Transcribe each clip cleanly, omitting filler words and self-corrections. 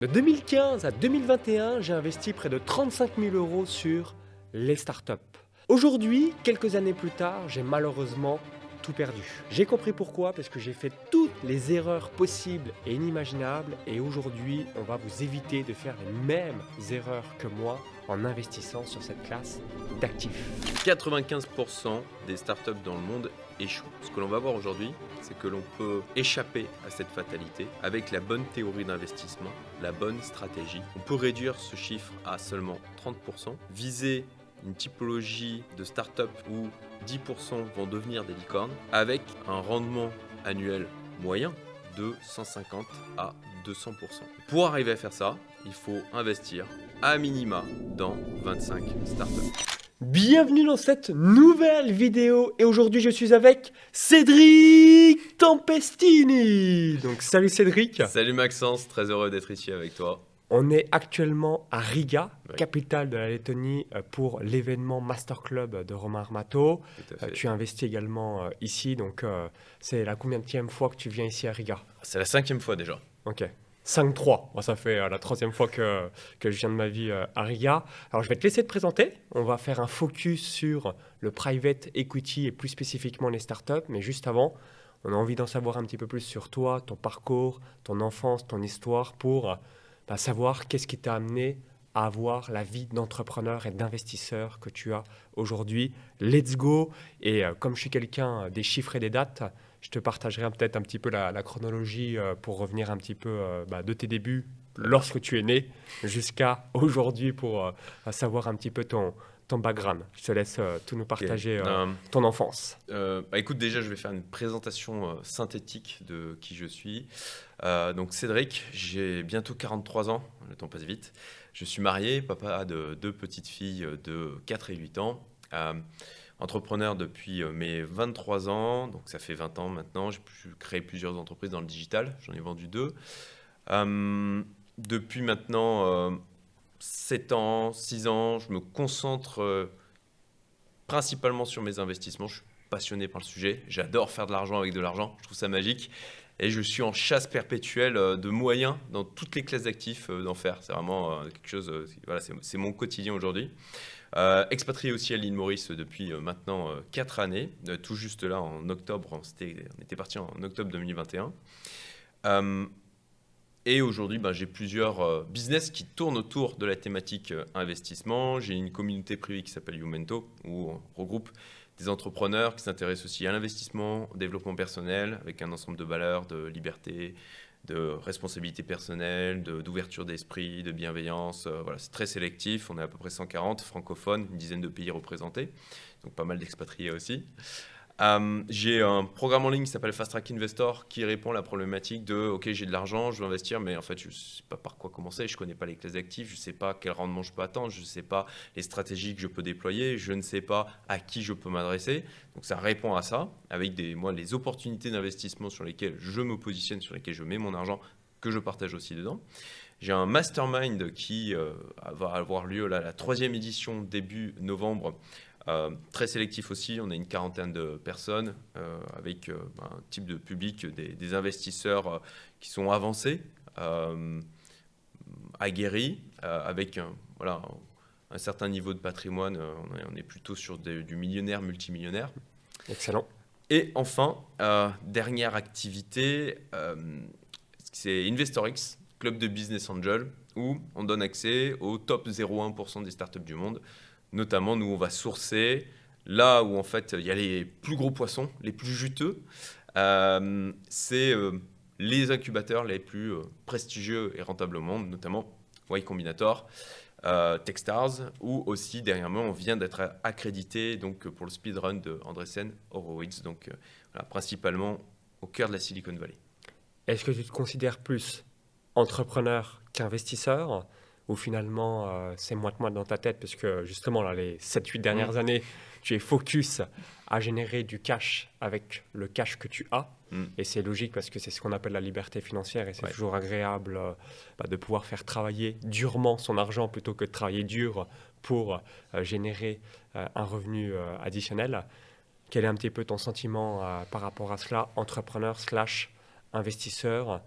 De 2015 à 2021, j'ai investi près de 35 000 euros sur les startups. Aujourd'hui, quelques années plus tard, j'ai malheureusement tout perdu. J'ai compris pourquoi, parce que j'ai fait toutes les erreurs possibles et inimaginables, et aujourd'hui, on va vous éviter de faire les mêmes erreurs que moi en investissant sur cette classe d'actifs. 95% des startups dans le monde échouent. Ce que l'on va voir aujourd'hui, c'est que l'on peut échapper à cette fatalité avec la bonne théorie d'investissement, la bonne stratégie. On peut réduire ce chiffre à seulement 30%, viser une typologie de startup où 10% vont devenir des licornes avec un rendement annuel moyen de 150 à 200%. Pour arriver à faire ça, il faut investir à minima dans 25 startups. Bienvenue dans cette nouvelle vidéo et aujourd'hui je suis avec Cédric Tempestini. Donc salut Cédric. Salut Maxence, très heureux d'être ici avec toi. On est actuellement à Riga, Oui. capitale de la Lettonie, pour l'événement Master Club de Romain Armato. Tout à fait. Tu investis également ici, donc c'est la combienième fois que tu viens ici à Riga? C'est la 5e fois déjà. Ok. 5-3. Bon, ça fait la 3e fois que je viens de ma vie à Riga. Alors, je vais te laisser te présenter. On va faire un focus sur le private equity et plus spécifiquement les startups. Mais juste avant, on a envie d'en savoir un petit peu plus sur toi, ton parcours, ton enfance, ton histoire pour savoir qu'est-ce qui t'a amené à avoir la vie d'entrepreneur et d'investisseur que tu as aujourd'hui. Let's go. Et comme je suis quelqu'un des chiffres et des dates, je te partagerai peut-être un petit peu la chronologie pour revenir un petit peu de tes débuts lorsque tu es né jusqu'à aujourd'hui pour savoir un petit peu ton background. Je te laisse tout nous partager ton enfance. Écoute, déjà, je vais faire une présentation synthétique de qui je suis. Donc, Cédric, j'ai bientôt 43 ans, le temps passe vite. Je suis marié, papa de 2 petites filles de 4 et 8 ans. Entrepreneur depuis mes 23 ans, donc ça fait 20 ans maintenant. J'ai créé plusieurs entreprises dans le digital, j'en ai vendu 2. Depuis maintenant 7 ans, 6 ans, je me concentre principalement sur mes investissements. Je suis passionné par le sujet, j'adore faire de l'argent avec de l'argent, je trouve ça magique. Et je suis en chasse perpétuelle de moyens dans toutes les classes d'actifs d'en faire. C'est vraiment quelque chose, voilà, c'est mon quotidien aujourd'hui. Expatrié aussi à l'île Maurice depuis maintenant 4 années, tout juste là en octobre, on était parti en octobre 2021. Et aujourd'hui, j'ai plusieurs business qui tournent autour de la thématique investissement. J'ai une communauté privée qui s'appelle Youmento, où on regroupe des entrepreneurs qui s'intéressent aussi à l'investissement, au développement personnel, avec un ensemble de valeurs, de liberté, de responsabilité personnelle, d'ouverture d'esprit, de bienveillance. Voilà, c'est très sélectif. On est à peu près 140 francophones, une dizaine de pays représentés, donc pas mal d'expatriés aussi. J'ai un programme en ligne qui s'appelle Fast Track Investor qui répond à la problématique de « Ok, j'ai de l'argent, je veux investir, mais en fait, je ne sais pas par quoi commencer, je ne connais pas les classes d'actifs, je ne sais pas quel rendement je peux attendre, je ne sais pas les stratégies que je peux déployer, je ne sais pas à qui je peux m'adresser. » Donc ça répond à ça, avec les opportunités d'investissement sur lesquelles je me positionne, sur lesquelles je mets mon argent, que je partage aussi dedans. J'ai un mastermind qui va avoir lieu là, la 3e édition début novembre. Très sélectif aussi, on a une 40aine de personnes avec un type de public, des investisseurs qui sont avancés, aguerris, avec un certain niveau de patrimoine. On est plutôt sur du millionnaire, multimillionnaire. Excellent. Et enfin, dernière activité, c'est InvestorX, club de business angel, où on donne accès au top 0,1% des startups du monde. Notamment, nous, on va sourcer là où en fait il y a les plus gros poissons, les plus juteux. C'est les incubateurs les plus prestigieux et rentables au monde, notamment Y Combinator, Techstars, où aussi derrière moi on vient d'être accrédité donc, pour le speedrun de Andreessen Horowitz, donc principalement au cœur de la Silicon Valley. Est-ce que tu te considères plus entrepreneur qu'investisseur ou finalement c'est moins que moi dans ta tête parce que justement là, les 7-8 dernières années, tu es focus à générer du cash avec le cash que tu as et c'est logique parce que c'est ce qu'on appelle la liberté financière et c'est toujours agréable de pouvoir faire travailler durement son argent plutôt que de travailler dur pour générer un revenu additionnel. Quel est un petit peu ton sentiment par rapport à cela, entrepreneur / investisseur?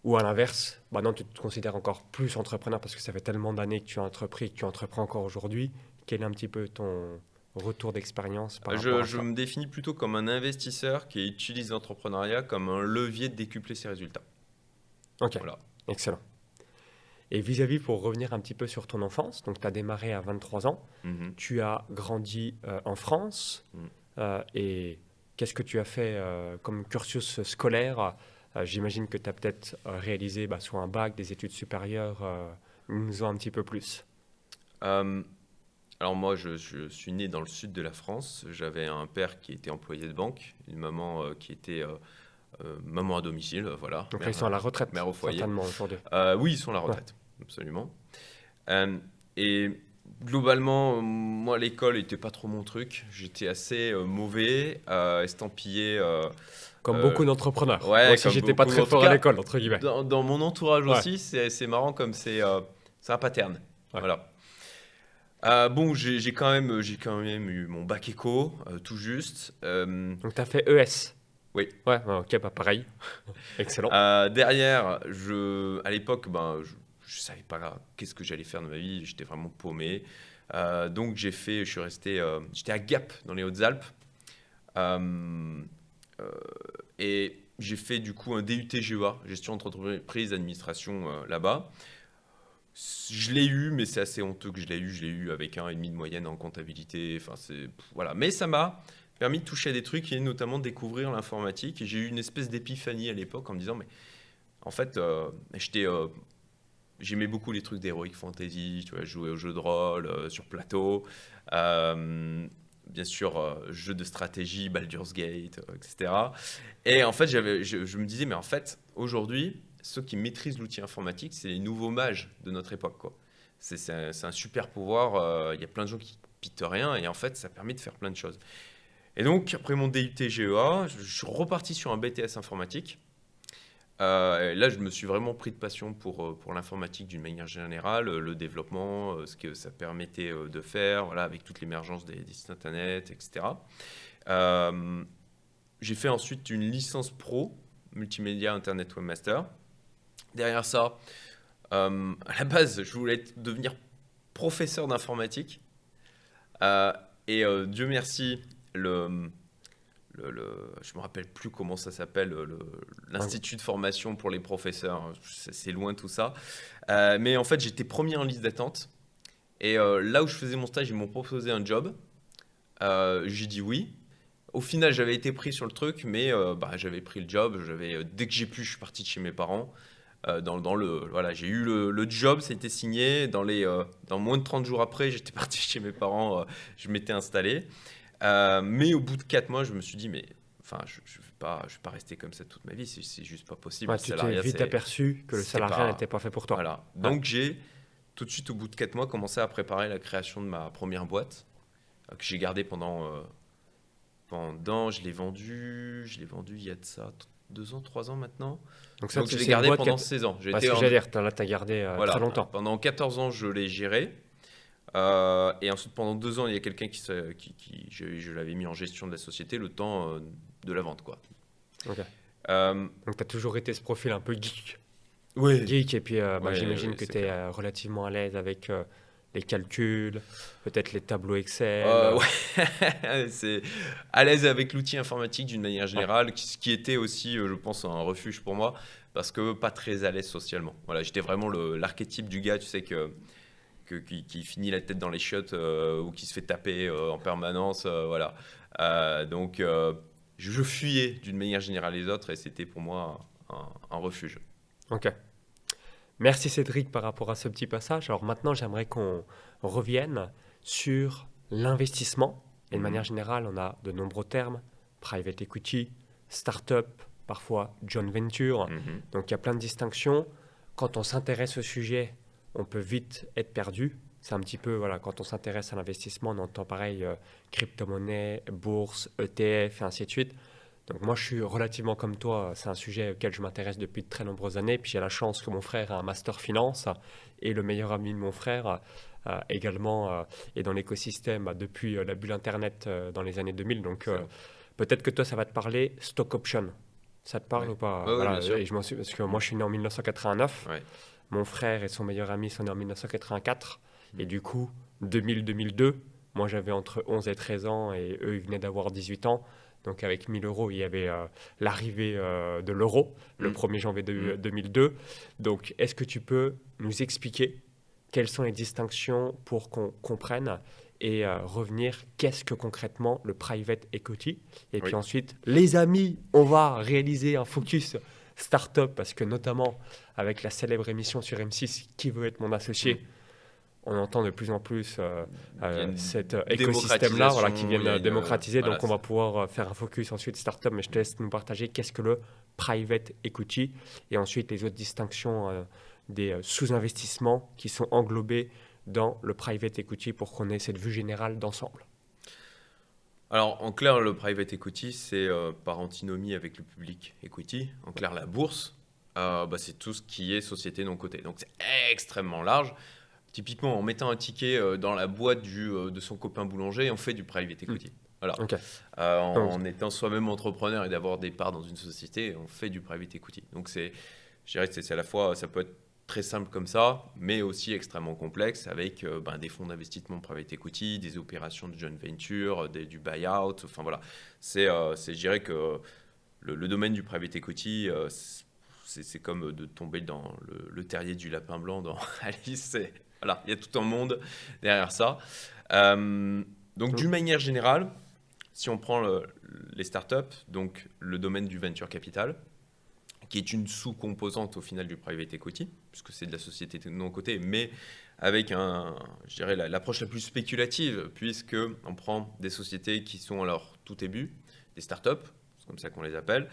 Ou à l'inverse, maintenant tu te considères encore plus entrepreneur parce que ça fait tellement d'années que tu as entrepris, que tu entreprends encore aujourd'hui. Quel est un petit peu ton retour d'expérience par rapport à Je ça? me définis plutôt comme un investisseur qui utilise l'entrepreneuriat comme un levier de décupler ses résultats. Ok, Voilà. excellent. Et vis-à-vis, pour revenir un petit peu sur ton enfance, donc tu as démarré à 23 ans, Mhm. tu as grandi en France, Mhm. et qu'est-ce que tu as fait comme cursus scolaire? J'imagine que tu as peut-être réalisé soit un bac, des études supérieures, nous en un petit peu plus. Euh, alors moi, je suis né dans le sud de la France. J'avais un père qui était employé de banque, une maman qui était maman à domicile, voilà, Donc là, ils sont à la retraite, mère au foyer. certainement, aujourd'hui. Oui, ils sont à la Ouais. retraite, absolument. Euh, et globalement, moi, l'école n'était pas trop mon truc. J'étais assez mauvais, estampillé. Comme beaucoup Euh, d'entrepreneurs. Moi ouais, aussi, comme j'étais pas beaucoup. très En tout fort à cas, l'école, entre guillemets. dans mon entourage Ouais, aussi, c'est marrant comme c'est un pattern. ouais. Voilà. Bon, j'ai quand même eu mon bac éco, tout juste. Donc tu as fait ES. Oui. Ouais, ouais, ok, pas pareil. Excellent. Derrière, à l'époque, je savais pas qu'est-ce que j'allais faire de ma vie. J'étais vraiment paumé. Donc je suis resté, j'étais à Gap dans les Hautes-Alpes. Euh, euh, et j'ai fait du coup un DUT GEA, gestion d'entreprise, administration là-bas. Je l'ai eu, mais c'est assez honteux que je l'ai eu. Je l'ai eu avec 1,5 de moyenne en comptabilité. Enfin, voilà. Mais ça m'a permis de toucher à des trucs et notamment de découvrir l'informatique. Et j'ai eu une espèce d'épiphanie à l'époque en me disant, mais en fait, j'aimais beaucoup les trucs d'Heroic Fantasy, tu vois, jouer aux jeux de rôle sur plateau. Bien sûr, jeux de stratégie, Baldur's Gate, etc. Et en fait, je me disais, mais en fait, aujourd'hui, ceux qui maîtrisent l'outil informatique, c'est les nouveaux mages de notre époque, quoi. C'est un super pouvoir. Il y a plein de gens qui pitent rien et en fait, ça permet de faire plein de choses. Et donc, après mon DUT GEA, je suis reparti sur un BTS informatique. Et là, je me suis vraiment pris de passion pour l'informatique d'une manière générale, le développement, ce que ça permettait de faire, voilà, avec toute l'émergence des sites internet, etc. Euh, j'ai fait ensuite une licence pro, multimédia Internet Webmaster. Derrière ça, à la base, je voulais devenir professeur d'informatique. Euh, Dieu merci, je me rappelle plus comment ça s'appelle, l'institut de formation pour les professeurs. C'est loin tout ça. Mais en fait, j'étais premier en liste d'attente. Et là où je faisais mon stage, ils m'ont proposé un job. J'ai dit oui. Au final, j'avais été pris sur le truc, mais j'avais pris le job. Dès que j'ai pu, je suis parti de chez mes parents. Voilà, j'ai eu le job, c'était signé. Dans moins de 30 jours après, j'étais parti chez mes parents. Je m'étais installé. Mais au bout de 4 mois, je me suis dit, mais enfin, je vais pas rester comme ça toute ma vie, c'est juste pas possible. Ouais, Le tu t'es salariat, vite aperçu que le c'était salariat pas. n'était pas fait pour toi. Voilà. Ouais. Donc, j'ai tout de suite, au bout de 4 mois, commencé à préparer la création de ma première boîte, que j'ai gardée je l'ai vendue il y a de ça 2 ans, 3 ans maintenant. Donc ça, Donc, je l'ai c'est une gardée boîte pendant 16 ans. ce que j'allais dire, là, tu as gardé très Voilà, longtemps. pendant 14 ans, je l'ai gérée. Et ensuite, pendant 2 ans, il y a quelqu'un je l'avais mis en gestion de la société le temps de la vente, quoi. Ok. Euh, Donc tu as toujours été ce profil un peu geek. oui, Geek, et puis j'imagine oui, que c'est tu es clair. relativement à l'aise avec les calculs, peut-être les tableaux Excel. Ouais, c'est à l'aise avec l'outil informatique d'une manière Ouais. générale, ce qui était aussi, je pense, un refuge pour moi, parce que pas très à l'aise socialement. Voilà, j'étais vraiment l'archétype du gars, tu sais, qui finit la tête dans les chiottes ou qui se fait taper en permanence. Voilà. Donc, je fuyais d'une manière générale les autres et c'était pour moi un refuge. Ok. Merci Cédric par rapport à ce petit passage. Alors maintenant, j'aimerais qu'on revienne sur l'investissement. Et de manière Mhm. générale, on a de nombreux termes, private equity, startup, parfois joint venture. Mhm. Donc il y a plein de distinctions. Quand on s'intéresse au sujet, on peut vite être perdu. C'est un petit peu, voilà, quand on s'intéresse à l'investissement, on entend pareil, crypto-monnaie, bourse, ETF et ainsi de suite. Donc moi, je suis relativement comme toi. C'est un sujet auquel je m'intéresse depuis de très nombreuses années. Puis j'ai la chance que mon frère a un master finance et le meilleur ami de mon frère également est dans l'écosystème depuis la bulle Internet dans les années 2000. Donc Excellent. peut-être que toi, ça va te parler stock option. Ça te parle Ouais. ou pas? Ouais, ouais, Voilà, bien sûr. et je m'en suis parce que moi je suis né en 1989. Ouais. Mon frère et son meilleur ami sont nés en 1984. Et Mm. du coup, 2000-2002, moi j'avais entre 11 et 13 ans et eux ils venaient d'avoir 18 ans. Donc avec 1000 euros, il y avait l'arrivée de l'euro le Mm. 1er janvier Mm. 2002. Donc est-ce que tu peux nous expliquer quelles sont les distinctions pour qu'on comprenne et revenir qu'est-ce que concrètement le private equity? Et puis Oui. ensuite, les amis, on va réaliser un focus startup parce que notamment avec la célèbre émission sur M6 Qui veut être mon Mm. associé, on entend de plus en plus Il y a une cet écosystème-là voilà, qui démocratisation, vient il y a une démocratiser. voilà. Donc on va pouvoir faire un focus ensuite startup, mais je te laisse nous partager qu'est-ce que le private equity et ensuite les autres distinctions des sous-investissements qui sont englobés dans le private equity pour qu'on ait cette vue générale d'ensemble. Alors, en clair, le private equity, c'est par antinomie avec le public equity. En clair, la bourse, c'est tout ce qui est société non cotée. Donc, c'est extrêmement large. Typiquement, en mettant un ticket dans la boîte de son copain boulanger, on fait du private Hmm. equity. Voilà. Ok. Donc, En étant soi-même entrepreneur et d'avoir des parts dans une société, on fait du private equity. Donc, je dirais que c'est à la fois, ça peut être très simple comme ça, mais aussi extrêmement complexe avec des fonds d'investissement private equity, des opérations de joint venture, du buyout. Enfin voilà, je dirais que le domaine du private equity, c'est comme de tomber dans le terrier du lapin blanc dans Alice. Voilà, il y a tout un monde derrière ça. Donc d'une manière générale, si on prend les startups, donc le domaine du venture capital, qui est une sous-composante au final du private equity, puisque c'est de la société non cotée, mais avec je dirais l'approche la plus spéculative, puisque on prend des sociétés qui sont à leur tout début, des startups, c'est comme ça qu'on les appelle.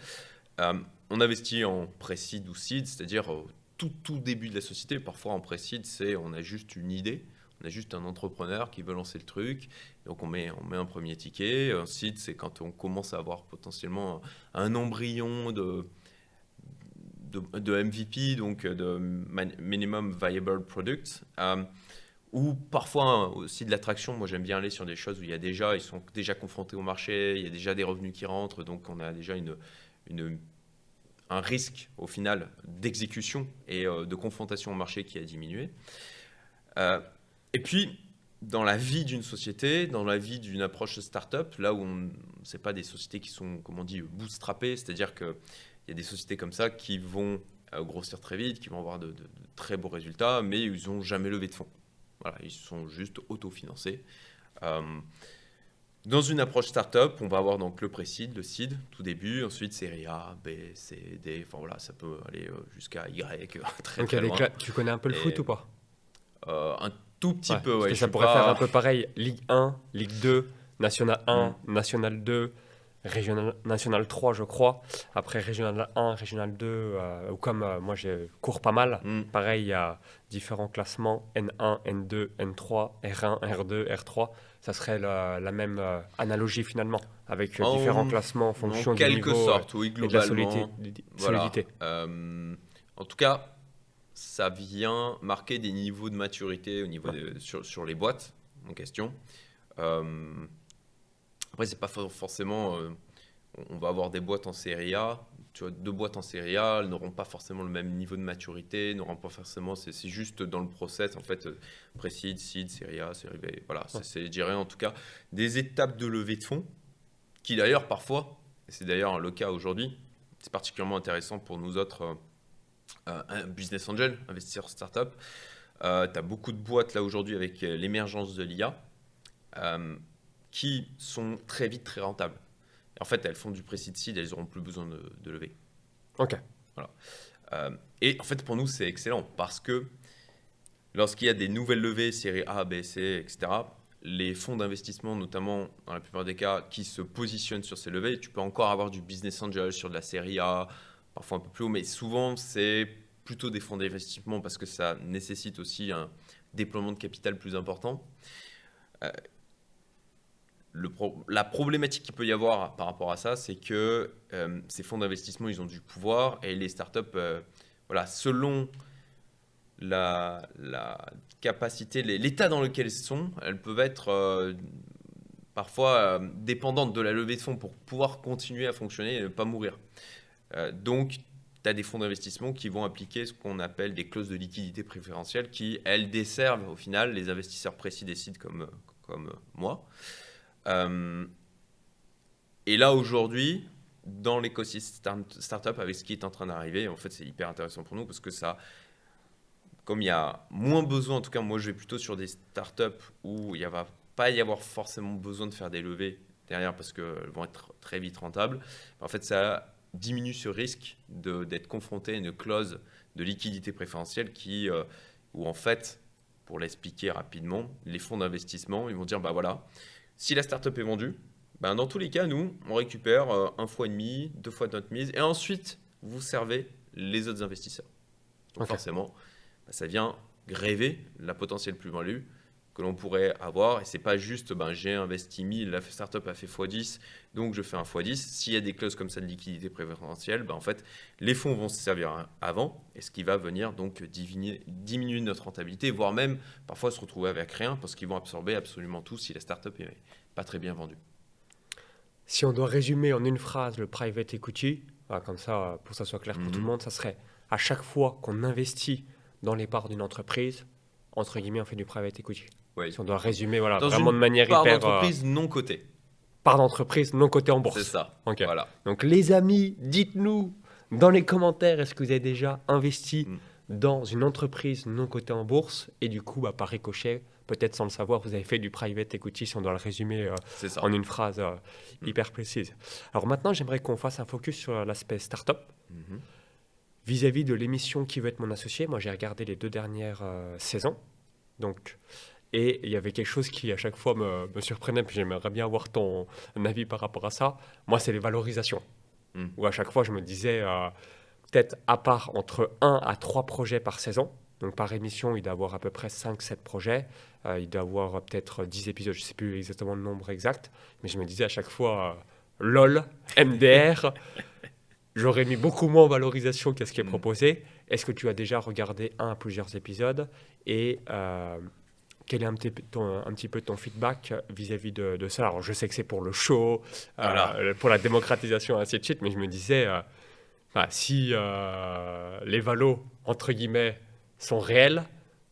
On investit en pré-seed ou seed, c'est-à-dire au tout début de la société. Parfois en pré-seed, on a juste une idée, on a juste un entrepreneur qui veut lancer le truc, donc on met un premier ticket. Un seed, c'est quand on commence à avoir potentiellement un embryon de MVP, donc de Minimum Viable Product, ou parfois aussi de l'attraction. Moi, j'aime bien aller sur des choses où ils sont déjà confrontés au marché, il y a déjà des revenus qui rentrent, donc on a déjà un risque au final d'exécution et de confrontation au marché qui a diminué. Et puis, dans la vie d'une société, dans la vie d'une approche startup, là où ce n'est pas des sociétés qui sont, comme on dit, bootstrappées, c'est-à-dire que il y a des sociétés comme ça qui vont grossir très vite, qui vont avoir de très beaux résultats, mais ils n'ont jamais levé de fonds. Voilà, ils sont juste autofinancés. Dans une approche startup, on va avoir donc le pré-seed, le seed, tout début, ensuite série A, B, C, D, enfin voilà, ça peut aller jusqu'à Y, très donc très loin. tu connais un peu le foot ou pas? Un tout petit Ouais, peu, parce ouais, que je ça suis pourrait faire un pas. peu pareil. Ligue 1, Ligue 2, National 1, Hmm. National 2, National 3, je crois. Après Régional 1, Régional 2, ou comme moi je cours pas mal, Hmm. pareil, il y a différents classements N1, N2, N3, R1, R2, R3. Ça serait la même analogie finalement, avec différents classements en En fonction du quelque niveau sorte, oui, et de la solidité. globalement. Voilà. En tout cas, ça vient marquer des niveaux de maturité au niveau Ouais. sur les boîtes en question. Euh, Après, c'est pas forcément. On va avoir des boîtes en série A. Tu vois, deux boîtes en série A, elles n'auront pas forcément le même niveau de maturité, n'auront pas forcément. C'est juste dans le process, en fait, pré-seed, seed, série A, série B. Voilà, Ouais. c'est, je dirais en tout cas des étapes de levée de fonds qui, d'ailleurs, parfois, et c'est d'ailleurs le cas aujourd'hui, c'est particulièrement intéressant pour nous autres business angels, investisseurs startup. Tu as beaucoup de boîtes là aujourd'hui avec l'émergence de l'IA qui sont très vite très rentables. En fait, elles font du pré-seed seed, elles n'auront plus besoin de lever. Ok. Voilà. Et en fait, pour nous, c'est excellent parce que lorsqu'il y a des nouvelles levées, série A, B, C, etc., les fonds d'investissement, notamment dans la plupart des cas, qui se positionnent sur ces levées, tu peux encore avoir du business angel sur de la série A, parfois un peu plus haut, mais souvent, c'est plutôt des fonds d'investissement parce que ça nécessite aussi un déploiement de capital plus important. La problématique qu'il peut y avoir par rapport à ça, c'est que ces fonds d'investissement, ils ont du pouvoir et les startups, voilà, selon la capacité, l'état dans lequel elles sont, elles peuvent être parfois dépendantes de la levée de fonds pour pouvoir continuer à fonctionner et ne pas mourir. Donc, tu as des fonds d'investissement qui vont appliquer ce qu'on appelle des clauses de liquidité préférentielle qui, elles, desservent au final les investisseurs précis des sites comme moi. Et là, aujourd'hui, dans l'écosystème startup, avec ce qui est en train d'arriver, en fait, c'est hyper intéressant pour nous parce que ça, comme il y a moins besoin, en tout cas, moi, je vais plutôt sur des startups où il ne va pas y avoir forcément besoin de faire des levées derrière parce qu'elles vont être très vite rentables. En fait, ça diminue ce risque d'être confronté à une clause de liquidité préférentielle où, en fait, pour l'expliquer rapidement, les fonds d'investissement, ils vont dire, bah voilà, si la startup est vendue, ben dans tous les cas, nous, on récupère 1,5 fois, 2 fois notre mise, et ensuite, vous servez les autres investisseurs. Donc forcément, ça vient gréver la potentielle plus-value que l'on pourrait avoir. Et ce n'est pas juste, j'ai investi 1000, la startup a fait x10, donc je fais un x10. S'il y a des clauses comme ça de liquidité préférentielle, en fait, les fonds vont se servir avant, et ce qui va venir donc diminuer notre rentabilité, voire même parfois se retrouver avec rien, parce qu'ils vont absorber absolument tout si la startup n'est pas très bien vendue. Si on doit résumer en une phrase le private equity, comme ça, pour que ça soit clair pour tout le monde, ça serait à chaque fois qu'on investit dans les parts d'une entreprise, entre guillemets, on fait du private equity. Ouais. Si on doit résumer vraiment de manière part hyper... d'entreprise non cotée. Part d'entreprise non cotée en bourse. C'est ça, Okay. voilà. Donc les amis, dites-nous dans les commentaires, est-ce que vous avez déjà investi dans une entreprise non cotée en bourse et du coup, par ricochet, peut-être sans le savoir, vous avez fait du private equity, si on doit le résumer en une phrase hyper précise. Alors maintenant, j'aimerais qu'on fasse un focus sur l'aspect startup. Vis-à-vis de l'émission Qui veut être mon associé, moi j'ai regardé les 2 dernières saisons. Et il y avait quelque chose qui à chaque fois me surprenait, puis j'aimerais bien avoir ton avis par rapport à ça. Moi, c'est les valorisations. Où à chaque fois, je me disais, peut-être à part entre 1 à 3 projets par saison. Donc par émission, il doit y avoir à peu près 5-7 projets. Il doit y avoir peut-être 10 épisodes, je ne sais plus exactement le nombre exact. Mais je me disais à chaque fois, LOL, MDR, j'aurais mis beaucoup moins en valorisation qu'à ce qui est proposé. Est-ce que tu as déjà regardé un à plusieurs épisodes et quel est un petit peu ton feedback vis-à-vis de ça? Alors, je sais que c'est pour le show, pour la démocratisation, ainsi de suite, mais je me disais, si les valos, entre guillemets, sont réels,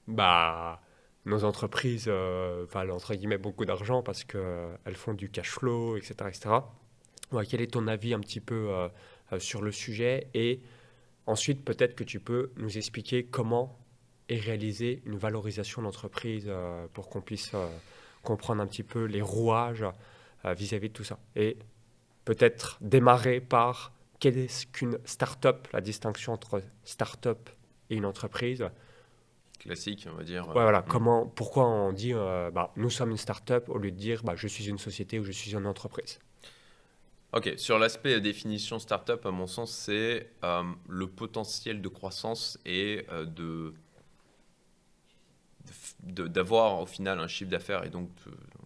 nos entreprises valent, entre guillemets, beaucoup d'argent parce qu'elles font du cash flow, etc. etc. Ouais, quel est ton avis un petit peu sur le sujet? Et ensuite, peut-être que tu peux nous expliquer comment et réaliser une valorisation d'entreprise pour qu'on puisse comprendre un petit peu les rouages vis-à-vis de tout ça. Et peut-être démarrer par quelle est qu'une start-up, la distinction entre start-up et une entreprise. Classique, on va dire. Ouais, voilà. Pourquoi on dit nous sommes une start-up au lieu de dire je suis une société ou je suis une entreprise. Ok, sur l'aspect définition start-up, à mon sens, c'est le potentiel de croissance et d'avoir au final un chiffre d'affaires et donc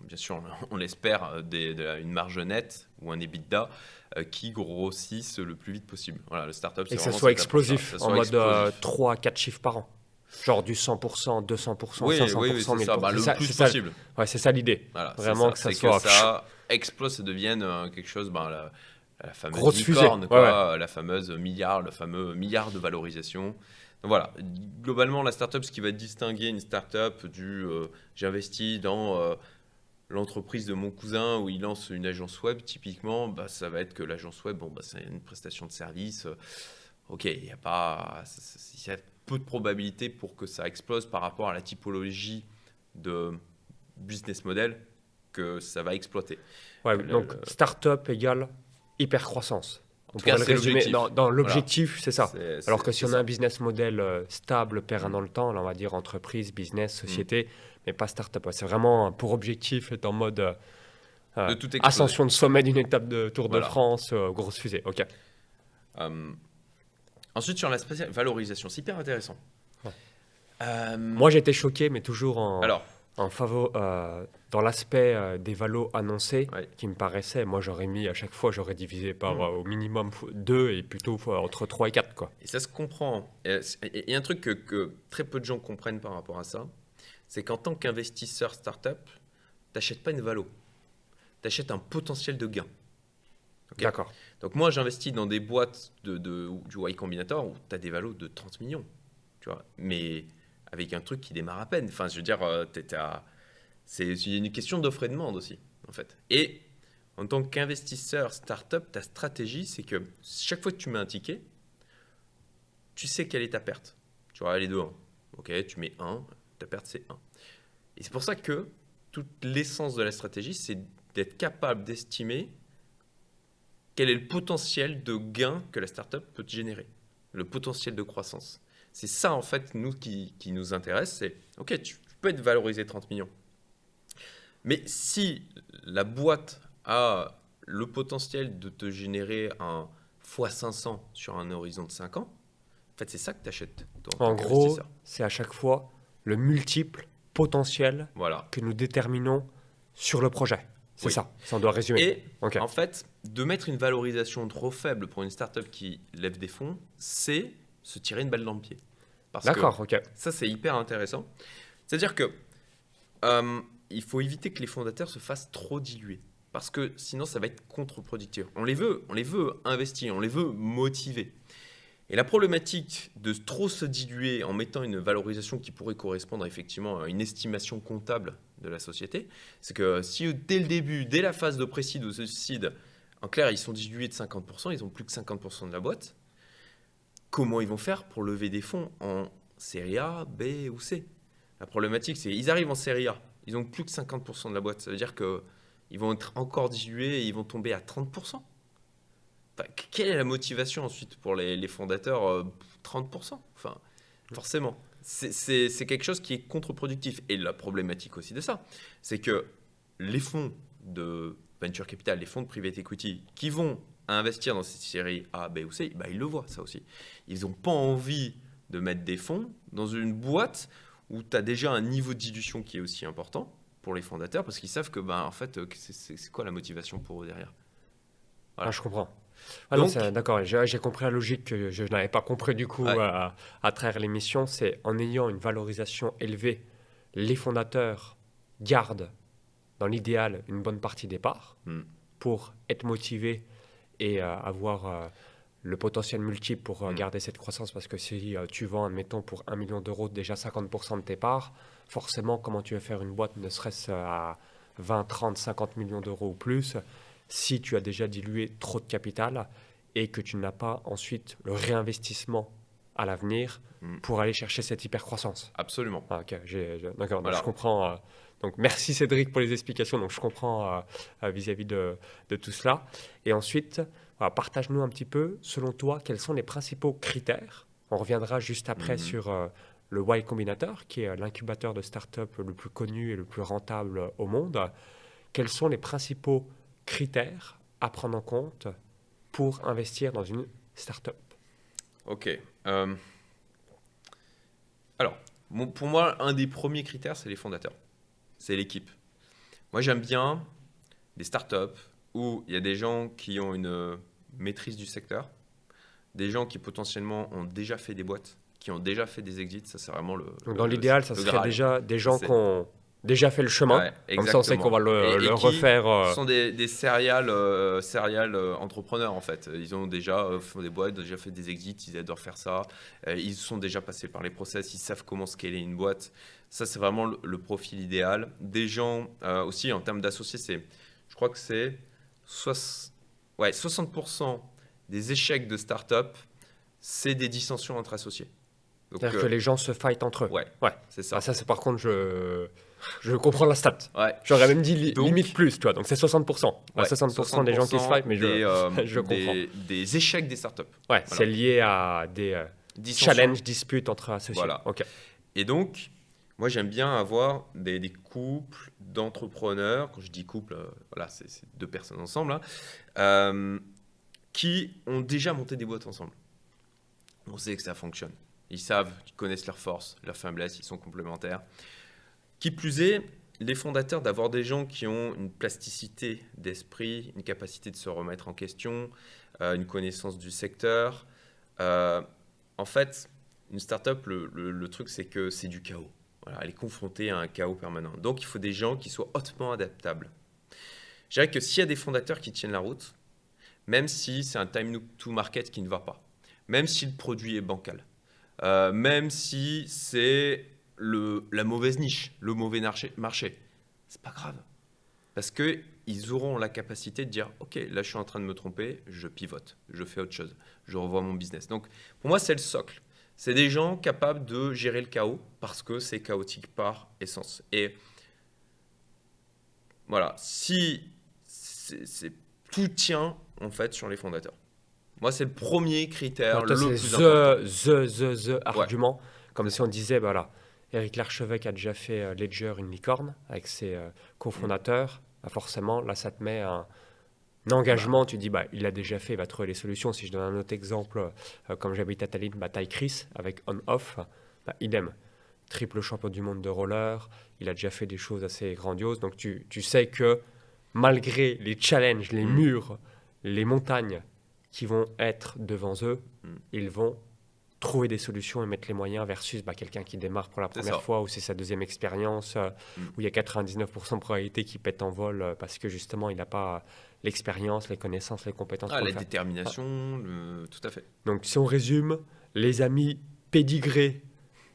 bien sûr on l'espère une marge nette ou un EBITDA qui grossisse le plus vite possible. Voilà, le startup, c'est et que ça soit explosif, en mode 3 à 4 chiffres par an. Genre du 100%, 200%, 500%, oui, c'est 1000%. Ça. Le plus possible. Ouais, c'est ça l'idée. Voilà, vraiment que ça explose et devienne quelque chose, la fameuse grosse licorne, fusée. Ouais. La fameuse le fameux milliard de valorisation. Donc voilà, globalement, la startup, ce qui va distinguer une startup j'investis dans l'entreprise de mon cousin où il lance une agence web, typiquement, ça va être que l'agence web, c'est une prestation de service. Ok, il y a peu de probabilité pour que ça explose par rapport à la typologie de business model que ça va exploiter. Ouais, donc startup égale hyper croissance. En tout cas, c'est l'objectif. Dans l'objectif, voilà. C'est ça. Alors que si on a un business model stable, pérenne dans le temps, là, on va dire entreprise, business, société, mais pas start-up. C'est vraiment pour objectif être en mode ascension de sommet d'une étape de Tour de France, grosse fusée. Ok. Ensuite, sur l'aspect valorisation, c'est hyper intéressant. Ouais. Moi, j'ai été choqué, mais toujours dans l'aspect des valos annoncés, qui me paraissait, moi j'aurais mis à chaque fois, j'aurais divisé par au minimum 2 et plutôt entre 3 et 4. Quoi. Et ça se comprend. Il y a un truc que très peu de gens comprennent par rapport à ça, c'est qu'en tant qu'investisseur startup, tu n'achètes pas une valo, tu achètes un potentiel de gain. Okay. D'accord. Donc moi, j'investis dans des boîtes du Y Combinator où tu as des valos de 30 millions, tu vois, mais avec un truc qui démarre à peine. Enfin, je veux dire, il y a une question d'offre et de demande aussi, en fait. Et en tant qu'investisseur startup, ta stratégie, c'est que chaque fois que tu mets un ticket, tu sais quelle est ta perte. Tu vois, elle est de 1. Ok, tu mets 1, ta perte c'est 1. Et c'est pour ça que toute l'essence de la stratégie, c'est d'être capable d'estimer quel est le potentiel de gain que la startup peut te générer, le potentiel de croissance. C'est ça, en fait, nous qui nous intéresse, c'est, ok, tu peux être valorisé 30 millions. Mais si la boîte a le potentiel de te générer un x500 sur un horizon de 5 ans, en fait, c'est ça que tu achètes en tant En gros, qu'investisseur. c'est à chaque fois le multiple potentiel Voilà. que nous déterminons sur le projet. C'est Oui. ça on doit résumer. Et Ok. en fait, de mettre une valorisation trop faible pour une startup qui lève des fonds, c'est se tirer une balle dans le pied. Parce que D'accord, ok. ça, c'est hyper intéressant. C'est-à-dire que il faut éviter que les fondateurs se fassent trop diluer. Parce que sinon, ça va être contre-productif. On les veut investir, on les veut motiver. Et la problématique de trop se diluer en mettant une valorisation qui pourrait correspondre effectivement à une estimation comptable de la société, c'est que si dès le début, dès la phase de pré-seed ou de seed, en clair, ils sont dilués de 50%, ils ont plus que 50% de la boîte, comment ils vont faire pour lever des fonds en série A, B ou C? La problématique, c'est qu'ils arrivent en série A, ils ont plus que 50% de la boîte. Ça veut dire qu'ils vont être encore dilués et ils vont tomber à 30%. Enfin, quelle est la motivation ensuite pour les fondateurs 30%. Enfin, forcément, c'est quelque chose qui est contre-productif. Et la problématique aussi de ça, c'est que les fonds de venture capital, les fonds de private equity qui vont investir dans cette série A, B ou C, bah, ils le voient ça aussi. Ils n'ont pas envie de mettre des fonds dans une boîte où tu as déjà un niveau de dilution qui est aussi important pour les fondateurs parce qu'ils savent que, bah, en fait, c'est quoi la motivation pour eux derrière. Voilà. Ah, je comprends. Ah Donc, non, d'accord, j'ai compris la logique que je n'avais pas compris du coup ouais, à travers l'émission. C'est en ayant une valorisation élevée, les fondateurs gardent dans l'idéal une bonne partie des parts pour être motivés et avoir le potentiel multiple pour garder cette croissance. Parce que si tu vends, admettons, pour 1 million d'euros déjà 50% de tes parts, forcément, comment tu vas faire une boîte, ne serait-ce à 20, 30, 50 millions d'euros ou plus, si tu as déjà dilué trop de capital et que tu n'as pas ensuite le réinvestissement à l'avenir pour aller chercher cette hypercroissance. absolument. Ah, ok, d'accord, Voilà. donc je comprends. Donc merci Cédric pour les explications. Donc je comprends vis-à-vis de tout cela. Et ensuite, voilà, partage-nous un petit peu, selon toi, quels sont les principaux critères. On reviendra juste après sur le Y Combinator, qui est l'incubateur de start-up le plus connu et le plus rentable au monde. Quels sont les principaux critères à prendre en compte pour investir dans une start-up? Ok. Alors, pour moi, un des premiers critères, c'est les fondateurs. C'est l'équipe. Moi, j'aime bien des startups où il y a des gens qui ont une maîtrise du secteur, des gens qui potentiellement ont déjà fait des boîtes, qui ont déjà fait des exits. Ça, c'est vraiment Donc dans l'idéal, ça le serait Graal. déjà des gens C'est- qui ont déjà fait le chemin. Ouais, Comme ça, on sait qu'on va exactement. le Et qui refaire. sont des serial entrepreneurs, en fait. Ils ont déjà fait des boîtes, déjà fait des exits, ils adorent faire ça. Ils sont déjà passés par les process, ils savent comment scaler une boîte. Ça, c'est vraiment le profil idéal. Des gens aussi, en termes d'associés, je crois que c'est 60% des échecs de start-up, c'est des dissensions entre associés. Donc, C'est-à-dire que les gens se fight entre eux. ouais, Ouais. c'est ça. Ah, ça, c'est par contre, je comprends la stat. Ouais. J'aurais même dit Donc, limite plus, tu vois. Donc c'est 60%. Ouais, 60% des gens qui se fight, mais je comprends. des échecs des startups. Ouais, Voilà. c'est lié à des Dissensions. challenges, disputes entre associés. Voilà. Ok. Et donc, moi, j'aime bien avoir des couples d'entrepreneurs. Quand je dis couple, voilà, c'est deux personnes ensemble, hein, qui ont déjà monté des boîtes ensemble. On sait que ça fonctionne. Ils savent, ils connaissent leurs forces, leurs faiblesses, ils sont complémentaires. Qui plus est, les fondateurs, d'avoir des gens qui ont une plasticité d'esprit, une capacité de se remettre en question, une connaissance du secteur. En fait, une startup, le truc, c'est que c'est du chaos. Voilà, elle est confrontée à un chaos permanent. Donc, il faut des gens qui soient hautement adaptables. Je dirais que s'il y a des fondateurs qui tiennent la route, même si c'est un time to market qui ne va pas, même si le produit est bancal, même si c'est la mauvaise niche, le mauvais marché, c'est pas grave. Parce qu'ils auront la capacité de dire « Ok, là je suis en train de me tromper, je pivote, je fais autre chose, je revois mon business. » Donc pour moi, c'est le socle. C'est des gens capables de gérer le chaos parce que c'est chaotique par essence. Et voilà, si tout tient en fait sur les fondateurs. Moi, c'est le premier critère Toi, le c'est plus important. the Ouais, argument. Comme c'est si ça. on disait, voilà, Éric Larchevêque a déjà fait Ledger, une licorne, avec ses Mm. cofondateurs. Bah, forcément, là, ça te met un Bah, engagement. Tu dis, bah, il l'a déjà fait, il va trouver les solutions. Si je donne un autre exemple, comme j'habite à Tallinn, bah, Ty Chris, avec On-Off, bah, idem. Triple champion du monde de roller, il a déjà fait des choses assez grandioses. Donc, tu sais que malgré les challenges, les mm, murs, les montagnes qui vont être devant eux, mm. ils vont trouver des solutions et mettre les moyens versus bah, quelqu'un qui démarre pour la C'est première ça. fois ou c'est sa deuxième expérience, Mm. où il y a 99% de probabilité qu'il pète en vol parce que justement il n'a pas l'expérience, les connaissances, les compétences Ah, pour la le faire. Ah. détermination, tout à fait. Donc si on résume, les amis pédigrés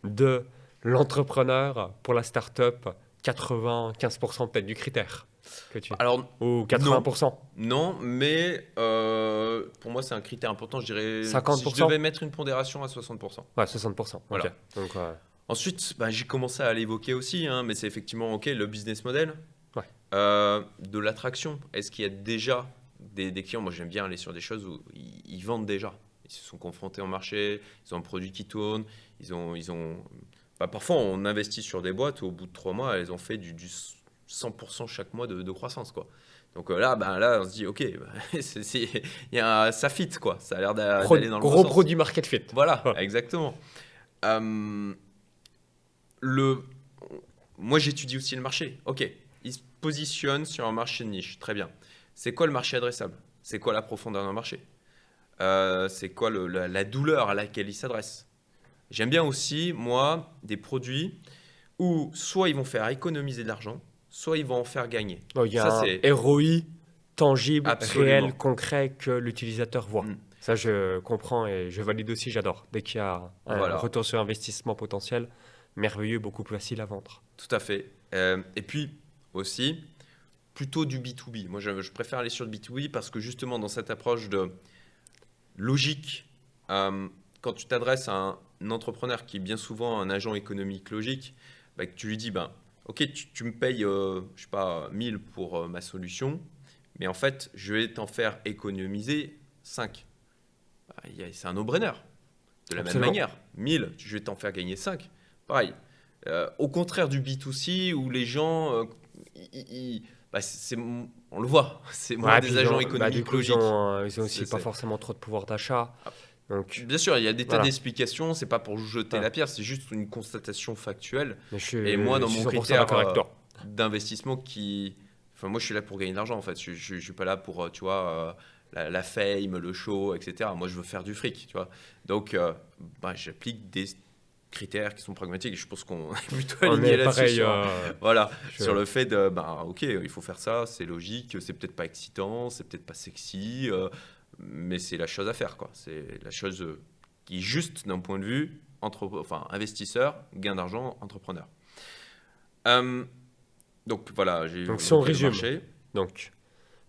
de l'entrepreneur pour la startup, 95% peut-être du critère que tu... Alors, Ou non. 80%, Non, mais pour moi, c'est un critère important. Je dirais, si je 50%. devais mettre une pondération à 60%. Ouais, 60%. Ok. Voilà. Donc, Ensuite, bah, j'ai commencé à l'évoquer aussi, hein, mais c'est effectivement OK, le business model, ouais. de l'attraction. Est-ce qu'il y a déjà des clients? Moi, j'aime bien aller sur des choses où ils vendent déjà. Ils se sont confrontés au marché, ils ont un produit qui tourne, bah, parfois, on investit sur des boîtes où au bout de 3 mois, elles ont fait du 100% chaque mois de croissance, quoi. Donc là, on se dit, OK, bah, ça fit, quoi. Ça a l'air d'aller dans le bon Gros sens. produit market fit. Voilà, Ouais. exactement. Euh, le, Moi, j'étudie aussi le marché. OK, il se positionne sur un marché de niche. Très bien. C'est quoi le marché adressable? C'est quoi la profondeur d'un marché? C'est quoi la douleur à laquelle il s'adresse? J'aime bien aussi, moi, des produits où soit ils vont faire économiser de l'argent, soit ils vont en faire gagner. Bon, il y Ça, a un c'est ROI tangible, réel, absolument. concret que l'utilisateur voit. Mm. Ça, je comprends et je valide aussi, j'adore. Dès qu'il y a un Voilà, retour sur investissement potentiel, merveilleux, beaucoup plus facile à vendre. tout à fait. Et puis aussi, plutôt du B2B. Moi, je préfère aller sur le B2B parce que justement, dans cette approche de logique, quand tu t'adresses à un entrepreneur qui est bien souvent un agent économique logique, bah, que tu lui dis, ben, OK, tu me payes, je sais pas, 1000 pour ma solution, mais en fait, je vais t'en faire économiser 5. Bah, c'est un no-brainer. De la même Absolument. manière, 1000, je vais t'en faire gagner 5. Pareil. Au contraire du B2C où les gens, bah, on le voit, c'est moins Ouais, des puis agents bah, du économiques coup, logiques. ils ont aussi pas forcément trop de pouvoir d'achat. Ah, Donc, bien sûr, il y a des tas voilà. d'explications, c'est pas pour jeter Ouais. la pierre, c'est juste une constatation factuelle. Mais Et moi, je dans suis mon 100% critère d'accord avec toi. d'investissement Enfin, moi, je suis là pour gagner de l'argent, en fait. Je suis pas là pour, tu vois, la fame, le show, etc. Moi, je veux faire du fric, tu vois. Donc, bah, j'applique des critères qui sont pragmatiques et je pense qu'on est plutôt On aligné est là-dessus pareil. voilà, sur Je- le fait de, bah, ok, il faut faire ça, c'est logique, c'est peut-être pas excitant, c'est peut-être pas sexy, mais c'est la chose à faire, quoi. C'est la chose qui est juste d'un point de vue enfin, investisseur, gain d'argent, entrepreneur. Euh, donc voilà, j'ai Donc, si on évoqué le résume, marché. donc,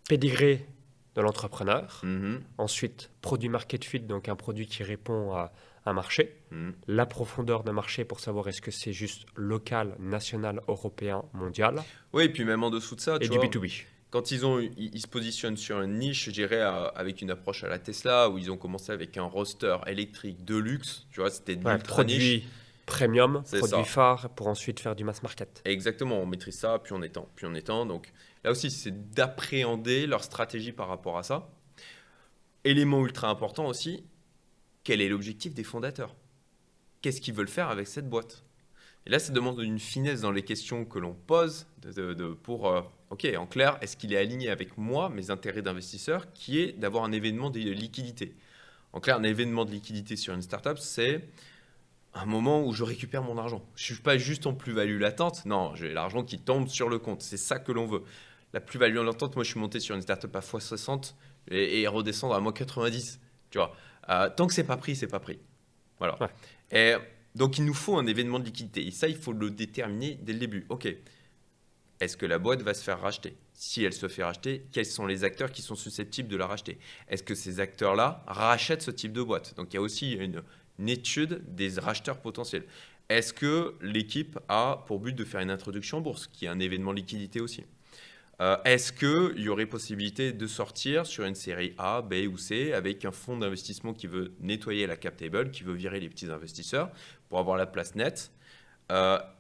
pédigré de l'entrepreneur. Mhm, Ensuite, produit market fit, donc un produit qui répond à un marché. mhm. La profondeur d'un marché pour savoir est-ce que c'est juste local, national, européen, mondial. Oui, et puis même en dessous de ça, Et tu du vois, B2B. quand ils se positionnent sur une niche, je dirais avec une approche à la Tesla, où ils ont commencé avec un roadster électrique de luxe, tu vois, c'était de Ouais, l'ultra niche. produit premium, C'est produit ça. phare pour ensuite faire du mass market. Exactement, on maîtrise ça, puis on étend, puis on étend. Donc là aussi, c'est d'appréhender leur stratégie par rapport à ça. Élément ultra important aussi, quel est l'objectif des fondateurs? Qu'est-ce qu'ils veulent faire avec cette boîte? Et là, ça demande une finesse dans les questions que l'on pose pour, OK, en clair, est-ce qu'il est aligné avec moi, mes intérêts d'investisseur, qui est d'avoir un événement de liquidité? En clair, un événement de liquidité sur une startup, c'est un moment où je récupère mon argent. Je ne suis pas juste en plus-value latente, non, j'ai l'argent qui tombe sur le compte. C'est ça que l'on veut. La plus-value latente, moi je suis monté sur une startup à x60. et redescendre à moins 90. Tu vois. Tant que c'est pas pris, c'est pas pris. Voilà. Ouais. Et donc, il nous faut un événement de liquidité. Et ça, il faut le déterminer dès le début. OK, est-ce que la boîte va se faire racheter? Si elle se fait racheter, quels sont les acteurs qui sont susceptibles de la racheter? Est-ce que ces acteurs-là rachètent ce type de boîte? Donc, il y a aussi une étude des racheteurs potentiels. Est-ce que l'équipe a pour but de faire une introduction en bourse, qui est un événement de liquidité aussi? Est-ce qu'il y aurait possibilité de sortir sur une série A, B ou C avec un fonds d'investissement qui veut nettoyer la cap table, qui veut virer les petits investisseurs pour avoir la place nette?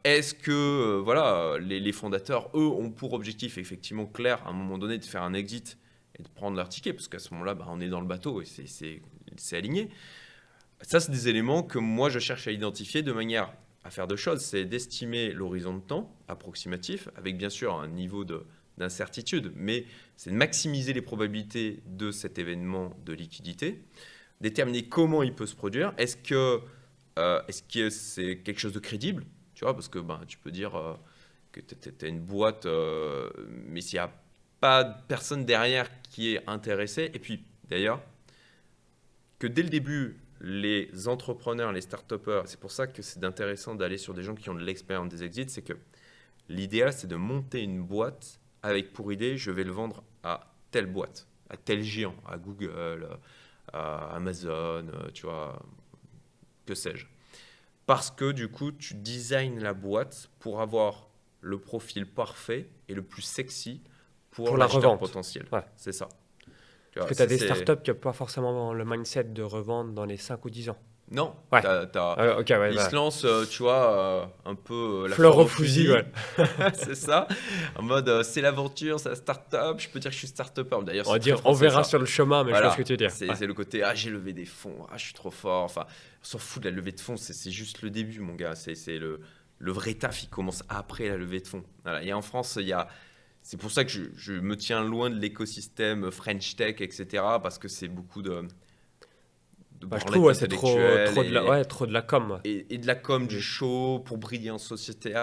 Est-ce que voilà, les fondateurs, eux, ont pour objectif effectivement clair à un moment donné de faire un exit et de prendre leur ticket? Parce qu'à ce moment-là, on est dans le bateau et c'est aligné. Ça, c'est des éléments que moi, je cherche à identifier de manière à faire deux choses. C'est d'estimer l'horizon de temps approximatif, avec bien sûr un niveau d'incertitude, mais c'est de maximiser les probabilités de cet événement de liquidité, déterminer comment il peut se produire. Est-ce que c'est quelque chose de crédible? Tu vois, parce que tu peux dire que tu as une boîte, mais s'il n'y a pas de personne derrière qui est intéressée, et puis d'ailleurs, que dès le début, les entrepreneurs, les start-upers, c'est pour ça que c'est intéressant d'aller sur des gens qui ont de l'expérience des exits, c'est que l'idéal, c'est de monter une boîte avec pour idée, je vais le vendre à telle boîte, à tel géant, à Google, à Amazon, tu vois, que sais-je. Parce que du coup, tu designes la boîte pour avoir le profil parfait et le plus sexy pour la l'acheteur revente. potentiel. Ouais. C'est ça. Tu Parce vois, que tu as des c'est- startups qui n'ont pas forcément le mindset de revendre dans les 5 ou 10 ans. Non, Ouais. Ok, ouais, ils se lancent, tu vois, un peu la fleur fleur au au fusil, fusil. ouais. C'est ça. En mode, c'est l'aventure, c'est la start-up. Je peux dire que je suis start-upper. D'ailleurs, On va c'est très dire, on français, verra ça. sur le chemin, mais je vois ce que Voilà, tu veux dire. c'est Ouais. c'est le côté, j'ai levé des fonds, je suis trop fort. Enfin, on s'en fout de la levée de fonds, c'est juste le début, mon gars. C'est le vrai taf, il commence après la levée de fonds. Voilà. Et en France, c'est pour ça que je me tiens loin de l'écosystème French Tech, etc. Parce que c'est beaucoup de Bah, je trouve, branlette ouais, c'est trop, intellectuelle trop trop de la com. Ouais. et de la com, du Mm. show pour briller en société.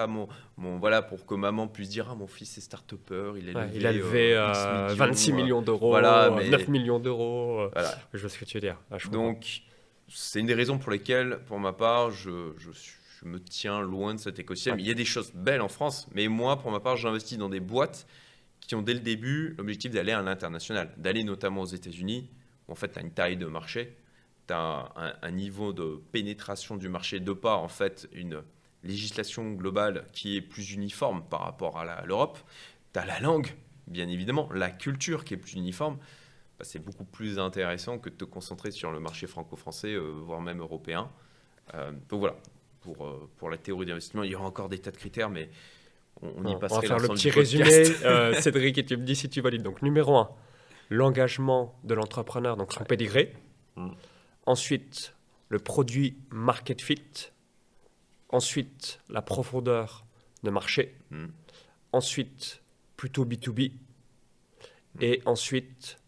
Voilà, pour que maman puisse dire, mon fils est start-upper, il a Ouais, il a levé levé X millions. 26 millions Voilà, d'euros, 9 mais millions d'euros. voilà. Je vois ce que tu veux dire. Ah, je comprends. Donc, c'est une des raisons pour lesquelles, pour ma part, je me tiens loin de cet écosystème. Ouais. Il y a des choses belles en France, mais moi, pour ma part, j'investis dans des boîtes qui ont dès le début l'objectif d'aller à l'international, d'aller notamment aux États-Unis, où en fait, tu as une taille de marché, tu as un niveau de pénétration du marché de par en fait une législation globale qui est plus uniforme par rapport à l'Europe, tu as la langue, bien évidemment, la culture qui est plus uniforme. C'est beaucoup plus intéressant que de te concentrer sur le marché franco-français, voire même européen. Donc voilà, pour la théorie d'investissement, il y aura encore des tas de critères, mais on y On va passerait faire le l'ensemble petit du podcast. résumé, Cédric, et tu me dis si tu valides. Donc, numéro 1, l'engagement de l'entrepreneur, donc son pédigré. Mm. Ensuite, le produit market fit. Ensuite, la profondeur de marché. Mm. Ensuite, plutôt B2B. Et ensuite,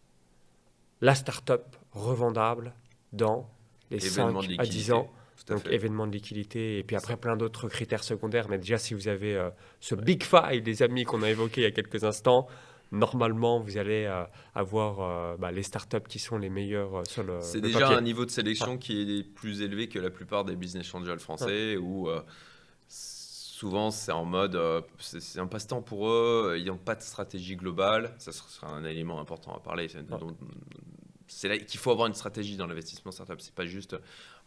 la start-up revendable dans les Événement 5 de à 10 liquidité, ans. tout à Donc, fait. événement de liquidité. Et puis après, Ça. plein d'autres critères secondaires. Mais déjà, si vous avez ce big five, les amis qu'on a évoqué il y a quelques instants, normalement, vous allez avoir les startups qui sont les meilleures sur C'est le déjà papier. un niveau de sélection qui est plus élevé que la plupart des business angels français, où souvent c'est en mode, c'est un passe-temps pour eux, ils n'ont pas de stratégie globale. Ça sera un élément important à parler. C'est là qu'il faut avoir une stratégie dans l'investissement startup. C'est pas juste,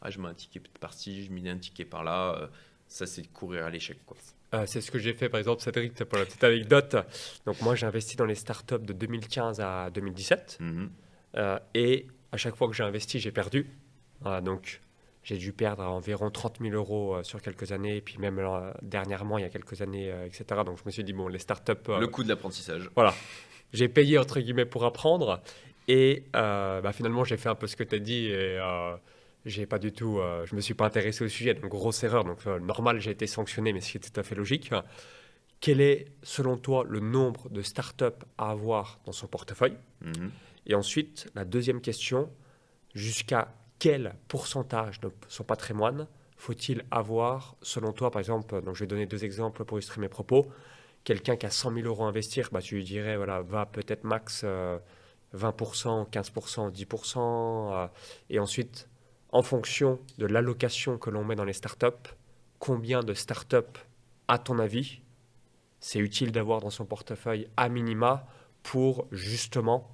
je mets un ticket par-ci, je mets un ticket par-là. Ça, c'est courir à l'échec, quoi. C'est ce que j'ai fait, par exemple, Cédric, pour la petite anecdote. Donc, moi, j'ai investi dans les startups de 2015 à 2017. Mhm. Et à chaque fois que j'ai investi, j'ai perdu. Donc, j'ai dû perdre environ 30 000 euros sur quelques années. Et puis, même dernièrement, il y a quelques années, etc. Donc, je me suis dit, bon, les startups. Le coût de l'apprentissage. Voilà. J'ai payé, entre guillemets, pour apprendre. Et finalement, j'ai fait un peu ce que tu as dit. Et j'ai pas du tout, je me suis pas intéressé au sujet. Donc, grosse erreur. Donc, normal, j'ai été sanctionné, mais ce qui est tout à fait logique. Quel est, selon toi, le nombre de startups à avoir dans son portefeuille? Mhm. Et ensuite, la deuxième question, jusqu'à quel pourcentage de son patrimoine faut-il avoir, selon toi, par exemple, donc je vais donner 2 exemples pour illustrer mes propos. Quelqu'un qui a 100 000 euros à investir, tu lui dirais, voilà, va peut-être max 20%, 15%, 10%. Et ensuite, en fonction de l'allocation que l'on met dans les startups, combien de startups, à ton avis, c'est utile d'avoir dans son portefeuille à minima pour justement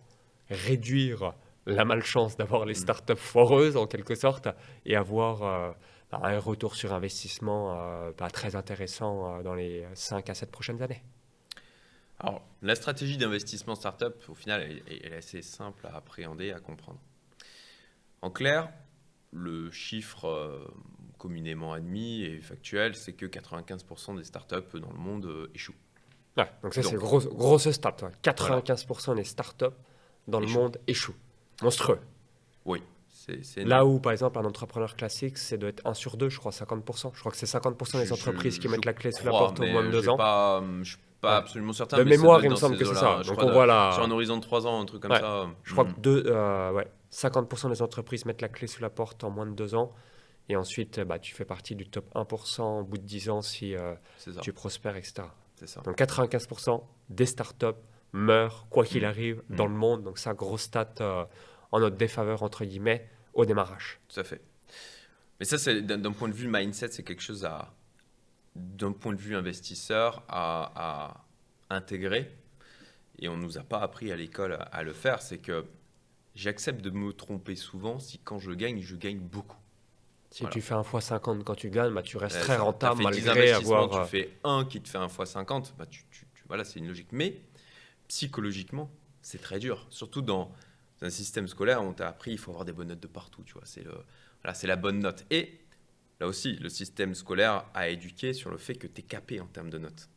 réduire la malchance d'avoir les startups foireuses en quelque sorte et avoir un retour sur investissement très intéressant dans les 5 à 7 prochaines années. Alors, la stratégie d'investissement startup, au final, elle est assez simple à appréhender, à comprendre. En clair, le chiffre communément admis et factuel, c'est que 95% des startups dans le monde échouent. Ouais, donc ça, c'est grosse stat. 95% des startups dans le monde échouent. Monstrueux. Oui. Là où, par exemple, un entrepreneur classique, c'est doit être 1 sur 2, je crois, 50%. Je crois que c'est 50% des entreprises qui mettent la clé sous la porte au moins de 2 ans. Je ne suis pas absolument certain. De mais mémoire, il me semble que c'est ça. Donc on voit sur un horizon de 3 ans, un truc comme ça. Je crois que 50% des entreprises mettent la clé sous la porte en moins de 2 ans. Et ensuite, tu fais partie du top 1% au bout de 10 ans si tu prospères, etc. C'est ça. Donc 95% des startups meurent, quoi qu'il arrive, dans le monde. Donc ça, grosse stat en notre défaveur, entre guillemets, au démarrage. Tout à fait. Mais ça, c'est d'un point de vue mindset, c'est quelque chose d'un point de vue investisseur, à intégrer. Et on ne nous a pas appris à l'école à le faire. C'est que j'accepte de me tromper souvent si quand je gagne beaucoup. Si tu fais 1 x 50 quand tu gagnes, tu restes très rentable malgré avoir... Tu fais un qui te fait 1 x 50, voilà, c'est une logique. Mais psychologiquement, c'est très dur. Surtout dans un système scolaire où on t'a appris il faut avoir des bonnes notes de partout. Tu vois, c'est la bonne note. Et là aussi, le système scolaire a éduqué sur le fait que tu es capé en termes de notes.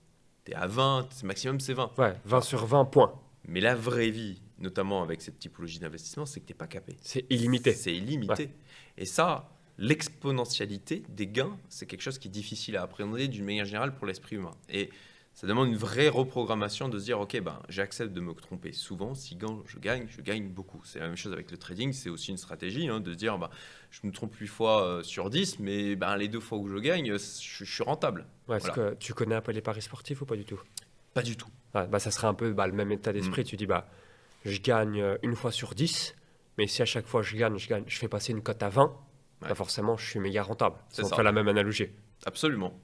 Tu es à 20, maximum c'est 20. Ouais, 20 sur 20 points. Mais la vraie vie, notamment avec cette typologie d'investissement, c'est que tu n'es pas capé. C'est illimité. C'est illimité. Ouais. Et ça, l'exponentialité des gains, c'est quelque chose qui est difficile à appréhender d'une manière générale pour l'esprit humain. Et ça demande une vraie reprogrammation de se dire, ok, j'accepte de me tromper souvent. Si je gagne beaucoup. C'est la même chose avec le trading. C'est aussi une stratégie de se dire, je me trompe 8 fois sur 10, mais les 2 fois où je gagne, je suis rentable. Ouais, voilà. Est-ce que tu connais un peu les paris sportifs ou pas du tout? Pas du tout. Ouais, ça serait un peu le même état d'esprit. Tu dis, je gagne 1 fois sur 10, mais si à chaque fois je gagne, je fais passer une cote à 20, forcément, je suis méga rentable. On fait la même analogie. Absolument.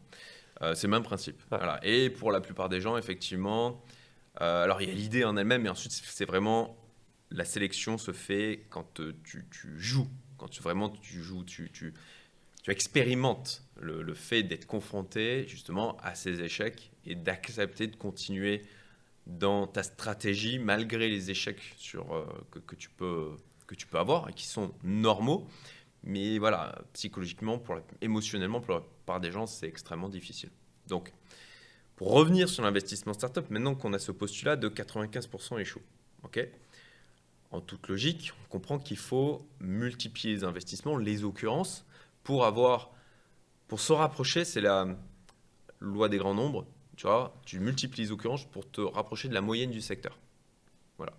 C'est le même principe. Ouais. Voilà. Et pour la plupart des gens, effectivement, alors il y a l'idée en elle-même, mais ensuite, c'est vraiment la sélection se fait quand tu joues. Quand tu joues, tu expérimentes le fait d'être confronté justement à ces échecs et d'accepter de continuer dans ta stratégie malgré les échecs que tu peux avoir et qui sont normaux. Mais voilà, psychologiquement, émotionnellement, pour la plupart des gens, c'est extrêmement difficile. Donc, pour revenir sur l'investissement startup, maintenant qu'on a ce postulat de 95% échoue, en toute logique, on comprend qu'il faut multiplier les investissements, les occurrences, pour se rapprocher, c'est la loi des grands nombres, tu multiplies les occurrences pour te rapprocher de la moyenne du secteur. Voilà.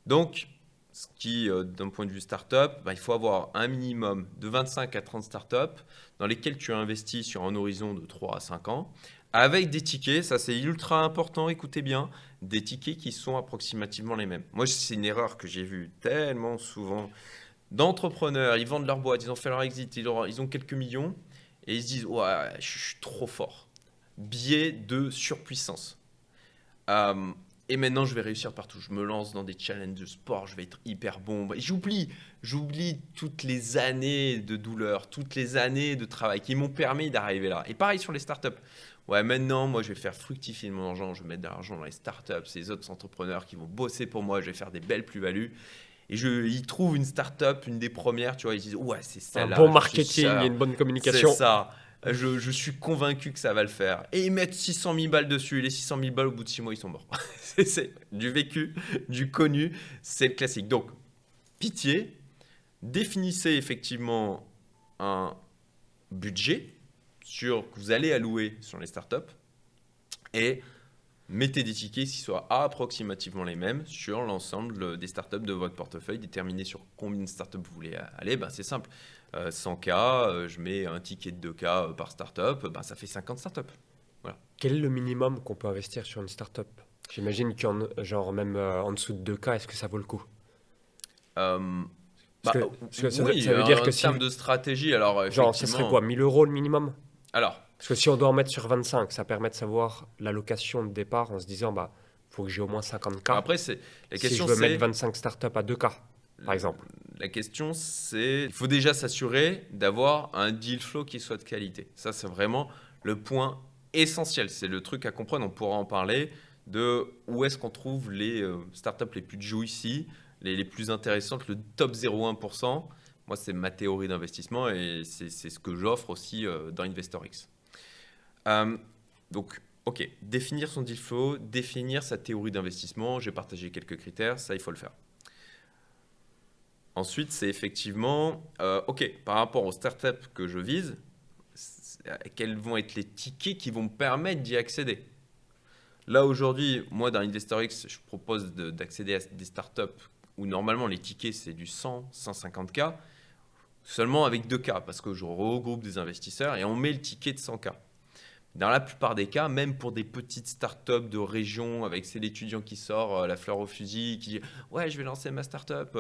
Donc, ce qui, d'un point de vue startup, il faut avoir un minimum de 25 à 30 startups dans lesquelles tu investis sur un horizon de 3 à 5 ans, avec des tickets, ça c'est ultra important, écoutez bien, des tickets qui sont approximativement les mêmes. Moi, c'est une erreur que j'ai vue tellement souvent d'entrepreneurs, ils vendent leur boîte, ils ont fait leur exit, ils ont quelques millions, et ils se disent « ouais, je suis trop fort ». Biais de surpuissance. Et maintenant, je vais réussir partout. Je me lance dans des challenges de sport, je vais être hyper bon. J'oublie toutes les années de douleur, toutes les années de travail qui m'ont permis d'arriver là. Et pareil sur les startups. Ouais, maintenant, moi, je vais faire fructifier mon argent. Je vais mettre de l'argent dans les startups, ces autres entrepreneurs qui vont bosser pour moi. Je vais faire des belles plus-values. Et ils trouvent une startup, une des premières, ils disent ouais, c'est celle-là. Un bon marketing et une bonne communication. C'est ça. Je suis convaincu que ça va le faire. Et ils mettent 600 000 balles dessus. Et les 600 000 balles, au bout de 6 mois, ils sont morts. C'est du vécu, du connu. C'est le classique. Donc, pitié, définissez effectivement un budget que vous allez allouer sur les startups et mettez des tickets qui soient approximativement les mêmes sur l'ensemble des startups de votre portefeuille. Déterminez sur combien de startups vous voulez aller. C'est simple. 100K, je mets un ticket de 2K par startup, ça fait 50 startups. Voilà. Quel est le minimum qu'on peut investir sur une startup? J'imagine qu'en même en dessous de 2K, est-ce que ça vaut le coup? Euh, Parce bah, que, parce que oui, ça veut dire en que si, termes de stratégie, alors genre, ce serait quoi, effectivement, 1000 euros le minimum? alors Parce que si on doit en mettre sur 25, ça permet de savoir l'allocation de départ en se disant, bah, faut que j'ai au moins 50K. après la Si je question veux mettre c'est 25 startups à 2K, par exemple. la question c'est il faut déjà s'assurer d'avoir un deal flow qui soit de qualité. Ça c'est vraiment le point essentiel, c'est le truc à comprendre, on pourra en parler de où est-ce qu'on trouve les startups les plus juicy, les plus intéressantes, le top 0,1%. Moi, c'est ma théorie d'investissement et c'est ce que j'offre aussi dans InvestorX. Euh, donc, ok, définir son deal flow, définir sa théorie d'investissement. J'ai partagé quelques critères, ça, il faut le faire. Ensuite, c'est effectivement, ok, par rapport aux startups que je vise, quels vont être les tickets qui vont me permettre d'y accéder. Là, aujourd'hui, moi, dans InvestorX, je propose d'accéder à des startups où normalement les tickets, c'est du 100, 150K, seulement avec 2K, parce que je regroupe des investisseurs et on met le ticket de 100K. Dans la plupart des cas, même pour des petites startups de région, avec c'est l'étudiant qui sort la fleur au fusil, qui dit ouais, je vais lancer ma startup,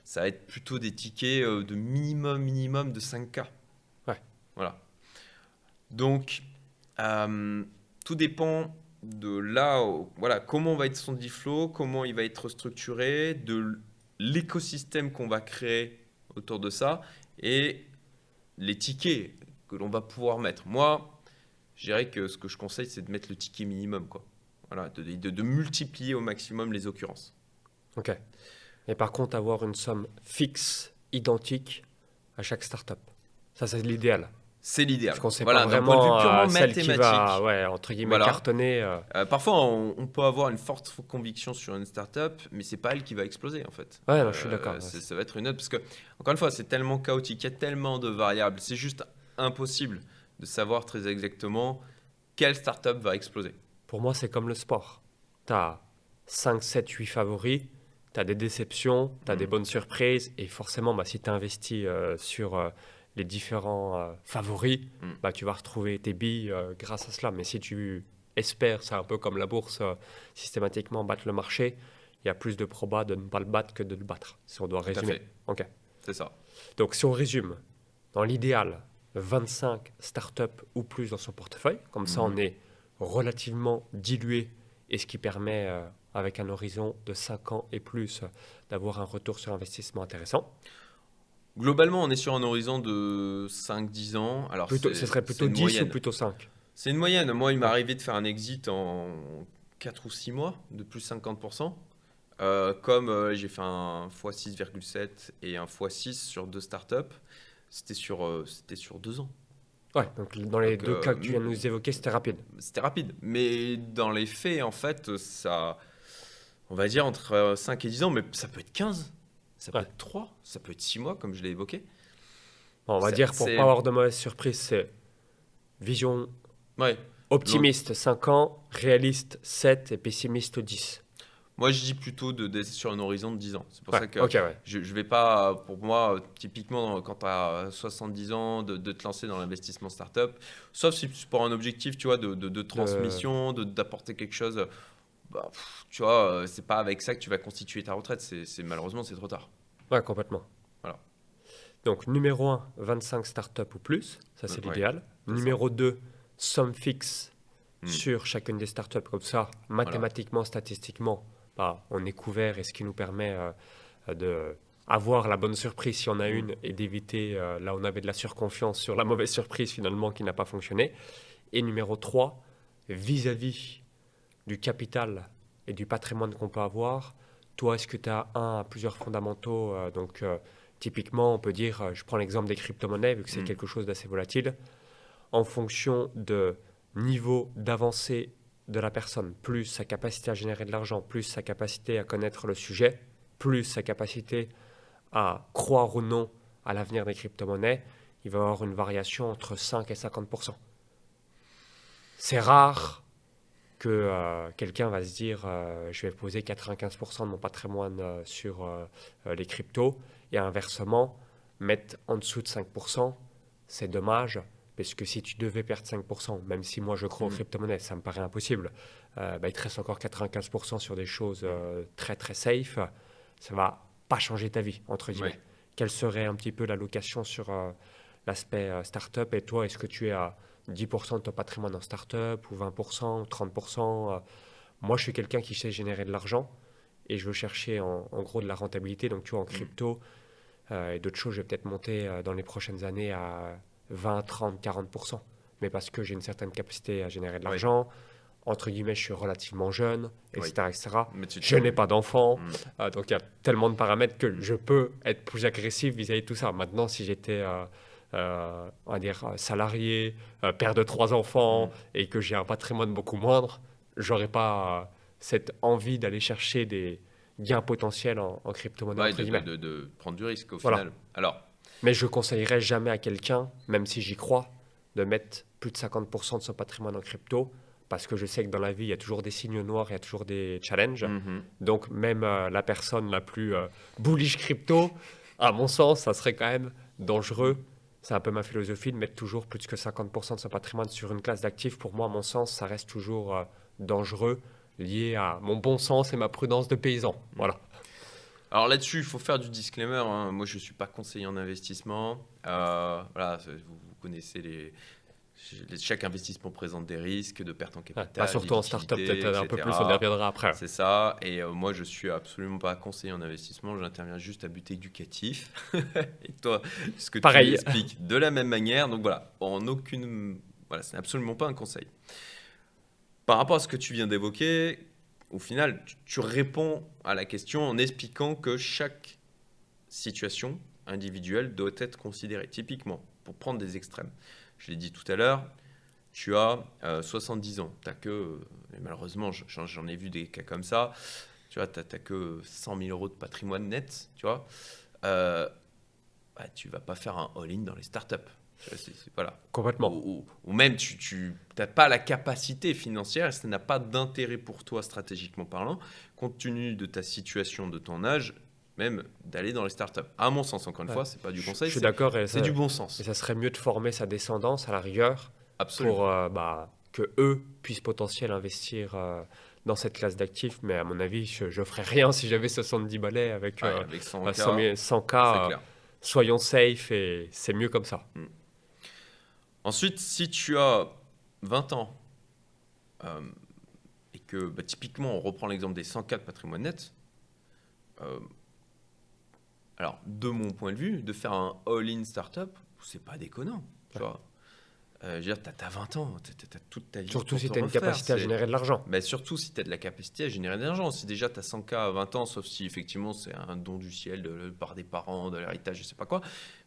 ça va être plutôt des tickets de minimum de 5K. Ouais. Voilà. Donc, tout dépend de là, voilà, comment va être son deal flow, comment il va être structuré, de l'écosystème qu'on va créer autour de ça et les tickets que l'on va pouvoir mettre. Moi, je dirais que ce que je conseille, c'est de mettre le ticket minimum, quoi. Voilà, de multiplier au maximum les occurrences. Ok. Et par contre, avoir une somme fixe, identique à chaque startup. Ça, c'est l'idéal. C'est l'idéal. Parce qu'on ne sait pas Voilà, d'un point de vue vraiment purement celle qui va, mathématique. ouais, entre guillemets, Voilà. cartonner. Parfois, on peut avoir une forte conviction sur une startup, mais c'est pas elle qui va exploser en fait. Ouais, non, je suis d'accord. Ça va être une autre parce que encore une fois, c'est tellement chaotique, il y a tellement de variables, c'est juste impossible de savoir très exactement quelle startup va exploser. Pour moi, c'est comme le sport. Tu as 5, 7, 8 favoris, tu as des déceptions, tu as des bonnes surprises, et forcément, bah, si tu investis sur les différents favoris, Mm. bah, tu vas retrouver tes billes grâce à cela. Mais si tu espères, c'est un peu comme la bourse, systématiquement battre le marché, il y a plus de probas de ne pas le battre que de le battre, si on doit Tout à résumer. fait, Ok. c'est ça. Donc, si on résume, dans l'idéal, 25 startups ou plus dans son portefeuille, comme ça, on est relativement dilué et ce qui permet, avec un horizon de 5 ans et plus, d'avoir un retour sur investissement intéressant. Globalement, on est sur un horizon de 5-10 ans. Alors, Plutôt, ce serait c'est plutôt une 10 ou moyenne. plutôt 5? C'est une moyenne. Moi, il m'est Ouais. arrivé de faire un exit en 4 ou 6 mois, de plus 50%. Comme j'ai fait un x6,7 et un x6 sur deux startups, c'était sur 2 ans. Ouais, donc dans les Donc, deux cas que tu viens de nous évoquer, c'était rapide. c'était rapide. Mais dans les faits, en fait, ça, on va dire entre 5 et 10 ans, mais ça peut être 15, ça peut Ouais. être 3, ça peut être 6 mois, comme je l'ai évoqué. Bon, on va C'est, dire, pour c'est- pas avoir de mauvaises surprises, c'est vision ouais. optimiste 5 ans, réaliste 7 et pessimiste 10. Moi, je dis plutôt d'être sur un horizon de 10 ans. C'est pour Ouais, ça que ok, ouais. je ne vais pas, pour moi, typiquement, quand tu as 70 ans, de te lancer dans l'investissement startup, sauf si tu prends un objectif, tu vois, de transmission, d'apporter quelque chose. Bah, tu vois, c'est pas avec ça que tu vas constituer ta retraite. Malheureusement, c'est trop tard. Ouais, complètement. Voilà. Donc, numéro 1, 25 startups ou plus. Ça, c'est Ouais, l'idéal. c'est Numéro 2, somme fixe Hmm. sur chacune des startups. Comme ça, mathématiquement, statistiquement, bah, on est couvert et ce qui nous permet de avoir la bonne surprise si on a une et d'éviter là où on avait de la surconfiance sur la mauvaise surprise finalement qui n'a pas fonctionné. Et numéro 3, vis-à-vis du capital et du patrimoine qu'on peut avoir, toi, est-ce que tu as un à plusieurs fondamentaux typiquement, on peut dire, je prends l'exemple des crypto-monnaies, vu que c'est quelque chose d'assez volatile, en fonction de niveau d'avancée de la personne, plus sa capacité à générer de l'argent, plus sa capacité à connaître le sujet, plus sa capacité à croire ou non à l'avenir des crypto-monnaies, il va y avoir une variation entre 5 et 50%. C'est rare que quelqu'un va se dire je vais poser 95% de mon patrimoine sur les cryptos et inversement mettre en dessous de 5%, c'est dommage parce que si tu devais perdre 5%, même si moi je crois aux crypto-monnaies, ça me paraît impossible, bah, il te reste encore 95% sur des choses très très safe, ça va pas changer ta vie, entre guillemets. Ouais. Quelle serait un petit peu l'allocation sur l'aspect startup? Et toi, est-ce que tu es à 10% de ton patrimoine en startup ou 20% ou 30%? Moi, je suis quelqu'un qui sait générer de l'argent et je veux chercher en gros de la rentabilité. Donc, tu vois, en Mm. crypto et d'autres choses, je vais peut-être monter dans les prochaines années à 20, 30, 40%. Mais parce que j'ai une certaine capacité à générer de Ouais. l'argent, entre guillemets, je suis relativement jeune, Ouais. etc. etc. Mais Je n'ai pas d'enfant, Mm. donc il y a tellement de paramètres que Mm. je peux être plus agressif vis-à-vis de tout ça. Maintenant, si j'étais, on va dire, salarié, père de 3 enfants, Mm. et que j'ai un patrimoine beaucoup moindre, j'aurais pas cette envie d'aller chercher des gains potentiels en crypto-monnaie, Ouais, entre guillemets. de prendre du risque au Voilà. final. Alors, Mais je conseillerais jamais à quelqu'un, même si j'y crois, de mettre plus de 50% de son patrimoine en crypto, parce que je sais que dans la vie, il y a toujours des signes noirs, il y a toujours des challenges. mhm. Donc même la personne la plus bullish crypto, à mon sens, ça serait quand même dangereux. C'est un peu ma philosophie de mettre toujours plus que 50% de son patrimoine sur une classe d'actifs. Pour moi, à mon sens, ça reste toujours dangereux, lié à mon bon sens et ma prudence de paysan. Voilà. Alors là-dessus, il faut faire du disclaimer, hein. Moi, je ne suis pas conseiller en investissement. Voilà, vous connaissez chaque investissement présente des risques de perte en Ouais, capital, surtout en startup, d'illiquidité, peut-être un peu plus, on y etc. reviendra après. C'est ça. Et moi, je suis absolument pas conseiller en investissement. J'interviens juste à but éducatif. Et toi, ce que tu Pareil. expliques de la même manière. Donc voilà, voilà, c'est absolument pas un conseil. Par rapport à ce que tu viens d'évoquer, au final, tu réponds à la question en expliquant que chaque situation individuelle doit être considérée. Typiquement, pour prendre des extrêmes, je l'ai dit tout à l'heure, tu as 70 ans, t'as que, et malheureusement j'en ai vu des cas comme ça, tu vois, t'as que 100 000 euros de patrimoine net, tu vois, bah, tu vas pas faire un all-in dans les startups. Tu vois, voilà. Complètement. Ou même tu n'as pas la capacité financière et ça n'a pas d'intérêt pour toi stratégiquement parlant, compte tenu de ta situation, de ton âge, même d'aller dans les startups. À mon sens, encore une Ouais. fois, c'est pas du Je conseil, suis d'accord c'est du bon sens. et ça serait mieux de former sa descendance à la rigueur Absolument. pour que eux puissent potentiellement investir dans cette classe d'actifs. Mais à mon avis, je ferais rien si j'avais 70 balais avec Ouais, avec 100 100 k, 100K. c'est clair. Soyons safe et c'est mieux comme ça. Mm. Ensuite, si tu as 20 ans euh, et que bah, typiquement on reprend l'exemple des 100 k de patrimoine net, euh, alors de mon point de vue, de faire un all-in startup, c'est pas déconnant. Tu vois. Je veux dire, t'as 20 ans, t'as toute ta vie Surtout pour si te tu as une refaire. capacité à générer de l'argent. Mais surtout si tu as de la capacité à générer de l'argent. Si déjà tu as 100K à 20 ans, sauf si effectivement c'est un don du ciel par des parents, de l'héritage, je sais pas quoi.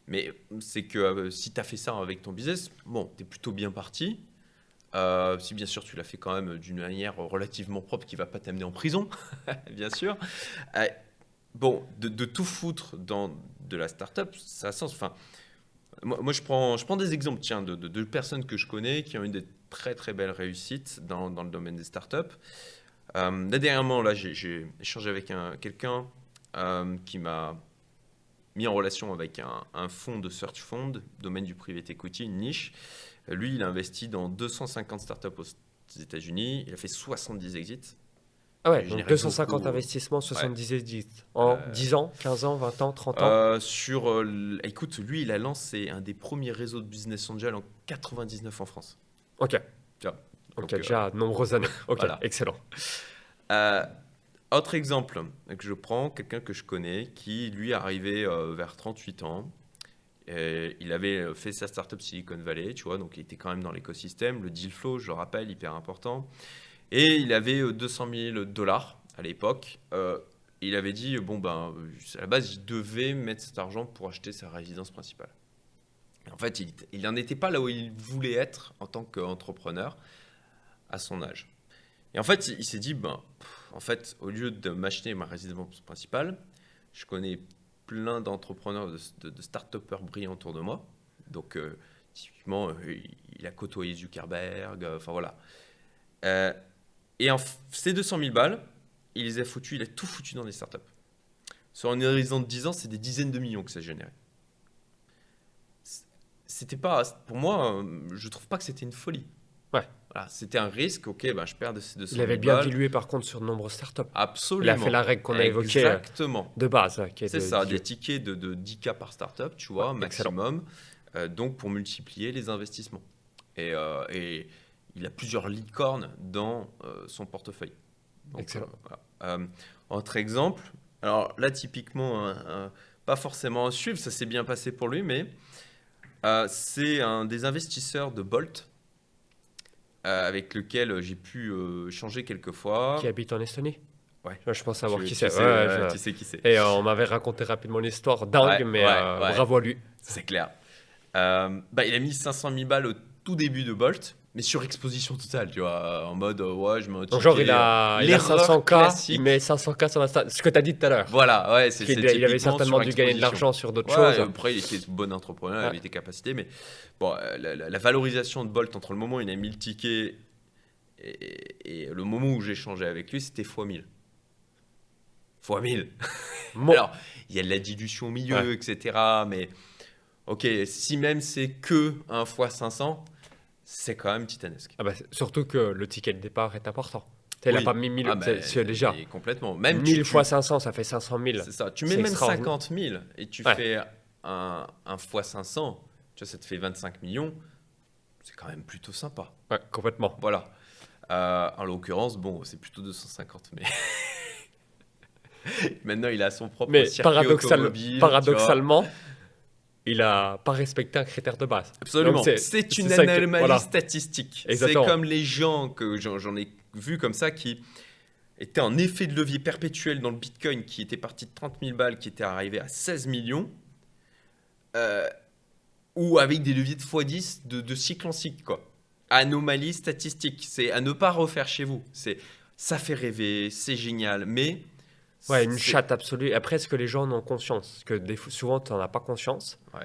Mais c'est que si tu as fait ça avec ton business, bon, tu es plutôt bien parti. Si bien sûr tu l'as fait quand même d'une manière relativement propre qui va pas t'amener en prison, bien sûr. Euh, bon, de tout foutre dans de la startup, ça a sens. Enfin, moi, je prends des exemples tiens, de personnes que je connais qui ont eu des très très belles réussites dans le domaine des startups. Là, dernièrement, là, j'ai échangé avec quelqu'un qui m'a mis en relation avec un fonds de search fund, domaine du private equity, une niche. Lui, il a investi dans 250 startups aux États-Unis. Il a fait 70 exits. Ah ouais, Il a donc généré 250 beaucoup. investissements, Ouais. 70 exits. En 10 ans, 15 ans, 20 ans, 30 ans. Écoute, lui, il a lancé un des premiers réseaux de business angel en 99 en France. Ok, Tu vois. ok, Donc, déjà de nombreuses années. Ok, voilà. excellent. Euh, Autre exemple que je prends, quelqu'un que je connais qui, lui, arrivait vers 38 ans. Et il avait fait sa startup Silicon Valley, tu vois, donc il était quand même dans l'écosystème. Le deal flow, je le rappelle, hyper important. Et il avait 200 000 dollars à l'époque. Il avait dit, bon, ben, à la base, il devait mettre cet argent pour acheter sa résidence principale. Et en fait, il n'en était pas là où il voulait être en tant qu'entrepreneur à son âge. Et en fait, il s'est dit, ben, en fait, au lieu de m'acheter ma résidence principale, je connais plein d'entrepreneurs, de start-upers brillants autour de moi. Donc, typiquement, il a côtoyé Zuckerberg, enfin voilà. Euh, et ces 200 000 balles, il a tout foutu dans des startups. Sur un horizon de 10 ans, c'est des dizaines de millions que ça générait. C'était pas, pour moi, je trouve pas que c'était une folie. Ouais. Voilà, c'était un risque, ok, ben, je perds de ces 200 Il 000 avait bien balles. dilué par contre sur de nombreuses startups. Il Absolument. a fait la règle qu'on a évoquée Exactement. de base. Qui est C'est de ça, diluer. des tickets de 10K par startup, tu vois, Excellent. maximum. Donc pour multiplier les investissements. Et il a plusieurs licornes dans son portefeuille. Donc, Excellent. voilà. Autre exemple, alors là typiquement, pas forcément à suivre, ça s'est bien passé pour lui, mais c'est un des investisseurs de Bolt avec lequel j'ai pu changer quelques fois. Qui habite en Estonie. Ouais. Je pense savoir Tu qui c'est. sais, Ouais, tu sais qui c'est. Et on m'avait raconté rapidement l'histoire dingue, Ouais, mais ouais. bravo à lui. C'est clair. Il a mis 500 000 balles au tout début de Bolt, mais sur exposition totale, tu vois, en mode ouais, je mets un Donc ticket. genre il a l'erreur 500K, classique. il met 500K sur Insta. Ce que tu as dit tout à l'heure. Voilà, ouais, c'est Il avait typiquement certainement dû gagner de surexposition. l'argent sur d'autres Ouais, choses. après, il était bon entrepreneur, il Ouais. avait des capacités, mais bon, la valorisation de Bolt entre le moment où il a mis le ticket et le moment où j'ai échangé avec lui, c'était x 1000. X 1000. Bon. Alors, il y a de la dilution au milieu, etc. Mais ok, si même c'est que 1 x 500, c'est quand même titanesque. Ah bah, surtout que le ticket de départ est important. Il n'a Oui. pas mis 1000, c'est déjà. Mais complètement. Même 1000 fois 500, ça fait 500 000. C'est ça. Tu C'est mets même extraordinaire. 50 000 et tu Ouais. fais un x 500, tu vois, ça te fait 25 millions. C'est quand même plutôt sympa. Ouais, complètement. Voilà. En l'occurrence, bon, c'est plutôt 250, mais maintenant il a son propre Mais circuit automobile. paradoxalement, il n'a pas respecté un critère de base. Absolument. Donc, C'est une ça que- anomalie voilà. statistique. C'est Exactement. comme les gens que j'en ai vu comme ça qui étaient en effet de levier perpétuel dans le Bitcoin, qui était parti de 30 000 balles, qui était arrivé à 16 millions, ou avec des leviers de x10 de cycle en cycle, quoi. Anomalie statistique. C'est à ne pas refaire chez vous. Ça fait rêver, c'est génial, mais Ouais, une c'est- chatte absolue. Après, est-ce que les gens en ont conscience? Parce que souvent, tu n'en as pas conscience. Ouais.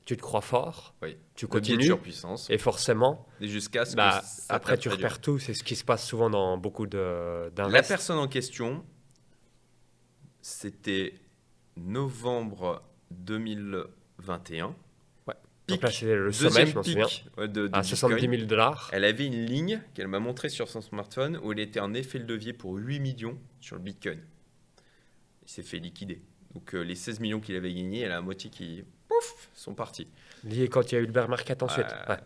Tu te crois fort, Oui. tu Le biais de continues, surpuissance. et forcément, Et jusqu'à ce que bah, ça après, tu tape très dur. repères tout. C'est ce qui se passe souvent dans beaucoup La d'invest. personne en question, c'était novembre 2021. Ouais. Pic, Donc là, c'est le sommet, deuxième je m'en pic, souviens. de À Bitcoin. 70 000 $. Elle avait une ligne qu'elle m'a montrée sur son smartphone où elle était en effet de levier pour 8 millions sur le Bitcoin. Il s'est fait liquider. Donc les 16 millions qu'il avait gagnés, elle a la moitié qui pouf, sont partis. Lié quand il y a eu le bear market ensuite. Ouais.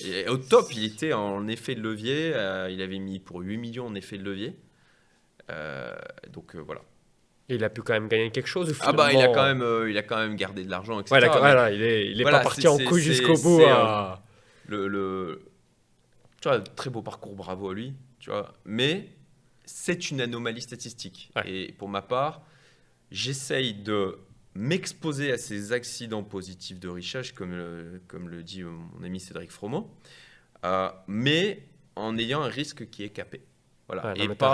Et au top, il était en effet de levier. Il avait mis pour 8 millions en effet de levier. Donc voilà. Et il a pu quand même gagner quelque chose. Ou Ah bah il a finalement- quand même gardé de l'argent, etc. Ouais, Mais voilà, il est voilà, pas parti c'est- en c'est- couille c'est- jusqu'au bout. c'est, à- tu vois, très beau parcours, bravo à lui. Tu vois, mais c'est une anomalie statistique. Ouais. Et pour ma part, j'essaye de m'exposer à ces accidents positifs de richesse, comme le dit mon ami Cédric Froment, mais en ayant un risque qui est capé. Voilà. Ouais, non, Et mais t'as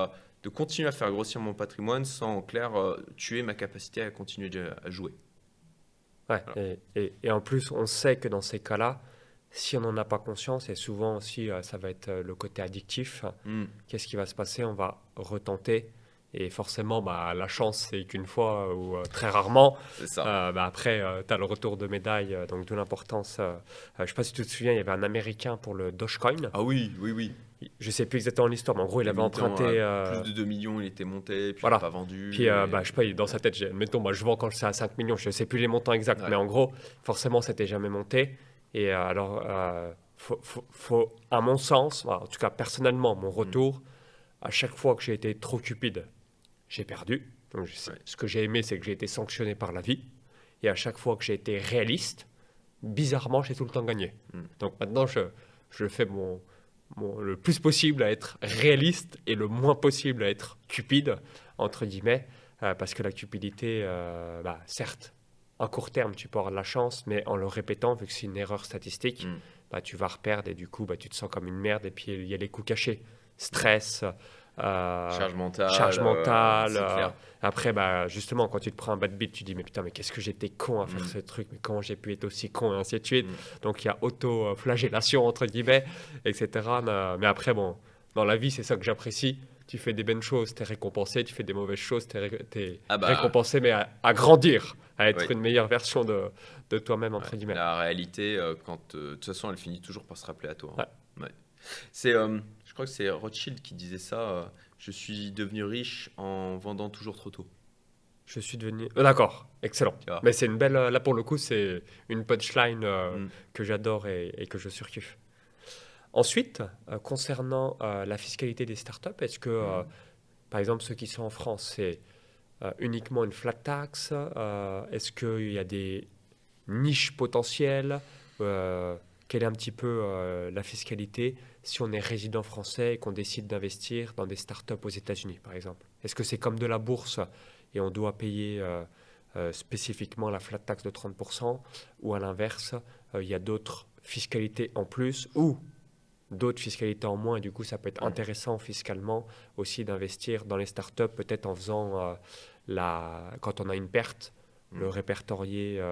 pas de continuer à faire grossir mon patrimoine sans, en clair, tuer ma capacité à continuer à jouer. Ouais, et en plus, on sait que dans ces cas-là, si on n'en a pas conscience, et souvent aussi, ça va être le côté addictif, Hmm. qu'est-ce qui va se passer? On va retenter. Et forcément, bah, la chance, c'est qu'une fois ou très rarement. C'est ça. Bah, après, tu as le retour de médaille, donc d'où l'importance. Je ne sais pas si tu te souviens, il y avait un Américain pour le Dogecoin. Ah oui, oui, oui. Je ne sais plus exactement l'histoire, mais en gros, il avait emprunté. Plus de 2 millions, il était monté, puis voilà. il n'a pas vendu. Puis, bah, je sais pas, dans sa tête, mettons, moi, je vends quand c'est à 5 millions, je ne sais plus les montants exacts, Ouais. mais en gros, forcément, c'était jamais monté. Et alors, faut, à mon sens, en tout cas, personnellement, mon retour, à chaque fois que j'ai été trop cupide, j'ai perdu. Donc, Ouais. ce que j'ai aimé, c'est que j'ai été sanctionné par la vie. Et à chaque fois que j'ai été réaliste, bizarrement, j'ai tout le temps gagné. Donc maintenant, je fais le plus possible à être réaliste et le moins possible à être cupide, entre guillemets, parce que la cupidité, bah, certes, à court terme, tu peux avoir de la chance, mais en le répétant, vu que c'est une erreur statistique, bah, tu vas reperdre et du coup, bah, tu te sens comme une merde. Et puis, il y a les coups cachés. Stress, Charge mentale. charge mentale. c'est clair. Après, bah, justement, quand tu te prends un bad beat, tu dis, mais putain, mais qu'est-ce que j'étais con à faire ce truc, mais comment j'ai pu être aussi con, et ainsi de suite. Donc, il y a auto-flagellation, entre guillemets, etc. Mais après, bon, dans la vie, c'est ça que j'apprécie. Tu fais des bonnes choses, tu es récompensé. Tu fais des mauvaises choses, tu es Ah bah. récompensé, mais à grandir, à être Oui. une meilleure version de toi-même, entre Ouais. guillemets. La réalité, de toute façon, elle finit toujours par se rappeler à toi. Hein. Ouais. Je crois que c'est Rothschild qui disait ça. Je suis devenu riche en vendant toujours trop tôt. Je suis devenu... D'accord, excellent. Tu vois. Mais c'est une belle... Là, pour le coup, c'est une punchline Mm. que j'adore et que je surkiffe. Ensuite, concernant la fiscalité des startups, est-ce que, par exemple, ceux qui sont en France, c'est uniquement une flat tax? Est-ce qu'il y a des niches potentielles? Quelle est un petit peu la fiscalité si on est résident français et qu'on décide d'investir dans des startups aux États-Unis, par exemple? Est-ce que c'est comme de la bourse et on doit payer spécifiquement la flat tax de 30% ou à l'inverse, il y a d'autres fiscalités en plus ou d'autres fiscalités en moins et du coup ça peut être intéressant fiscalement aussi d'investir dans les startups peut-être en faisant quand on a une perte, le répertorier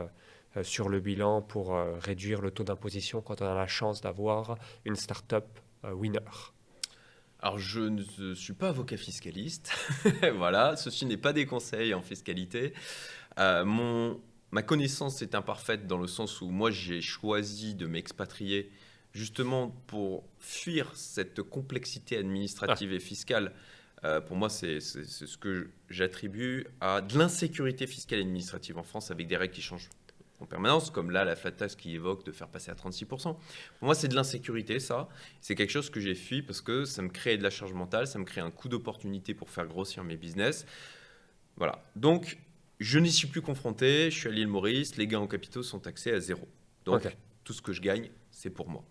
sur le bilan pour réduire le taux d'imposition quand on a la chance d'avoir une startup winner. Alors, je ne suis pas avocat fiscaliste. Voilà, ceci n'est pas des conseils en fiscalité. Ma connaissance est imparfaite dans le sens où moi, j'ai choisi de m'expatrier justement pour fuir cette complexité administrative et fiscale. Pour moi, c'est ce que j'attribue à de l'insécurité fiscale et administrative en France avec des règles qui changent en permanence, comme là, la flat tax qui évoque de faire passer à 36%. Pour moi, c'est de l'insécurité, ça. C'est quelque chose que j'ai fui parce que ça me crée de la charge mentale, ça me crée un coût d'opportunité pour faire grossir mes business. Voilà. Donc, je n'y suis plus confronté. Je suis à l'île Maurice. Les gains en capitaux sont taxés à 0. Donc, tout ce que je gagne, c'est pour moi.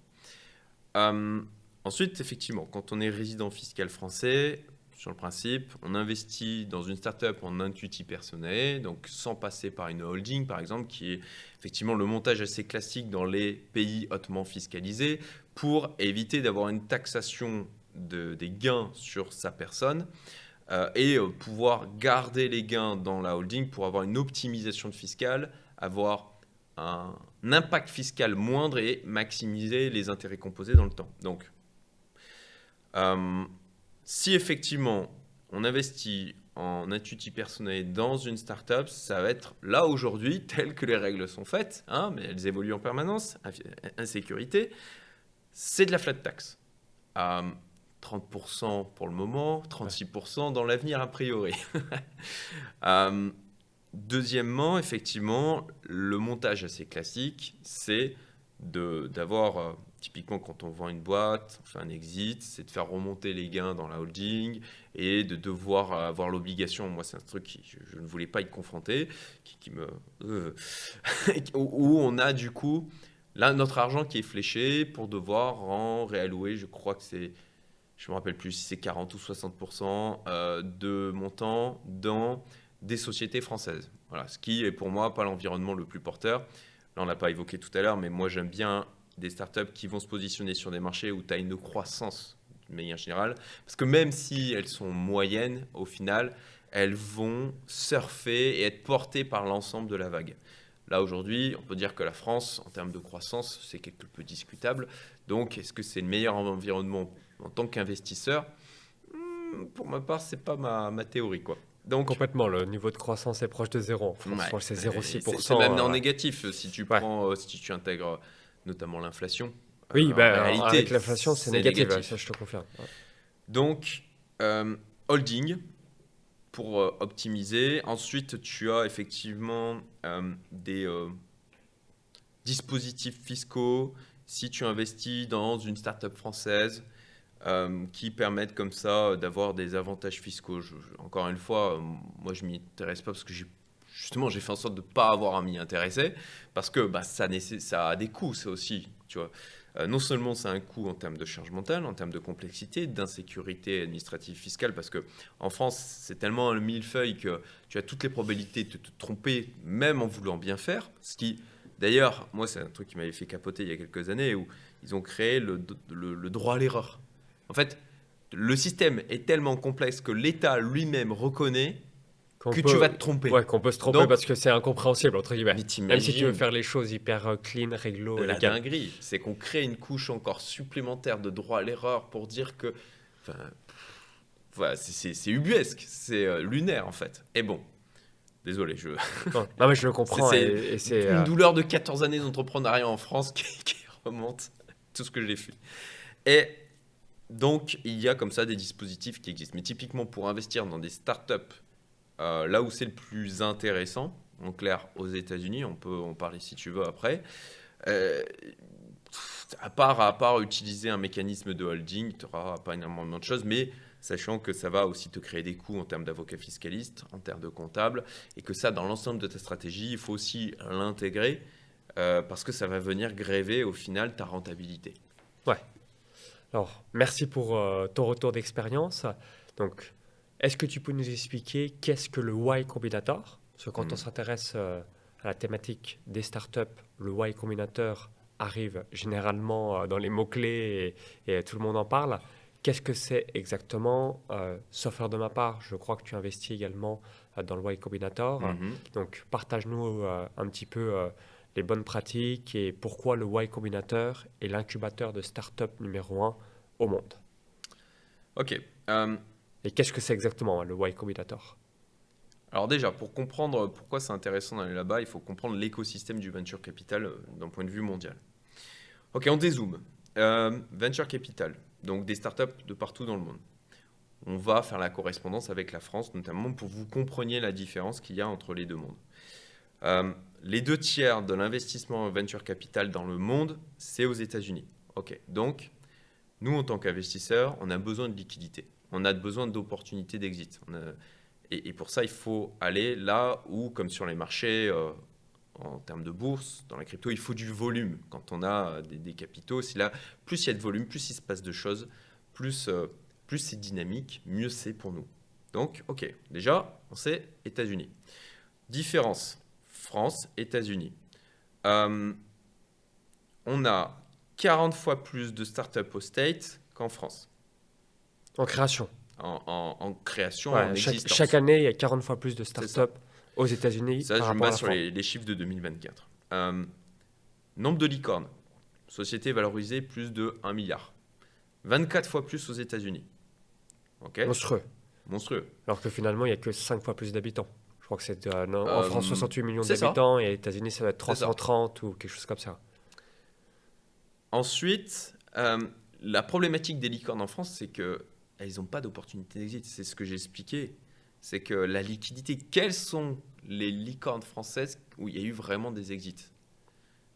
Ensuite, effectivement, quand on est résident fiscal français, sur le principe, on investit dans une startup en intuitif personnel, donc sans passer par une holding, par exemple, qui est effectivement le montage assez classique dans les pays hautement fiscalisés, pour éviter d'avoir une taxation des gains sur sa personne et pouvoir garder les gains dans la holding pour avoir une optimisation fiscale, avoir un impact fiscal moindre et maximiser les intérêts composés dans le temps. Donc, si effectivement on investit en intuitif personnel dans une startup, ça va être là aujourd'hui, telles que les règles sont faites, mais elles évoluent en permanence, insécurité, c'est de la flat tax. 30% pour le moment, 36% dans l'avenir a priori. Deuxièmement, effectivement, le montage assez classique, c'est d'avoir, typiquement quand on vend une boîte, on fait un exit, c'est de faire remonter les gains dans la holding et de devoir avoir l'obligation, moi c'est un truc qui je ne voulais pas y confronter, où on a du coup là notre argent qui est fléché pour devoir en réallouer, je crois que c'est, je me rappelle plus si c'est 40 ou 60% de montant dans des sociétés françaises. Voilà, ce qui est pour moi pas l'environnement le plus porteur. Là, on l'a pas évoqué tout à l'heure, mais moi, j'aime bien des startups qui vont se positionner sur des marchés où tu as une croissance de manière générale. Parce que même si elles sont moyennes, au final, elles vont surfer et être portées par l'ensemble de la vague. Là, aujourd'hui, on peut dire que la France, en termes de croissance, c'est quelque peu discutable. Donc, est-ce que c'est le meilleur environnement en tant qu'investisseur ? Pour ma part, c'est pas ma théorie, quoi. Donc, complètement, le niveau de croissance est proche de zéro. Franchement, c'est 0,6%. C'est même en négatif si tu prends, si tu intègres notamment l'inflation. Oui, en réalité, avec l'inflation, c'est négatif. Ça, je te confirme. Ouais. Donc, holding pour optimiser. Ensuite, tu as effectivement des dispositifs fiscaux si tu investis dans une startup française. Qui permettent comme ça d'avoir des avantages fiscaux. Encore une fois, moi je m'y intéresse pas parce que j'ai fait en sorte de ne pas avoir à m'y intéresser parce que ça a des coûts, ça aussi. Tu vois. Non seulement ça a un coût en termes de charge mentale, en termes de complexité, d'insécurité administrative fiscale, parce que en France c'est tellement un millefeuille que tu as toutes les probabilités de te tromper, même en voulant bien faire. Ce qui, d'ailleurs, moi c'est un truc qui m'avait fait capoter il y a quelques années où ils ont créé le droit à l'erreur. En fait, le système est tellement complexe que l'État lui-même reconnaît tu vas te tromper. Ouais, qu'on peut se tromper. Donc, parce que c'est incompréhensible, entre guillemets. Même si tu veux faire les choses hyper clean, réglo, la dinguerie, c'est qu'on crée une couche encore supplémentaire de droit à l'erreur pour dire que... Voilà, c'est ubuesque, c'est lunaire en fait. Et bon, désolé, non, mais je le comprends. C'est une douleur de 14 années d'entrepreneuriat en France qui remonte tout ce que j'ai fait. Et Donc, il y a comme ça des dispositifs qui existent. Mais typiquement, pour investir dans des startups, là où c'est le plus intéressant, en clair, aux États-Unis, on peut en parler si tu veux après, euh, à part utiliser un mécanisme de holding, tu n'auras pas énormément de choses, mais sachant que ça va aussi te créer des coûts en termes d'avocat fiscaliste, en termes de comptable, et que ça, dans l'ensemble de ta stratégie, il faut aussi l'intégrer parce que ça va venir gréver au final ta rentabilité. Ouais. Alors, merci pour ton retour d'expérience. Donc, est-ce que tu peux nous expliquer qu'est-ce que le Y Combinator? Parce que quand on s'intéresse à la thématique des startups, le Y Combinator arrive généralement dans les mots-clés et tout le monde en parle. Qu'est-ce que c'est exactement? Sauf erreur de ma part, je crois que tu investis également dans le Y Combinator. Mhm. Donc, partage-nous un petit peu les bonnes pratiques et pourquoi le Y Combinator est l'incubateur de start-up numéro un au monde. Ok. Et qu'est-ce que c'est exactement le Y Combinator? Alors déjà, pour comprendre pourquoi c'est intéressant d'aller là-bas, il faut comprendre l'écosystème du venture capital d'un point de vue mondial. Ok, on dézoome. Venture capital, donc des startups de partout dans le monde. On va faire la correspondance avec la France, notamment pour que vous compreniez la différence qu'il y a entre les deux mondes. Les 2 tiers de l'investissement en venture capital dans le monde, c'est aux États-Unis. Ok, donc nous, en tant qu'investisseurs, on a besoin de liquidité. On a besoin d'opportunités d'exit. Et pour ça, il faut aller là où, comme sur les marchés, en termes de bourse, dans la crypto, il faut du volume. Quand on a des capitaux, plus il y a de volume, plus il se passe de choses, plus c'est dynamique, mieux c'est pour nous. Donc, ok, déjà, on sait États-Unis. Différence, France, États-Unis. On a 40 fois plus de startups aux States qu'en France. En création. En création, Ouais, en existence. chaque année, il y a 40 fois plus de C'est ça. startups aux États-Unis Ça, par je me rapport à base la sur France. les chiffres de 2024. Nombre de licornes. Société valorisée plus de 1 milliard. 24 fois plus aux États-Unis. Ok. Monstrueux. Monstrueux. Alors que finalement, il n'y a que 5 fois plus d'habitants. Je crois que c'est en France 68 millions c'est ça. d'habitants et aux États-Unis, ça va être C'est ça. 330 ou quelque chose comme ça. Ensuite, la problématique des licornes en France, c'est que elles n'ont pas d'opportunité d'exit. C'est ce que j'ai expliqué. C'est que la liquidité, quelles sont les licornes françaises où il y a eu vraiment des exits?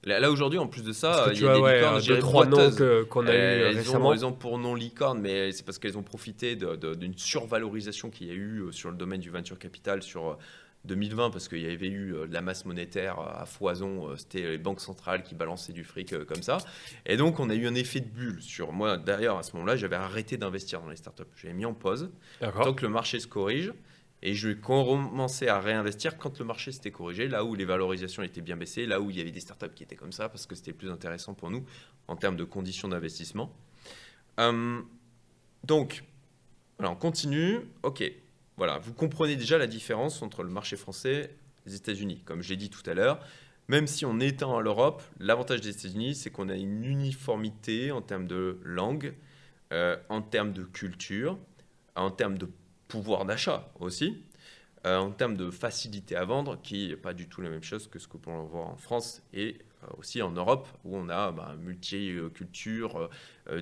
Là aujourd'hui, en plus de Est-ce ça, que il y tu a as des licornes, ouais, je deux, dirais, trois noms boiteuses. qu'on a eu récemment? Elles ont pour nom licorne, mais c'est parce qu'elles ont profité d'une survalorisation qu'il y a eu sur le domaine du venture capital sur 2020, parce qu'il y avait eu de la masse monétaire à foison. C'était les banques centrales qui balançaient du fric comme ça. Et donc, on a eu un effet de bulle sur moi. D'ailleurs, à ce moment-là, j'avais arrêté d'investir dans les startups. J'avais mis en pause D'accord. tant que le marché se corrige. Et je commençais à réinvestir quand le marché s'était corrigé, là où les valorisations étaient bien baissées, là où il y avait des startups qui étaient comme ça, parce que c'était plus intéressant pour nous en termes de conditions d'investissement. Donc, voilà, on continue. Ok, voilà, vous comprenez déjà la différence entre le marché français et les États-Unis. Comme je l'ai dit tout à l'heure, même si on étend à l'Europe, l'avantage des États-Unis, c'est qu'on a une uniformité en termes de langue, en termes de culture, en termes de pouvoir d'achat aussi, en termes de facilité à vendre, qui n'est pas du tout la même chose que ce que l'on voit en France et aussi en Europe, où on a multiculture,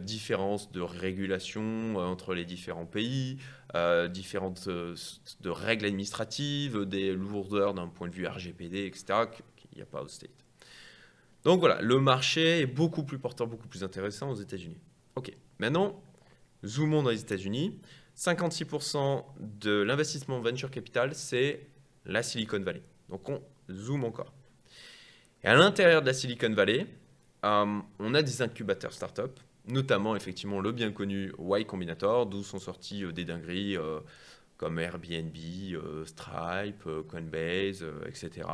différences de régulation entre les différents pays, différentes de règles administratives, des lourdeurs d'un point de vue RGPD, etc., qu'il n'y a pas au States. Donc voilà, le marché est beaucoup plus porteur, beaucoup plus intéressant aux États-Unis. Ok, maintenant, zoomons dans les États-Unis. 56% de l'investissement venture capital, c'est la Silicon Valley. Donc on zoome encore. Et à l'intérieur de la Silicon Valley, on a des incubateurs startup, notamment effectivement le bien connu Y Combinator, d'où sont sortis des dingueries comme Airbnb, Stripe, Coinbase, etc.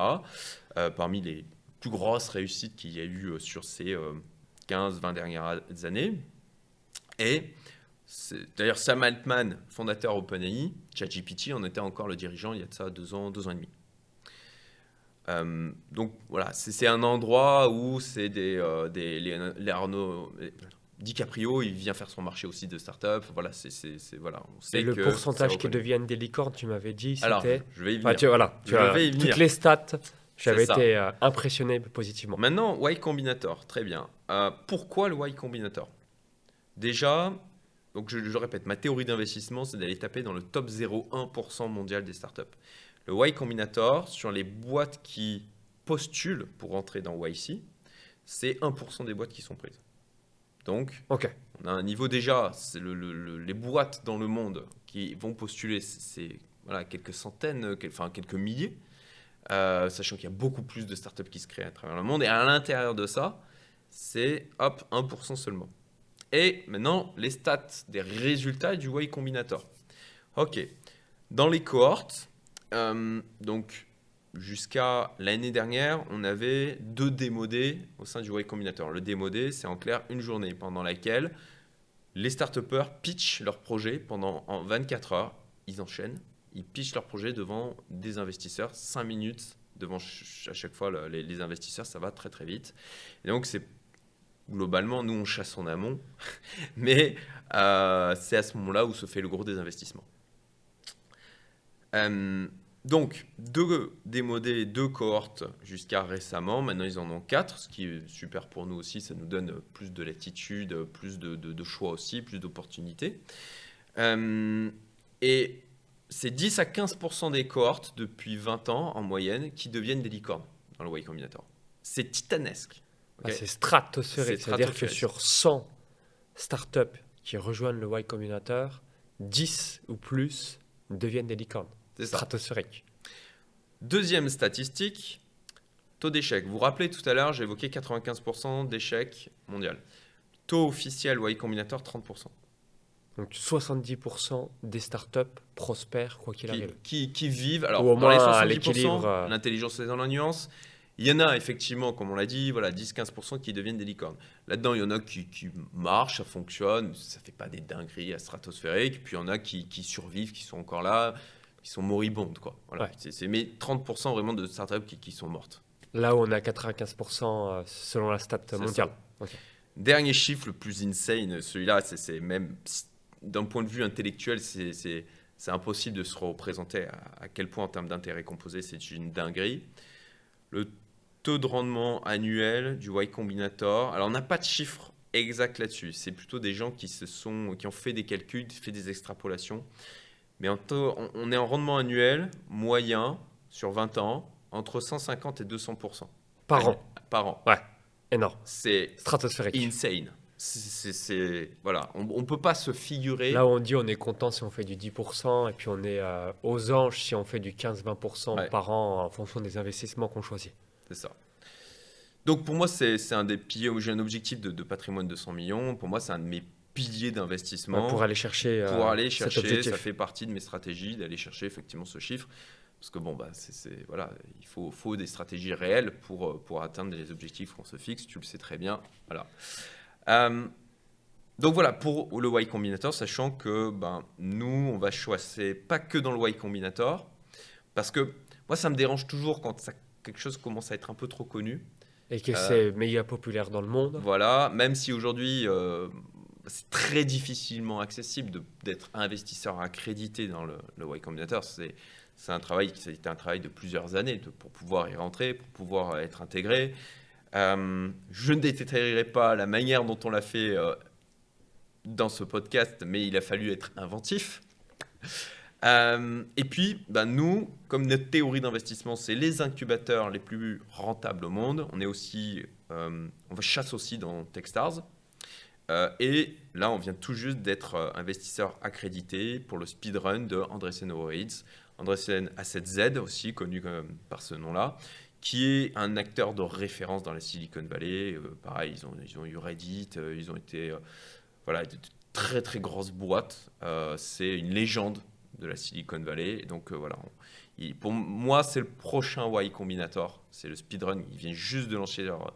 Parmi les plus grosses réussites qu'il y a eu sur ces 15-20 dernières années. Et d'ailleurs, Sam Altman, fondateur OpenAI, ChatGPT, en était encore le dirigeant il y a de ça 2 ans et demi. Donc voilà, c'est un endroit où c'est Leonardo DiCaprio, il vient faire son marché aussi de start-up. Voilà, voilà, on sait Et le que pourcentage c'est qui reconnu. deviennent des licornes, tu m'avais dit, Alors, c'était... je vais y Enfin, venir. tu as vais y venir. toutes les stats, j'avais C'est ça. été impressionné positivement. Maintenant, Y Combinator, très bien. Pourquoi le Y Combinator? Déjà, Donc je répète, ma théorie d'investissement, c'est d'aller taper dans le top 0,1% mondial des startups. Le Y Combinator, sur les boîtes qui postulent pour entrer dans YC, c'est 1% des boîtes qui sont prises. Donc, Ok. on a un niveau déjà, c'est les boîtes dans le monde qui vont postuler, c'est voilà, quelques centaines, enfin quelques milliers, sachant qu'il y a beaucoup plus de startups qui se créent à travers le monde. Et à l'intérieur de ça, c'est hop, 1% seulement. Et maintenant, les stats des résultats du Y Combinator. Ok, dans les cohortes, donc jusqu'à l'année dernière, on avait 2 démodés au sein du Y Combinator. Le démodé, c'est en clair une journée pendant laquelle les start-upers pitchent leur projet en 24 heures. Ils enchaînent, ils pitchent leur projet devant des investisseurs, 5 minutes devant à chaque fois les investisseurs, ça va très très vite. Et donc c'est globalement, nous on chasse en amont, mais c'est à ce moment-là où se fait le gros des investissements. Donc, 2 démodés, 2 cohortes jusqu'à récemment. Maintenant, ils en ont 4, ce qui est super pour nous aussi. Ça nous donne plus de latitude, plus de choix aussi, plus d'opportunités. Et c'est 10 à 15% des cohortes depuis 20 ans en moyenne qui deviennent des licornes dans le Y Combinator. C'est titanesque. Ah, c'est stratosphérique. C'est C'est-à-dire que stratosphérique. sur 100 startups qui rejoignent le Y Combinator, 10 ou plus deviennent des licornes. C'est ça. Stratosphérique. Deuxième statistique, taux d'échec. Vous vous rappelez tout à l'heure, j'ai évoqué 95% d'échec mondial. Taux officiel Y Combinator, 30%. Donc 70% des startups prospèrent quoi qu'il arrive. Qui vivent. Alors, Ou au dans les moins à 70%, l'équilibre. l'intelligence est dans la nuance. Il y en a effectivement, comme on l'a dit, voilà, 10-15% qui deviennent des licornes. Là-dedans, il y en a qui marchent, ça fonctionne, ça ne fait pas des dingueries à stratosphériques. Puis il y en a qui survivent, qui sont encore là, qui sont moribondes. Quoi. Voilà. Ouais. Mais 30% vraiment de startups qui sont mortes. Là où on a 95% selon la stat mondiale. Okay. Dernier chiffre, le plus insane, celui-là, c'est même d'un point de vue intellectuel, c'est impossible de se représenter à quel point en termes d'intérêt composé, c'est une dinguerie. Le taux de rendement annuel du Y Combinator, alors on n'a pas de chiffre exact là-dessus, c'est plutôt des gens qui ont fait des calculs, fait des extrapolations, mais on est en rendement annuel moyen sur 20 ans entre 150 et 200%. Par an. Par an. Ouais, énorme. C'est stratosphérique. Insane. Voilà, on ne peut pas se figurer. Là où on dit on est content si on fait du 10% et puis on est aux anges si on fait du 15-20% par an en fonction des investissements qu'on choisit. C'est ça. Donc pour moi, c'est un des piliers où j'ai un objectif de patrimoine de 100 millions. Pour moi, c'est un de mes piliers d'investissement. Pour aller chercher, cet objectif. Ça fait partie de mes stratégies d'aller chercher effectivement ce chiffre. Parce que bon, voilà, il faut des stratégies réelles pour atteindre les objectifs qu'on se fixe. Tu le sais très bien. Voilà. Donc voilà, pour le Y Combinator, sachant que nous, on va choisir pas que dans le Y Combinator, parce que moi, ça me dérange toujours quand quelque chose commence à être un peu trop connu. Et que c'est méga populaire dans le monde. Voilà, même si aujourd'hui, c'est très difficilement accessible d'être investisseur accrédité dans le Y Combinator. C'est un travail qui a été un travail de plusieurs années pour pouvoir y rentrer, pour pouvoir être intégré. Je ne détaillerai pas la manière dont on l'a fait dans ce podcast, mais il a fallu être inventif. Et puis, nous, comme notre théorie d'investissement, c'est les incubateurs les plus rentables au monde. On va chasse aussi dans Techstars. Et là, on vient tout juste d'être investisseur accrédité pour le speedrun de Andreessen Horowitz. Andreessen Asset Z, aussi connu par ce nom-là, qui est un acteur de référence dans la Silicon Valley. Pareil, ils ont eu Reddit, ils ont été de très très grosses boîtes. C'est une légende de la Silicon Valley. Donc pour moi, c'est le prochain Y Combinator. C'est le speedrun. Ils viennent juste de lancer leur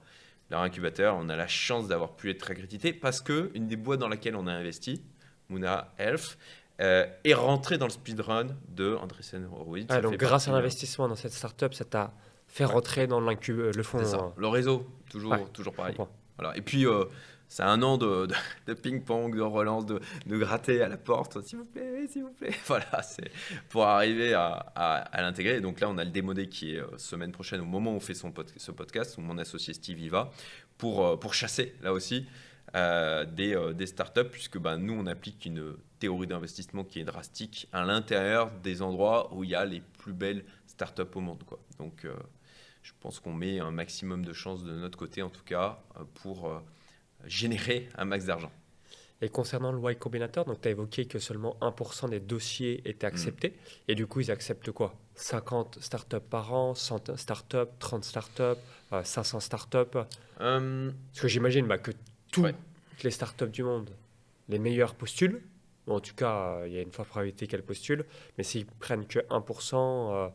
incubateur. On a la chance d'avoir pu être accrédité parce qu'une des boîtes dans laquelle on a investi, Moona Health, est rentrée dans le speedrun de Andreessen Horowitz. Donc grâce à l'investissement dans cette startup, ça t'a fait rentrer dans le fonds. C'est ça. Le réseau, toujours pareil. Voilà. Et puis, c'est un an de ping-pong, de relance, de gratter à la porte. S'il vous plaît, oui, s'il vous plaît. Voilà, c'est pour arriver à l'intégrer. Donc là, on a le démodé qui est semaine prochaine, au moment où on fait ce podcast, où mon associé Steve y va, pour chasser, là aussi. des startups, puisque nous, on applique une théorie d'investissement qui est drastique à l'intérieur des endroits où il y a les plus belles startups au monde, quoi. Donc, je pense qu'on met un maximum de chances de notre côté, en tout cas, pour générer un max d'argent. Et concernant le Y Combinator, donc tu as évoqué que seulement 1% des dossiers étaient acceptés. Et du coup, ils acceptent quoi? 50 startups par an, 100 startups, 30 startups, 500 startups? Parce que j'imagine que toutes les startups du monde, les meilleures postulent. Bon, en tout cas, il y a une forte probabilité qu'elles postulent. Mais s'ils prennent que 1%,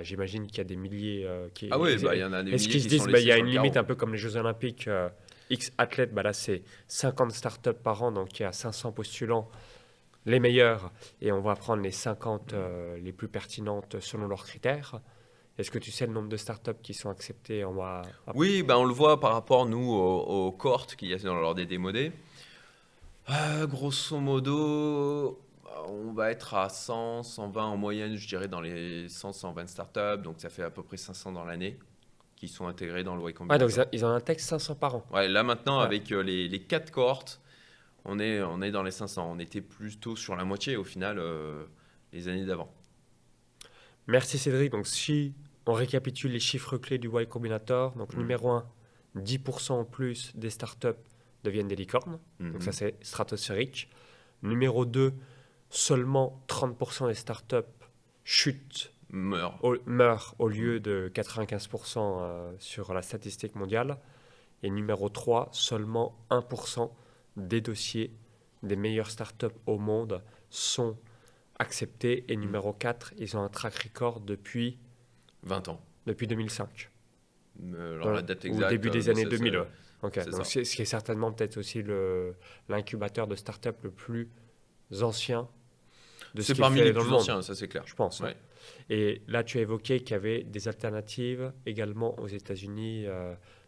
j'imagine qu'il y a des milliers qui... Ah oui, il y en a des Est-ce milliers qu'ils se qui disent, sont il laissés y a sur une le limite carreau. un peu comme les Jeux Olympiques, X athlètes, là c'est 50 startups par an, donc il y a 500 postulants, les meilleurs, et on va prendre les 50 les plus pertinentes selon leurs critères. Est-ce que tu sais le nombre de startups qui sont acceptées en mois? Oui, on le voit par rapport, nous, aux cohortes qu'il y a dans l'ordre des démodés. Grosso modo, on va être à 100, 120 en moyenne, je dirais, dans les 100, 120 startups. Donc, ça fait à peu près 500 dans l'année qui sont intégrés dans le Y Ouais, donc Combinator. ils en intègrent 500 par an. Ouais, là, maintenant, Ouais. avec les 4 cohortes, on est dans les 500. On était plutôt sur la moitié, au final, les années d'avant. Merci Cédric. Donc si on récapitule les chiffres clés du Y Combinator, donc numéro 1, 10% en plus des startups deviennent des licornes. Donc ça c'est stratosphérique. Numéro 2, seulement 30% des startups chutent, meurent au lieu de 95% sur la statistique mondiale. Et numéro 3, seulement 1% des dossiers des meilleures startups au monde sont acceptés. Et numéro 4, ils ont un track record depuis 20 ans. Depuis 2005. Alors, la date exacte. Au début des années 2000. Ouais. C'est Donc ça. ce qui est certainement peut-être aussi l'incubateur de start-up le plus ancien de ce C'est qui est parmi fait les dans plus le monde, anciens, ça c'est clair. je pense. Ouais. Et là, tu as évoqué qu'il y avait des alternatives également aux États-Unis,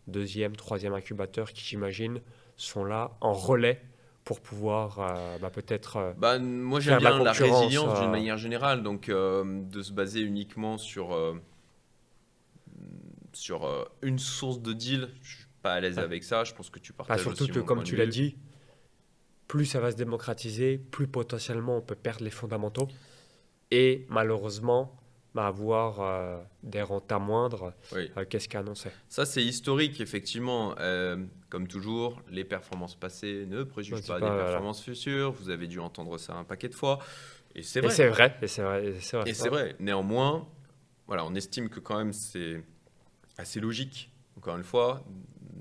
deuxième, troisième incubateur qui, j'imagine, sont là en relais pour pouvoir peut-être Moi faire j'aime de la bien la concurrence. résilience d'une manière générale, donc de se baser uniquement sur une source de deal, je suis pas à l'aise avec ça. Je pense que tu partages surtout aussi que, mon comme point de tu l'as vue. dit, plus ça va se démocratiser, plus potentiellement on peut perdre les fondamentaux et malheureusement avoir des rentas moindres. Oui. Qu'est-ce qu'a annoncé? Ça c'est historique effectivement. Comme toujours, les performances passées ne préjugent pas des performances futures. Vous avez dû entendre ça un paquet de fois. Et c'est vrai. Et c'est vrai. Néanmoins, voilà, on estime que quand même c'est assez logique, encore une fois,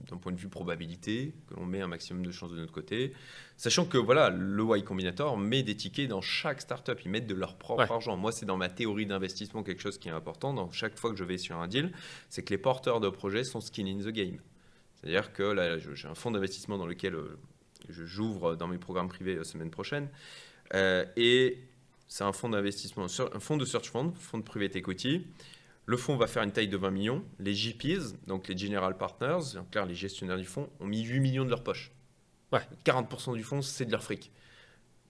d'un point de vue probabilité, que l'on met un maximum de chances de notre côté. Sachant que voilà, le Y Combinator met des tickets dans chaque startup, ils mettent de leur propre argent. Moi, c'est dans ma théorie d'investissement quelque chose qui est important. Dans chaque fois que je vais sur un deal, c'est que les porteurs de projet sont skin in the game. C'est-à-dire que là, j'ai un fonds d'investissement dans lequel j'ouvre dans mes programmes privés la semaine prochaine. Et c'est un fonds d'investissement, un fonds de search fund, fonds de private equity. Le fonds va faire une taille de 20 millions. Les GPs, donc les General Partners, en clair les gestionnaires du fonds, ont mis 8 millions de leur poche. 40% du fonds, c'est de leur fric.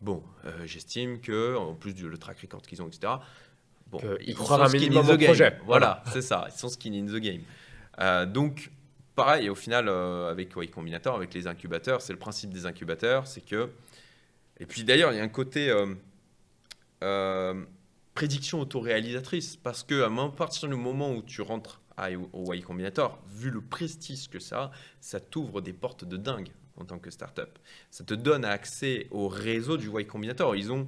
Bon, j'estime que, en plus du track record qu'ils ont, etc., ils croient un minimum au projet. Voilà, c'est ça, ils sont skin in the game. Donc, pareil, au final, avec Y Combinator, avec les incubateurs, c'est le principe des incubateurs, c'est que... Et puis d'ailleurs, il y a un côté... prédiction autoréalisatrice, parce que à partir du moment où tu rentres au Y Combinator, vu le prestige que ça t'ouvre des portes de dingue en tant que startup. Ça te donne accès au réseau du Y Combinator. Ils ont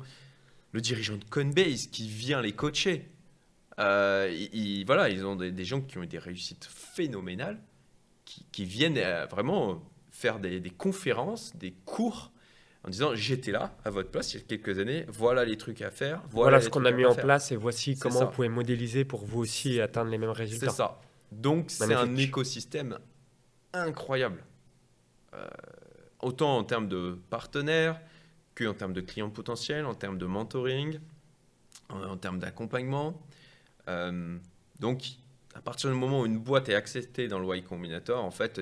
le dirigeant de Coinbase qui vient les coacher. Ils ont des gens qui ont eu des réussites phénoménales, qui viennent vraiment faire des conférences, des cours, en disant j'étais là à votre place il y a quelques années, voilà les trucs à faire. Voilà ce qu'on a mis en place et voici comment vous pouvez modéliser pour vous aussi atteindre les mêmes résultats. C'est ça. Donc c'est un écosystème incroyable. Autant en termes de partenaires qu'en termes de clients potentiels, en termes de mentoring, en termes d'accompagnement. Donc à partir du moment où une boîte est acceptée dans le Y Combinator, en fait,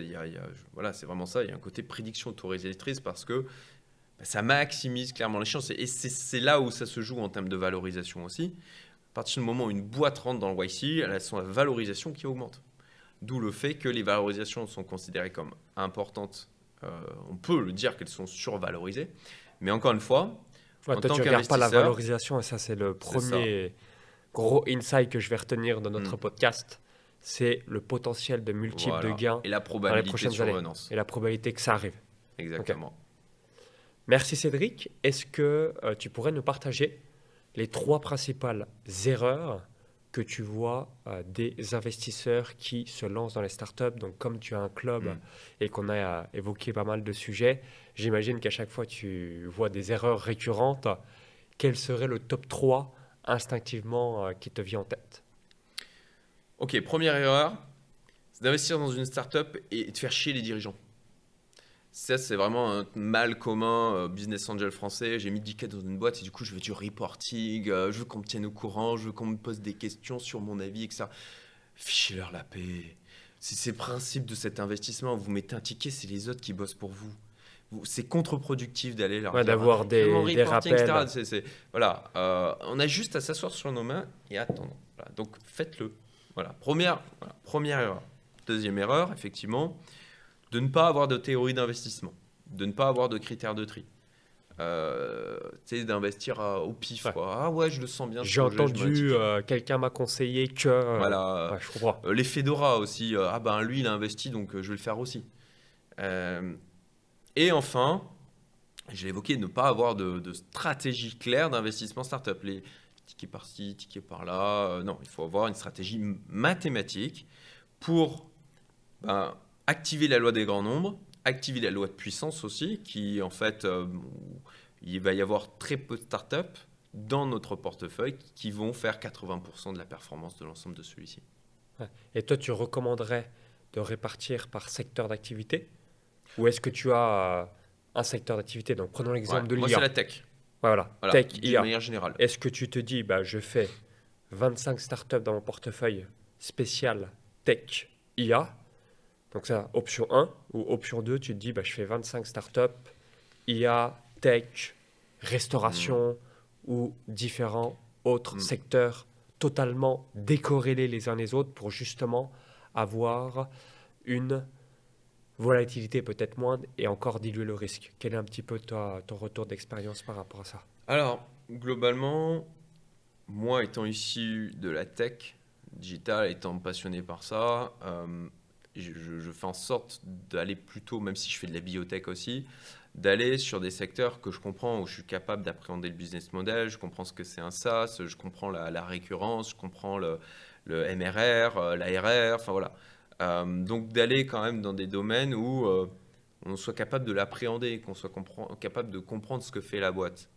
c'est vraiment ça, il y a un côté prédiction autoréalisatrice parce que ça maximise clairement les chances. Et c'est là où ça se joue en termes de valorisation aussi. À partir du moment où une boîte rentre dans le YC, elle a son valorisation qui augmente. D'où le fait que les valorisations sont considérées comme importantes on peut le dire qu'elles sont survalorisées. Mais encore une fois, Ouais, en toi, tant tu regardes pas la qu'investisseur, valorisation, et ça, c'est le c'est ça. premier gros insight que je vais retenir de notre Mm. podcast. C'est le potentiel de multiples de Voilà. gains Et la dans les probabilité de prochaines années survenance. et la probabilité que ça arrive. Exactement. Merci Cédric. Est-ce que tu pourrais nous partager les 3 principales erreurs que tu vois des investisseurs qui se lancent dans les startups? Donc, comme tu as un club Mm. et qu'on a évoqué pas mal de sujets, j'imagine qu'à chaque fois tu vois des erreurs récurrentes. Quel serait le top 3 instinctivement qui te vient en tête? Ok, première erreur, c'est d'investir dans une startup et de faire chier les dirigeants. Ça, c'est vraiment un mal commun business angel français. J'ai mis 10K dans une boîte et du coup, je veux du reporting, je veux qu'on me tienne au courant, je veux qu'on me pose des questions sur mon avis, etc. Fichez-leur la paix. C'est le principe de cet investissement. Vous mettez un ticket, c'est les autres qui bossent pour vous. C'est contre-productif d'aller leur Ouais, dire d'avoir je veux mon des reporting, etc. rappels. Voilà, on a juste à s'asseoir sur nos mains et attendre. Voilà, donc faites-le. Première erreur. Deuxième erreur, effectivement, de ne pas avoir de théorie d'investissement, de ne pas avoir de critères de tri. Tu sais, d'investir au pif, Ouais. quoi. Ah ouais, je le sens bien ce J'ai projet, je mets un entendu, ticket. quelqu'un m'a conseillé que... Voilà. ouais, je comprends. L'effet Dora aussi. Ah ben lui, il a investi, donc je vais le faire aussi. Euh, et enfin, je l'ai évoqué, ne pas avoir de stratégie claire d'investissement startup. Les tickets par-ci, tickets par-là. Non, il faut avoir une stratégie mathématique pour ben, activer la loi des grands nombres, activer la loi de puissance aussi, qui en fait, il va y avoir très peu de startups dans notre portefeuille qui vont faire 80% de la performance de l'ensemble de celui-ci. Ouais. Et toi, tu recommanderais de répartir par secteur d'activité? Ou est-ce que tu as un secteur d'activité? Donc, prenons Ouais, l'exemple de moi, c'est l'IA. Ouais, la tech. voilà, Voilà, tech, d'une IA. manière générale. Est-ce que tu te dis, bah, je fais 25 startups dans mon portefeuille spécial tech, IA? Donc ça, option 1. Ou option 2, tu te dis, bah, je fais 25 startups, IA, tech, Hmm, restauration ou différents autres hmm. secteurs totalement décorrélés les uns les autres pour justement avoir une volatilité peut-être moindre et encore diluer le risque. Quel est un petit peu ton retour d'expérience par rapport à ça? Alors, globalement, moi étant issu de la tech digital, étant passionné par ça, je fais en sorte d'aller plutôt, même si je fais de la biotech aussi, d'aller sur des secteurs que je comprends, où je suis capable d'appréhender le business model, je comprends ce que c'est un SaaS, je comprends la récurrence, je comprends le MRR, l'ARR, enfin voilà. Donc d'aller quand même dans des domaines où on soit capable de l'appréhender, qu'on soit capable de comprendre ce que fait la boîte.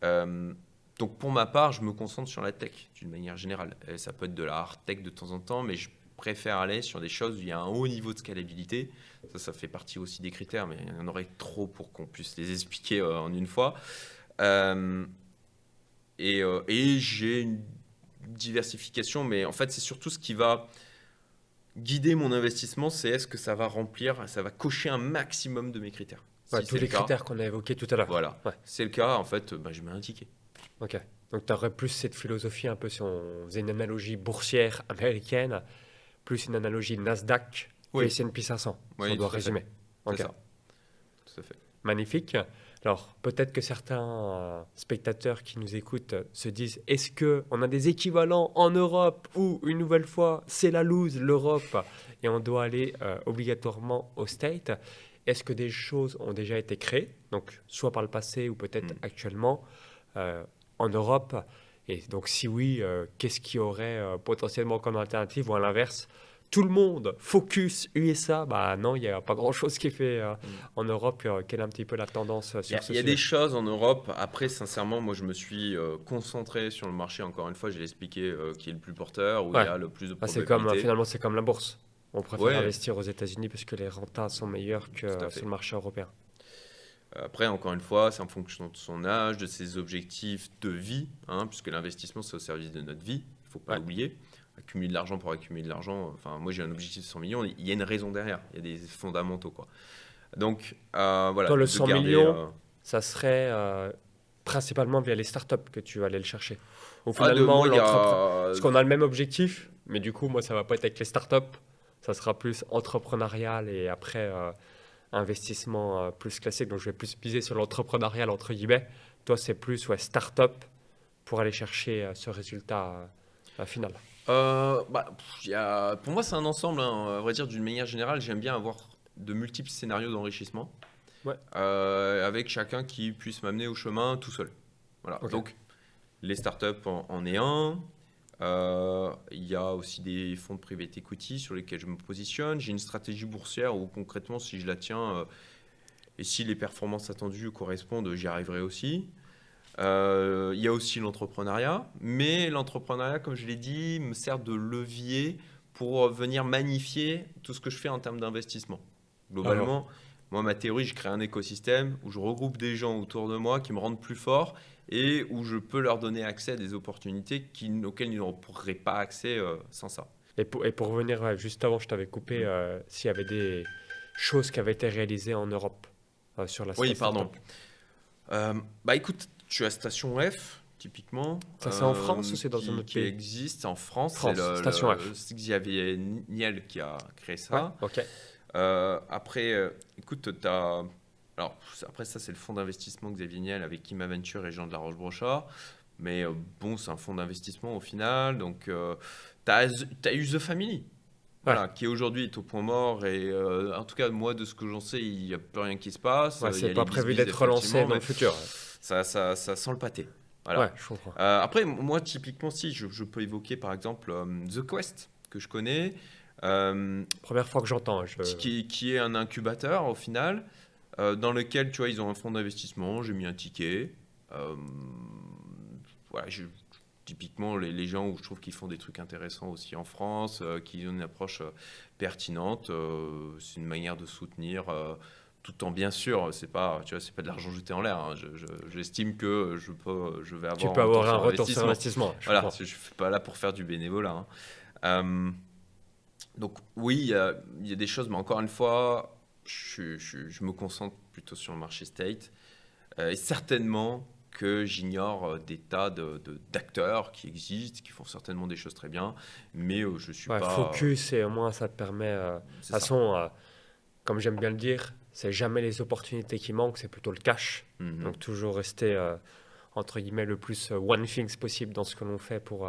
Euh, donc pour ma part, je me concentre sur la tech d'une manière générale. Ça peut être de la hard tech de temps en temps, mais je préfère aller sur des choses où il y a un haut niveau de scalabilité. Ça fait partie aussi des critères, mais il y en aurait trop pour qu'on puisse les expliquer en une fois. Euh, et j'ai une diversification, mais en fait, c'est surtout ce qui va guider mon investissement, c'est est-ce que ça va remplir, ça va cocher un maximum de mes critères. Ouais, Si tous c'est le les cas, critères qu'on a évoqués tout à l'heure. voilà. Ouais, Si c'est le cas, en fait, bah, je mets un ticket. ok. Donc tu aurais plus cette philosophie un peu, si on faisait une analogie boursière américaine, plus une analogie Nasdaq que Oui, S&P 500, si on oui, doit tout à fait. résumer. C'est Ok. ça. Tout à fait. Magnifique. Alors, peut-être que certains spectateurs qui nous écoutent se disent, est-ce que on a des équivalents en Europe ou une nouvelle fois, c'est la loose, l'Europe, et on doit aller obligatoirement au State? Est-ce que des choses ont déjà été créées, donc soit par le passé ou peut-être Hmm. actuellement, euh, en Europe? Et donc, si oui, qu'est-ce qui aurait potentiellement comme alternative ou à l'inverse? Tout le monde focus USA, bah non, il n'y a pas grand-chose qui est fait Hmm. en Europe. Quelle est un petit peu la tendance Il y sur a, ce il y a des sujet? choses en Europe. Après, sincèrement, moi, je me suis concentré sur le marché. Encore une fois, j'ai expliqué qui est le plus porteur, où il y Ouais, a le plus de bah, c'est comme probabilité. finalement c'est comme la bourse. On préfère Ouais, investir aux États-Unis parce que les rentas sont meilleurs tout à que sur fait. le marché européen. Après, encore une fois, c'est en fonction de son âge, de ses objectifs de vie, hein, puisque l'investissement, c'est au service de notre vie. Il ne faut pas Ouais. l'oublier. Accumuler de l'argent pour accumuler de l'argent. Enfin, moi, j'ai un objectif de 100 millions. Il y a une raison derrière. Il y a des fondamentaux, quoi. Donc, voilà, Toi, le de 100 garder. millions, ça serait principalement via les startups que tu vas aller le chercher. Ou Ah, de finalement, moi, il y l'entrepreneur. a. Parce qu'on a le même objectif, mais du coup, moi, ça va pas être avec les startups. Ça sera plus entrepreneurial et après investissement plus classique, donc je vais plus miser sur l'entrepreneurial entre guillemets. Toi, c'est plus start-up pour aller chercher ce résultat final. Pour moi, c'est un ensemble, hein. À vrai dire, d'une manière générale, j'aime bien avoir de multiples scénarios d'enrichissement Ouais. avec chacun qui puisse m'amener au chemin tout seul. Voilà. Ok. Donc, les startups en est un. Il y a aussi des fonds de private equity sur lesquels je me positionne. J'ai une stratégie boursière où concrètement, si je la tiens et si les performances attendues correspondent, j'y arriverai aussi. Il y a aussi l'entrepreneuriat, mais l'entrepreneuriat, comme je l'ai dit, me sert de levier pour venir magnifier tout ce que je fais en termes d'investissement. Globalement, moi, ma théorie, je crée un écosystème où je regroupe des gens autour de moi qui me rendent plus fort et où je peux leur donner accès à des opportunités auxquelles ils n'auraient pas accès sans ça. Et pour revenir, juste avant, je t'avais coupé, s'il y avait des choses qui avaient été réalisées en Europe sur l'aspect Oui, pardon. startup. Écoute, tu as Station F, typiquement. Ça, c'est en France ou c'est dans un autre qui pays? existe en France. France, Station F. C'est Xavier Niel qui a créé Ouais, ça. ok. Après, écoute, alors, après ça, c'est le fonds d'investissement Xavier Niel avec Kim Aventure et Jean de la Roche-Brochard. Mais bon, c'est un fonds d'investissement au final. Donc, tu as eu The Family. Voilà, qui aujourd'hui est au point mort et en tout cas moi de ce que j'en sais il n'y a plus rien qui se passe. Ouais, Il y c'est a pas les prévu bisbis, d'être relancé effectivement, dans le mais futur. ça sent le pâté. Voilà. Ouais, je comprends. Après moi typiquement si je peux évoquer par exemple The Quest que je connais, Première fois que j'entends. qui est un incubateur au final dans lequel tu vois ils ont un fonds d'investissement, j'ai mis un ticket. Voilà, typiquement les gens où je trouve qu'ils font des trucs intéressants aussi en France, qui ont une approche pertinente, c'est une manière de soutenir tout en bien sûr, c'est pas, tu vois, c'est pas de l'argent jeté en l'air, hein. J'estime que je vais Tu avoir peux avoir un retour retour sur investissement. Je Voilà, comprends. je suis pas là pour faire du bénévolat, hein. Donc oui, il y a des choses, mais encore une fois, je me concentre plutôt sur le marché state. Et certainement que j'ignore des tas d'acteurs qui existent, qui font certainement des choses très bien, mais je ne suis Ouais, pas... focus et au moins ça te permet. De toute c'est ça. façon, comme j'aime bien le dire, c'est jamais les opportunités qui manquent, c'est plutôt le cash. Mhm. Donc toujours rester entre guillemets le plus one things possible dans ce que l'on fait pour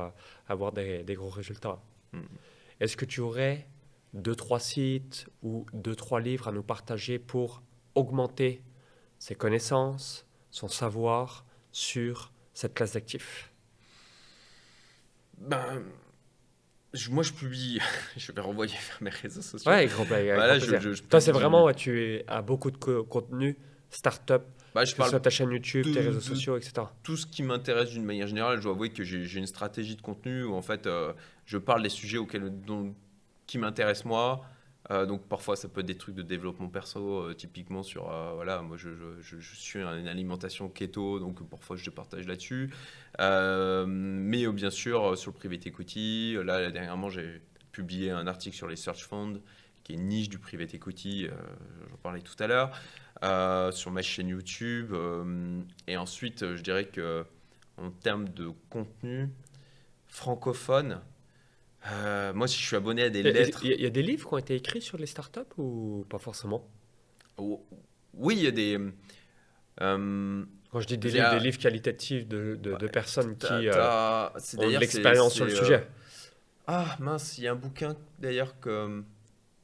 avoir des gros résultats. Mhm. Est-ce que tu aurais 2-3 sites ou 2-3 livres à nous partager pour augmenter ses connaissances, son savoir sur cette classe d'actifs? Ben, moi, je publie, je vais renvoyer vers mes réseaux sociaux. Ouais, avec grand, avec Voilà, grand plaisir. je Toi, c'est publie vraiment, tu as beaucoup de contenu, start-up, je que ce parle soit ta chaîne YouTube, tes de, réseaux de sociaux, etc. tout ce qui m'intéresse d'une manière générale. Je dois avouer que j'ai une stratégie de contenu où en fait, je parle des sujets qui m'intéressent moi. Donc parfois ça peut être des trucs de développement perso, typiquement sur voilà, moi je suis une alimentation keto, donc parfois je partage là-dessus. Mais bien sûr sur le private equity, là dernièrement j'ai publié un article sur les search funds, qui est une niche du private equity, j'en parlais tout à l'heure, sur ma chaîne YouTube. Et ensuite je dirais que en termes de contenu francophone, moi, si je suis abonné à des lettres. Il y a des livres qui ont été écrits sur les startups ou pas forcément? Oui, il y a des. Quand je dis Il y a- des livres qualitatifs de personnes qui c'est ont de d'ailleurs, l'expérience sur le sujet. Ah mince, il y a un bouquin d'ailleurs que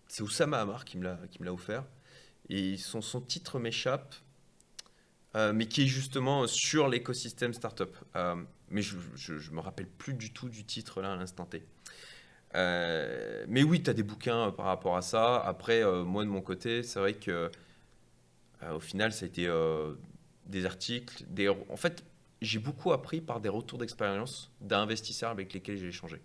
c'est Oussama Hamar qui me l'a offert. Et son titre m'échappe, mais qui est justement sur l'écosystème startup. Mais je me rappelle plus du tout du titre là à l'instant T. Mais oui, tu as des bouquins par rapport à ça. Après, moi de mon côté, c'est vrai que au final, ça a été des articles. En fait, j'ai beaucoup appris par des retours d'expérience d'investisseurs avec lesquels j'ai échangé.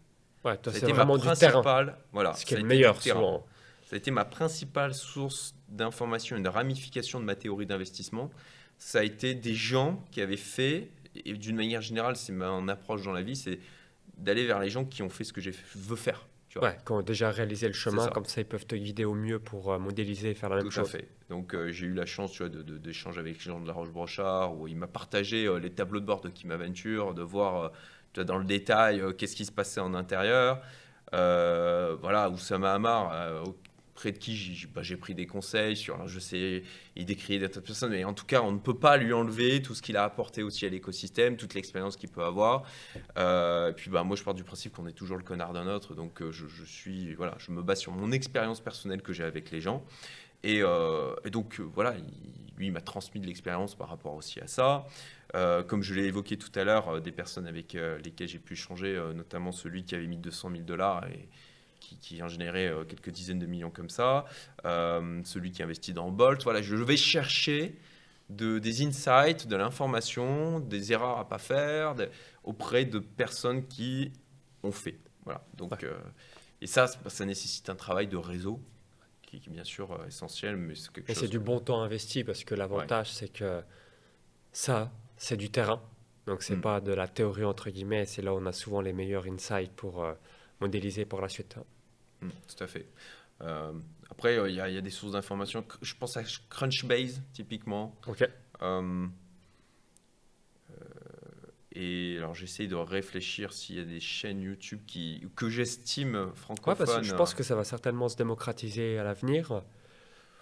Ouais, toi, Ça a c'est été ma vraiment du terrain, principale, voilà, ce qui est ça a le été meilleur du terrain. souvent. Ça a été ma principale source d'information et de ramification de ma théorie d'investissement. Ça a été des gens qui avaient fait, et d'une manière générale, c'est mon approche dans la vie, c'est d'aller vers les gens qui ont fait ce que je veux faire. Tu vois. Ouais, qui ont déjà réalisé le chemin, ça. comme ça ils peuvent te guider au mieux pour modéliser et faire la même Tout à chose. fait. Donc j'ai eu la chance tu vois, d'échanger avec Jean de la Roche-Brochard, où il m'a partagé les tableaux de bord de Kim Aventure, de voir tu vois, dans le détail qu'est-ce qui se passait en intérieur. Voilà, Oussama Hamar, près de qui j'ai pris des conseils sur, alors je sais, il décrit des tas de personnes, mais en tout cas, on ne peut pas lui enlever tout ce qu'il a apporté aussi à l'écosystème, toute l'expérience qu'il peut avoir. Et puis, moi, je pars du principe qu'on est toujours le connard d'un autre, donc je me base sur mon expérience personnelle que j'ai avec les gens. Et donc, voilà, lui, il m'a transmis de l'expérience par rapport aussi à ça. Comme je l'ai évoqué tout à l'heure, des personnes avec lesquelles j'ai pu échanger, notamment celui qui avait mis $200 000 et qui en générait quelques dizaines de millions comme ça, celui qui investit dans Bolt. Voilà, je vais chercher des insights, de l'information, des erreurs à pas faire auprès de personnes qui ont fait. Voilà. Donc, et ça nécessite un travail de réseau qui est bien sûr essentiel, mais c'est quelque chose. C'est du bon temps investi parce que l'avantage, c'est que ça, c'est du terrain. Donc, c'est pas de la théorie, entre guillemets. C'est là où on a souvent les meilleurs insights pour modéliser pour la suite. Tout à fait. Après, il y a des sources d'informations. Je pense à Crunchbase, typiquement. OK. Et alors, j'essaie de réfléchir s'il y a des chaînes YouTube que j'estime francophones. Ouais, parce que je pense que ça va certainement se démocratiser à l'avenir.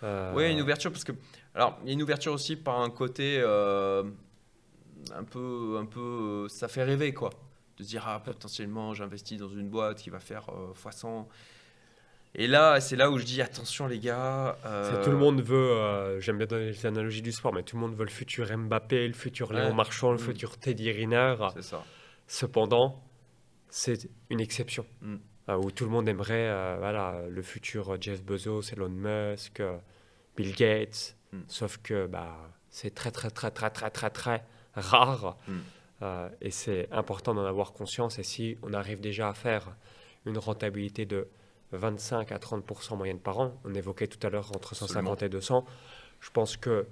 Oui, une ouverture, parce que. Alors, il y a une ouverture aussi par un côté un peu. Ça fait rêver, quoi. De se dire, potentiellement, j'investis dans une boîte qui va faire x100. Et là, c'est là où je dis, attention, les gars. Tout le monde veut, j'aime bien donner les analogies du sport, mais tout le monde veut le futur Mbappé, le futur Léon Marchand, le futur Teddy Riner. C'est ça. Cependant, c'est une exception. Où tout le monde aimerait le futur Jeff Bezos, Elon Musk, Bill Gates. Sauf que c'est très, très, très, très, très, très, très rare. Et c'est important d'en avoir conscience. Et si on arrive déjà à faire une rentabilité de 25 à 30% moyenne par an, on évoquait tout à l'heure entre 150 et 200, je pense que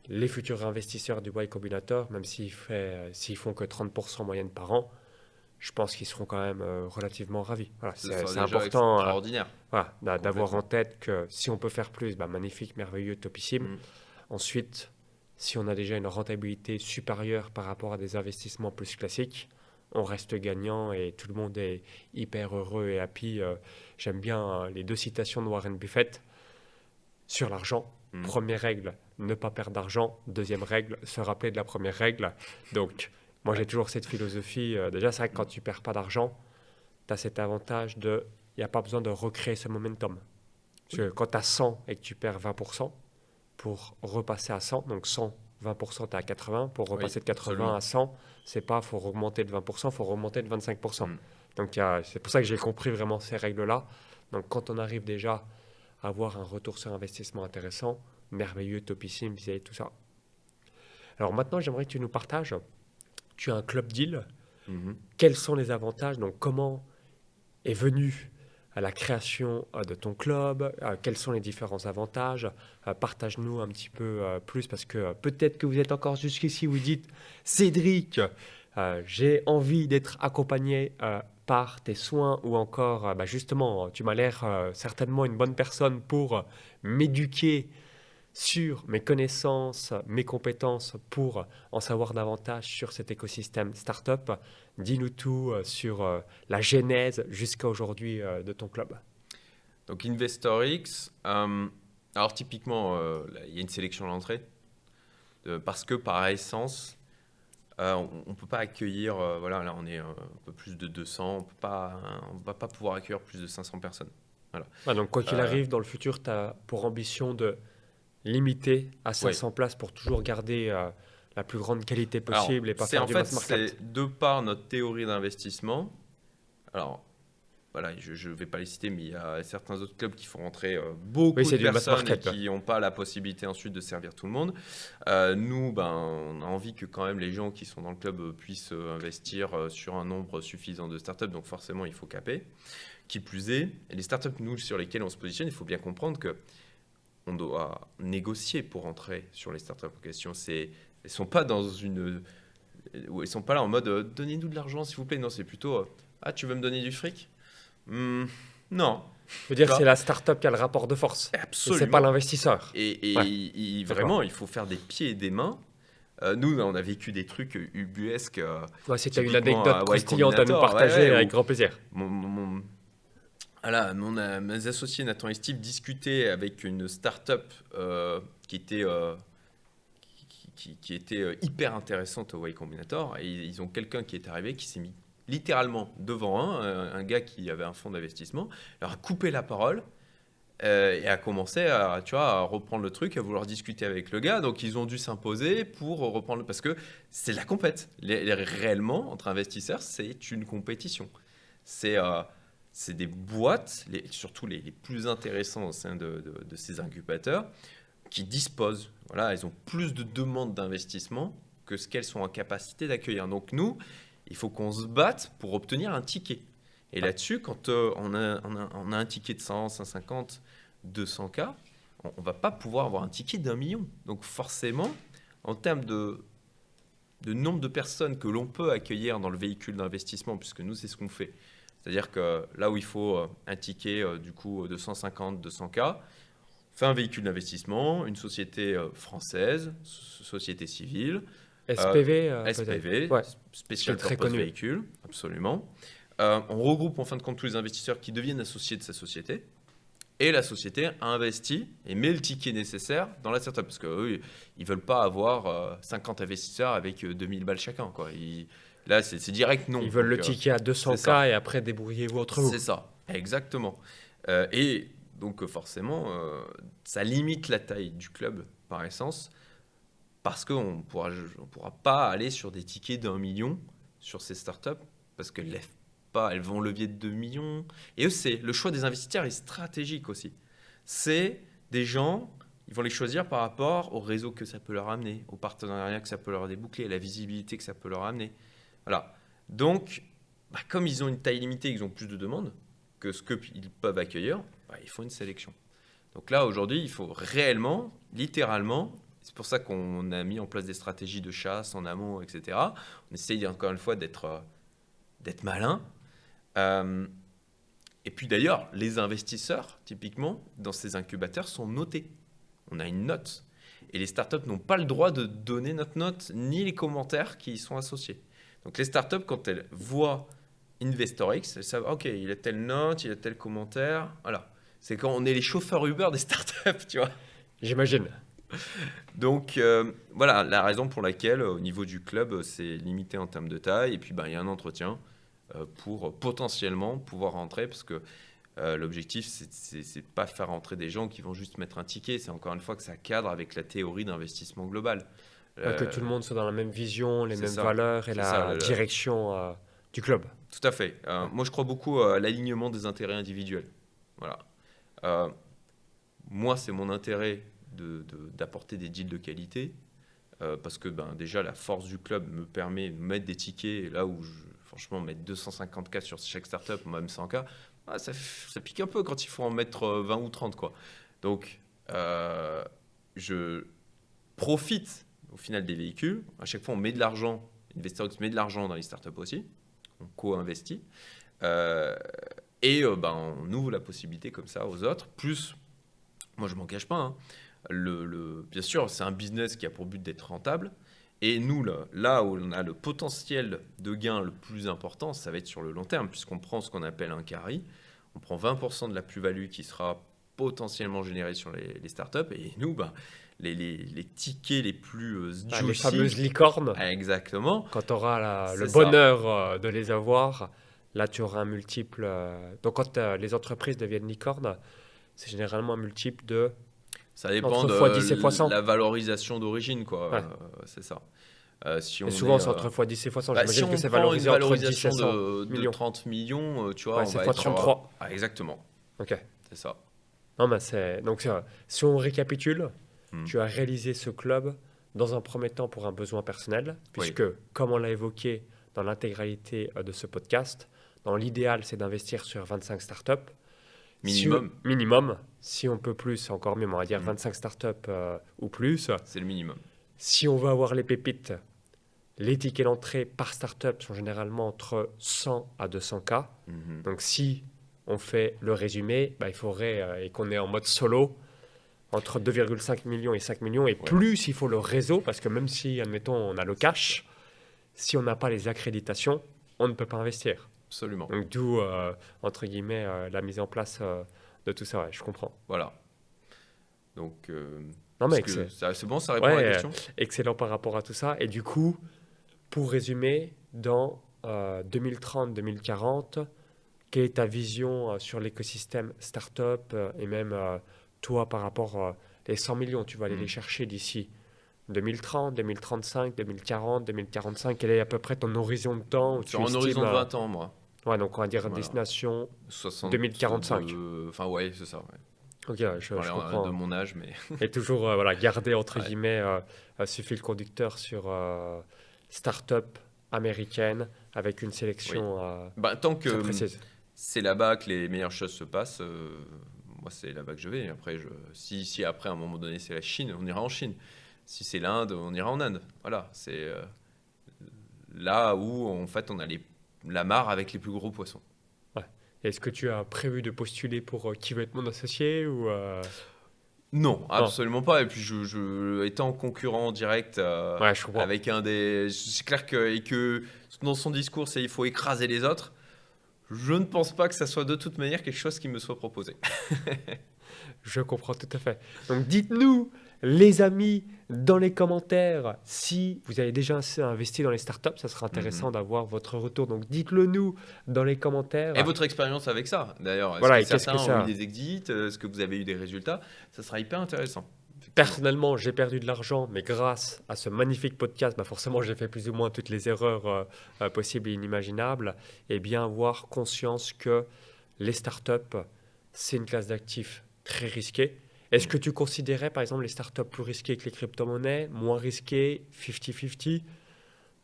les futurs investisseurs du Y Combinator, même s'ils font que 30% moyenne par an, je pense qu'ils seront quand même relativement ravis. Voilà, c'est important d'avoir en tête que si on peut faire plus, magnifique, merveilleux, topissime. Ensuite, si on a déjà une rentabilité supérieure par rapport à des investissements plus classiques, on reste gagnant et tout le monde est hyper heureux et happy. J'aime bien les 2 citations de Warren Buffett sur l'argent. Première règle, ne pas perdre d'argent. Deuxième règle, se rappeler de la première règle. Donc, moi, j'ai toujours cette philosophie. Déjà, c'est vrai que quand tu ne perds pas d'argent, tu as cet avantage il n'y a pas besoin de recréer ce momentum. Parce que quand tu as 100 et que tu perds 20%, pour repasser à 100, donc 100, 20%, tu es à 80. Pour repasser de 80 à 100, c'est pas faut augmenter de 20%, il faut remonter de 25%. Donc, c'est pour ça que j'ai compris vraiment ces règles-là. Donc, quand on arrive déjà à avoir un retour sur investissement intéressant, merveilleux, topissime, vis-à-vis de tout ça. Alors maintenant, j'aimerais que tu nous partages. Tu as un club deal. Quels sont les avantages? Donc, comment est venue à la création de ton club? Quels sont les différents avantages? Partage-nous un petit peu plus, parce que peut-être que vous êtes encore jusqu'ici, vous dites « Cédric, j'ai envie d'être accompagné par tes soins » ou encore « Justement, tu m'as l'air certainement une bonne personne pour m'éduquer sur mes connaissances, mes compétences pour en savoir davantage sur cet écosystème startup ». Dis-nous tout sur la genèse jusqu'à aujourd'hui de ton club. Donc InvestorX, alors typiquement, il y a une sélection à l'entrée parce que par essence, on ne peut pas accueillir, là on est un peu plus de 200, on ne va pas pouvoir accueillir plus de 500 personnes. Voilà. Donc quoi qu'il arrive, dans le futur, tu as pour ambition de limiter à 500 places pour toujours garder la plus grande qualité possible. Alors, et pas faire du mass market. C'est de par notre théorie d'investissement. Alors, voilà, je ne vais pas les citer, mais il y a certains autres clubs qui font rentrer beaucoup de personnes et qui n'ont pas la possibilité ensuite de servir tout le monde. Nous, on a envie que quand même les gens qui sont dans le club puissent investir sur un nombre suffisant de startups. Donc forcément, il faut caper. Qui plus est, et les startups, nous, sur lesquelles on se positionne, il faut bien comprendre qu'on doit négocier pour rentrer sur les startups en question. Elles ne sont pas ils sont pas là en mode donnez-nous de l'argent s'il vous plaît. Non, c'est plutôt tu veux me donner du fric? Non. Je veux dire, c'est la startup qui a le rapport de force. Absolument. C'est pas l'investisseur. Et vraiment, il faut faire des pieds et des mains. Nous, on a vécu des trucs ubuesques. Si tu as une anecdote croustillante à nous partager, avec grand plaisir. Voilà, mes associés Nathan et Steve discutaient avec une start-up qui était, qui était hyper intéressante au Y Combinator. Et ils ont quelqu'un qui est arrivé qui s'est mis littéralement devant un gars qui avait un fonds d'investissement, leur a coupé la parole et a commencé à, tu vois, à reprendre le truc, à vouloir discuter avec le gars. Donc ils ont dû s'imposer pour reprendre parce que c'est la compète. Réellement, entre investisseurs, c'est une compétition. C'est c'est des boîtes, surtout les plus intéressants au sein de ces incubateurs, qui disposent. Voilà, elles ont plus de demandes d'investissement que ce qu'elles sont en capacité d'accueillir. Donc nous, il faut qu'on se batte pour obtenir un ticket. Et là-dessus, quand on a un ticket de 100, 150, 200K, on ne va pas pouvoir avoir un ticket d'1 million. Donc forcément, en termes de nombre de personnes que l'on peut accueillir dans le véhicule d'investissement, puisque nous, c'est ce qu'on fait. C'est-à-dire que là où il faut un ticket du coup de 150, 200K, fait un véhicule d'investissement, une société française, société civile, SPV, SPV, ouais, Special très Purpose connu. Véhicule, absolument. On regroupe en fin de compte tous les investisseurs qui deviennent associés de sa société. Et la société investit et met le ticket nécessaire dans la startup. Parce qu'eux, ils ne veulent pas avoir 50 investisseurs avec 2000 balles chacun, quoi. Là, c'est direct non. Ils veulent Donc, le ticket à c'est 200K ça. et après débrouillez-vous entre vous. C'est ça, exactement. Et donc forcément, ça limite la taille du club par essence, parce qu'on pourra pas aller sur des tickets d'1 million sur ces startups, parce qu'elles lèvent pas, elles vont levier de 2 millions. Et eux, le choix des investisseurs est stratégique aussi. C'est des gens, ils vont les choisir par rapport au réseau que ça peut leur amener, au partenariat que ça peut leur déboucler, à la visibilité que ça peut leur amener. Voilà. Donc, comme ils ont une taille limitée, ils ont plus de demandes que ce qu'ils peuvent accueillir, il faut une sélection. Donc là, aujourd'hui, il faut réellement, littéralement, c'est pour ça qu'on a mis en place des stratégies de chasse en amont, etc. On essaye encore une fois d'être malin. Et puis d'ailleurs, les investisseurs, typiquement, dans ces incubateurs, sont notés. On a une note. Et les startups n'ont pas le droit de donner notre note, ni les commentaires qui y sont associés. Donc les startups, quand elles voient InvestorX, elles savent, OK, il a telle note, il a tel commentaire. Voilà. C'est quand on est les chauffeurs Uber des startups, tu vois. J'imagine. Donc voilà, la raison pour laquelle, au niveau du club, c'est limité en termes de taille. Et puis, il y a un entretien pour potentiellement pouvoir rentrer, parce que l'objectif, c'est pas faire rentrer des gens qui vont juste mettre un ticket. C'est encore une fois que ça cadre avec la théorie d'investissement global. Que tout le monde soit dans la même vision, les mêmes ça. valeurs et C'est la ça, direction du club. Tout à fait. Moi, je crois beaucoup à l'alignement des intérêts individuels. Voilà. Moi, c'est mon intérêt d'apporter des deals de qualité, parce que déjà, la force du club me permet de mettre des tickets là où, franchement, mettre 250K sur chaque startup, même 100K, ça pique un peu quand il faut en mettre 20 ou 30, quoi. Donc, je profite au final des véhicules. À chaque fois, on met de l'argent. InvestorX met de l'argent dans les startups aussi. On co-investit. Et on ouvre la possibilité comme ça aux autres. Plus, moi, je ne m'en cache pas. Bien sûr, c'est un business qui a pour but d'être rentable. Et nous, là où on a le potentiel de gain le plus important, ça va être sur le long terme, puisqu'on prend ce qu'on appelle un carry. On prend 20% de la plus-value qui sera potentiellement générée sur les startups. Et nous, les tickets les plus juicy. Les fameuses licornes. Exactement. Quand tu auras le C'est bonheur de les avoir, là, tu auras un multiple. Donc, quand les entreprises deviennent licornes, c'est généralement un multiple de. Ça dépend entre de x10 et x100. la valorisation d'origine, quoi. Ouais. C'est ça. Et souvent, c'est entre x10 et x100. J'imagine si on que c'est prend valorisé une entre 10 valorisation et 100 de millions. 30 millions, tu vois, on c'est va x être 33. Exactement. Ok. C'est ça. Non, donc, si on récapitule, Hmm. tu as réalisé ce club dans un premier temps pour un besoin personnel, puisque, comme on l'a évoqué dans l'intégralité de ce podcast, dans l'idéal, c'est d'investir sur 25 startups. Minimum. Si on peut plus, encore mieux, mais on va dire 25 startups ou plus. C'est le minimum. Si on veut avoir les pépites, les tickets d'entrée par startup sont généralement entre 100 à 200K. Mhm. Donc, si on fait le résumé, il faudrait, et qu'on est en mode solo, entre 2,5 millions et 5 millions. Et plus, il faut le réseau, parce que même si, admettons, on a le cash, si on n'a pas les accréditations, on ne peut pas investir. Absolument. Donc d'où, entre guillemets, la mise en place de tout ça, ouais, je comprends. Voilà. Donc, Non, mais c'est bon, ça répond à la ouais, question? excellent par rapport à tout ça. Et du coup, pour résumer, dans 2030-2040, quelle est ta vision sur l'écosystème startup et même toi par rapport les 100 millions, tu vas aller les chercher d'ici 2030, 2035, 2040, 2045, quel est à peu près ton horizon de temps où tu Sur un horizon estimes de 20 ans, moi. ouais, donc on va dire Voilà. destination 2045. 62... Enfin, ouais, c'est ça. Ouais. Ok, Je je parlais de comprends. mon âge, mais... Et toujours voilà, garder entre Ouais. guillemets ce fil conducteur sur start-up américaine avec une sélection Tant très que précise. c'est là-bas que les meilleures choses se passent, moi, c'est là-bas que je vais. Après, si après, à un moment donné, c'est la Chine, on ira en Chine. Si c'est l'Inde, on ira en Inde. Voilà, c'est là où, en fait, on a la mare avec les plus gros poissons. Ouais. Est-ce que tu as prévu de postuler pour qui veut être mon associé ou Non, non? absolument pas. Et puis, étant concurrent direct Ouais, je comprends. avec un des... C'est clair que dans son discours, c'est il faut écraser les autres. Je ne pense pas que ça soit de toute manière quelque chose qui me soit proposé. Je comprends tout à fait. Donc dites-nous, les amis, dans les commentaires, si vous avez déjà investi dans les startups, ça sera intéressant d'avoir votre retour. Donc dites-le nous dans les commentaires. Et votre expérience avec ça, d'ailleurs. Est-ce Voilà, que et qu'est-ce que certains ont eu ça? des exits? Est-ce que vous avez eu des résultats? Ça sera hyper intéressant. Effectivement. Personnellement, j'ai perdu de l'argent, mais grâce à ce magnifique podcast, bah forcément, j'ai fait plus ou moins toutes les erreurs possibles et inimaginables. Et bien avoir conscience que les startups, c'est une classe d'actifs très risquée. Est-ce que tu considérais, par exemple, les startups plus risquées que les crypto-monnaies, moins risquées, 50-50?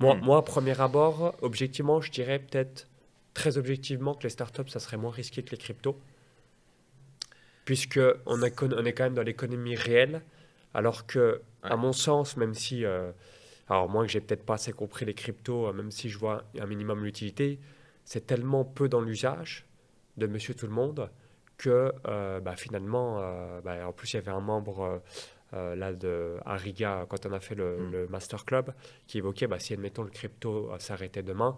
Moi, premier abord, objectivement, je dirais peut-être très objectivement que les startups, ça serait moins risqué que les cryptos, puisque on est quand même dans l'économie réelle, alors que, à Ouais. mon sens, même si, alors moi que j'ai peut-être pas assez compris les cryptos, même si je vois un minimum l'utilité, c'est tellement peu dans l'usage de Monsieur Tout le Monde que bah, finalement, bah, en plus il y avait un membre là de Ariga quand on a fait le Master Club qui évoquait bah, si admettons le crypto s'arrêtait demain,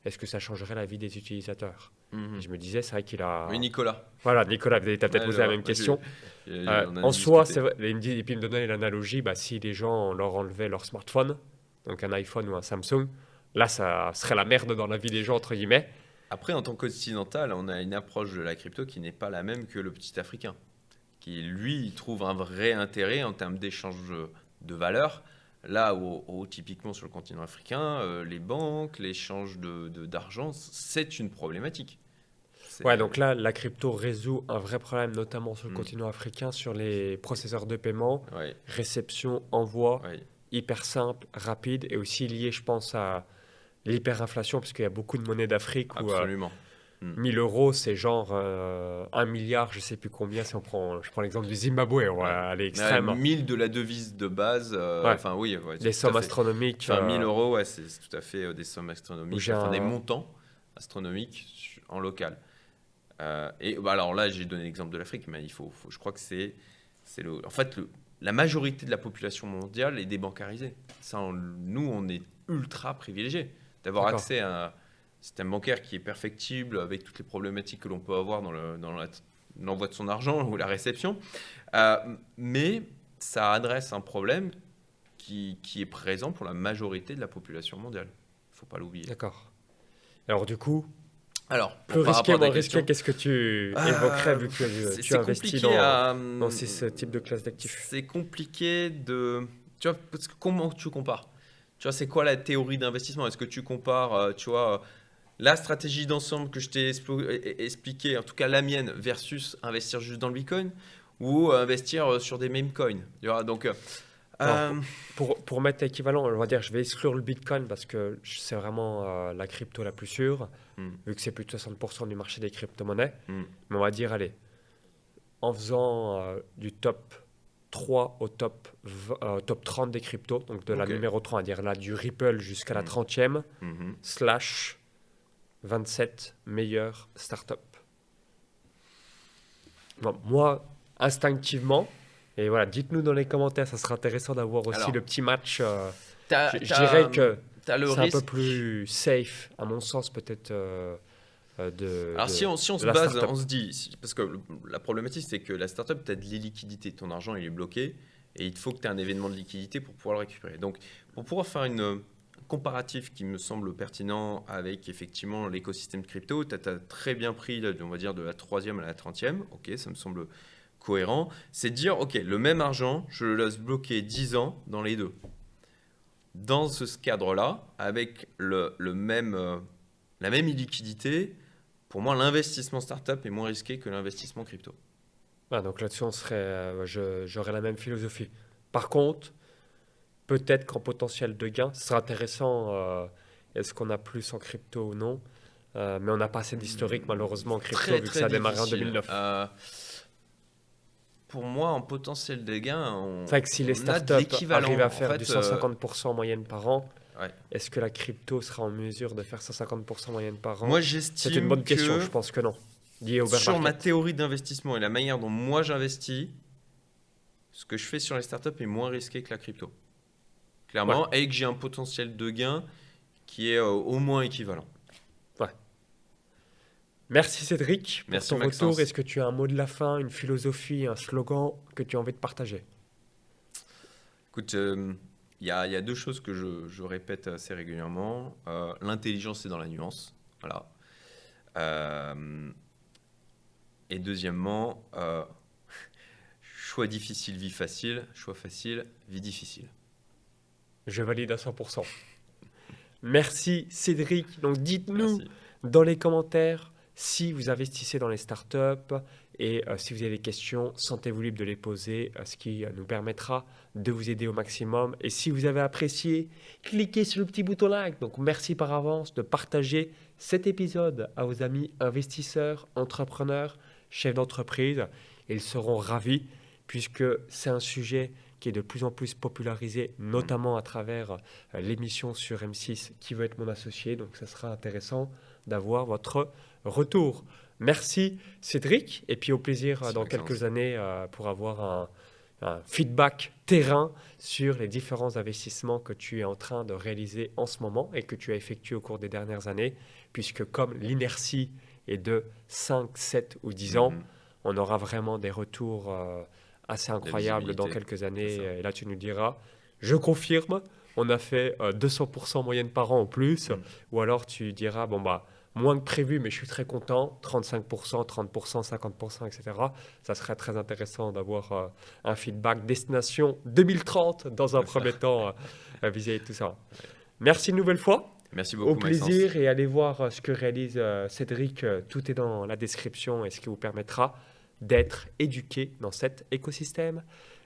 est-ce que ça changerait la vie des utilisateurs? Et je me disais, c'est vrai qu'il a... Oui, Nicolas. Voilà, Nicolas, tu as peut-être Ouais, posé la même question. on en a En soi, discuté. et puis il me donnait l'analogie, bah, si les gens leur enlevaient leur smartphone, donc un iPhone ou un Samsung, là, ça serait la merde dans la vie des gens, entre guillemets. Après, en tant qu'occidental, on a une approche de la crypto qui n'est pas la même que le petit Africain, qui lui trouve un vrai intérêt en termes d'échange de valeurs. Là où typiquement sur le continent africain, les banques, l'échange d'argent, c'est une problématique. Ouais, donc là, la crypto résout un vrai problème, notamment sur le Mm. continent africain, sur les processeurs de paiement, Ouais, réception, envoi, ouais. hyper simple, rapide, et aussi lié, je pense, à l'hyperinflation, parce qu'il y a beaucoup de monnaies d'Afrique où Absolument. 1000 euros, c'est genre 1 milliard, je sais plus combien, si je prends l'exemple du Zimbabwe, on Ouais. va aller Ouais, extrême. 1000 de la devise de base, Ouais. enfin oui, ouais, Des tout à sommes fait. astronomiques. Enfin, 1000 euros, ouais, c'est tout à fait des sommes Où astronomiques, j'ai enfin des un- montants astronomiques en local. Et bah, alors là, j'ai donné l'exemple de l'Afrique, mais je crois que en fait, la majorité de la population mondiale est débancarisée. Ça, nous, on est ultra privilégiés d'avoir D'accord. accès à un système bancaire qui est perfectible avec toutes les problématiques que l'on peut avoir dans l'envoi de son argent ou la réception. Mais ça adresse un problème qui est présent pour la majorité de la population mondiale. Il ne faut pas l'oublier. D'accord. Alors du coup, Alors, plus par risqué, rapport à moins ta risqué, question, qu'est-ce que tu évoquerais vu que tu c'est investis compliqué dans ce type de classe d'actifs? C'est compliqué de... Tu vois, parce que comment tu compares? Tu vois, c'est quoi la théorie d'investissement? Est-ce que tu compares, tu vois, la stratégie d'ensemble que je t'ai expliqué, en tout cas la mienne, versus investir juste dans le Bitcoin ou investir sur des meme coins? Tu vois, donc, Alors, pour mettre équivalent, on va dire, je vais exclure le Bitcoin parce que c'est vraiment la crypto la plus sûre, vu que c'est plus de 60% du marché des crypto-monnaies. Mais on va dire, allez, en faisant du top 3 au top 30 des cryptos, donc de la Ok. numéro 3, on va dire là, du Ripple jusqu'à la 30e, slash 27 meilleures startups. Bon, moi, instinctivement, et voilà, dites-nous dans les commentaires, ça sera intéressant d'avoir aussi Alors, le petit match. t'as- Je t'as- dirais que t'as le c'est un peu risque. plus safe, à mon sens, peut-être Alors si on se la base, startup. on se dit, parce que la problématique c'est que la startup, tu as de l'illiquidité, ton argent il est bloqué et il faut que tu aies un événement de liquidité pour pouvoir le récupérer. Donc pour pouvoir faire un comparatif qui me semble pertinent avec effectivement l'écosystème crypto, tu as très bien pris, on va dire, de la 3e à la 30e, ok, ça me semble cohérent, c'est de dire, ok, le même argent, je le laisse bloquer 10 ans dans les deux. Dans ce cadre-là, avec la même illiquidité, pour moi, l'investissement startup est moins risqué que l'investissement crypto. Ah, donc là-dessus, j'aurais la même philosophie. Par contre, peut-être qu'en potentiel de gain, ce sera intéressant, est-ce qu'on a plus en crypto ou non. Mais on n'a pas assez d'historique malheureusement en crypto Très vu que très ça a démarré en difficile. 2009. Pour moi, en potentiel de gain, C'est vrai que si les on a de startups l'équivalent. arrivent à En faire fait, du 150% en moyenne par an, ouais. est-ce que la crypto sera en mesure de faire 150% en moyenne par an? Moi, C'est une j'estime bonne question, que je pense que non. Lié au bear sur ma market. théorie d'investissement et la manière dont moi j'investis, ce que je fais sur les startups est moins risqué que la crypto. Clairement, et que j'ai un potentiel de gain qui est au moins équivalent. Ouais. Merci Cédric pour Merci ton Maxence. retour. Est-ce que tu as un mot de la fin, une philosophie, un slogan que tu as envie de partager? Écoute, il y a deux choses que je répète assez régulièrement. L'intelligence, c'est dans la nuance. Voilà. Et deuxièmement, choix difficile, vie facile. Choix facile, vie difficile. Je valide à 100%. Merci Cédric. Donc dites-nous Merci. dans les commentaires si vous investissez dans les startups et si vous avez des questions, sentez-vous libre de les poser, ce qui nous permettra de vous aider au maximum. Et si vous avez apprécié, cliquez sur le petit bouton like. Donc merci par avance de partager cet épisode à vos amis investisseurs, entrepreneurs, chefs d'entreprise. Ils seront ravis puisque c'est un sujet qui est de plus en plus popularisé, notamment à travers l'émission sur M6 Qui veut être mon associé. Donc ça sera intéressant d'avoir votre retour. Merci Cédric, et puis au plaisir Merci dans Maxence. quelques années pour avoir un feedback terrain sur les différents investissements que tu es en train de réaliser en ce moment et que tu as effectués au cours des dernières années, puisque comme l'inertie est de 5, 7 ou 10 ans, on aura vraiment des retours assez incroyables dans visibilité, quelques c'est années. ça. Et là, tu nous diras, je confirme, on a fait 200% moyenne par an en plus, ou alors tu diras, bon bah, moins que prévu, mais je suis très content, 35%, 30%, 50%, etc. Ça serait très intéressant d'avoir un feedback destination 2030 dans un premier temps vis-à-vis de tout ça. Merci une nouvelle fois. Merci beaucoup Au Maxence. plaisir et allez voir ce que réalise Cédric. Tout est dans la description et ce qui vous permettra d'être éduqué dans cet écosystème.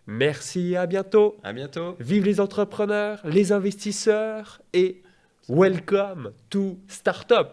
Merci et à bientôt. À bientôt. Vive les entrepreneurs, les investisseurs et welcome to Startup.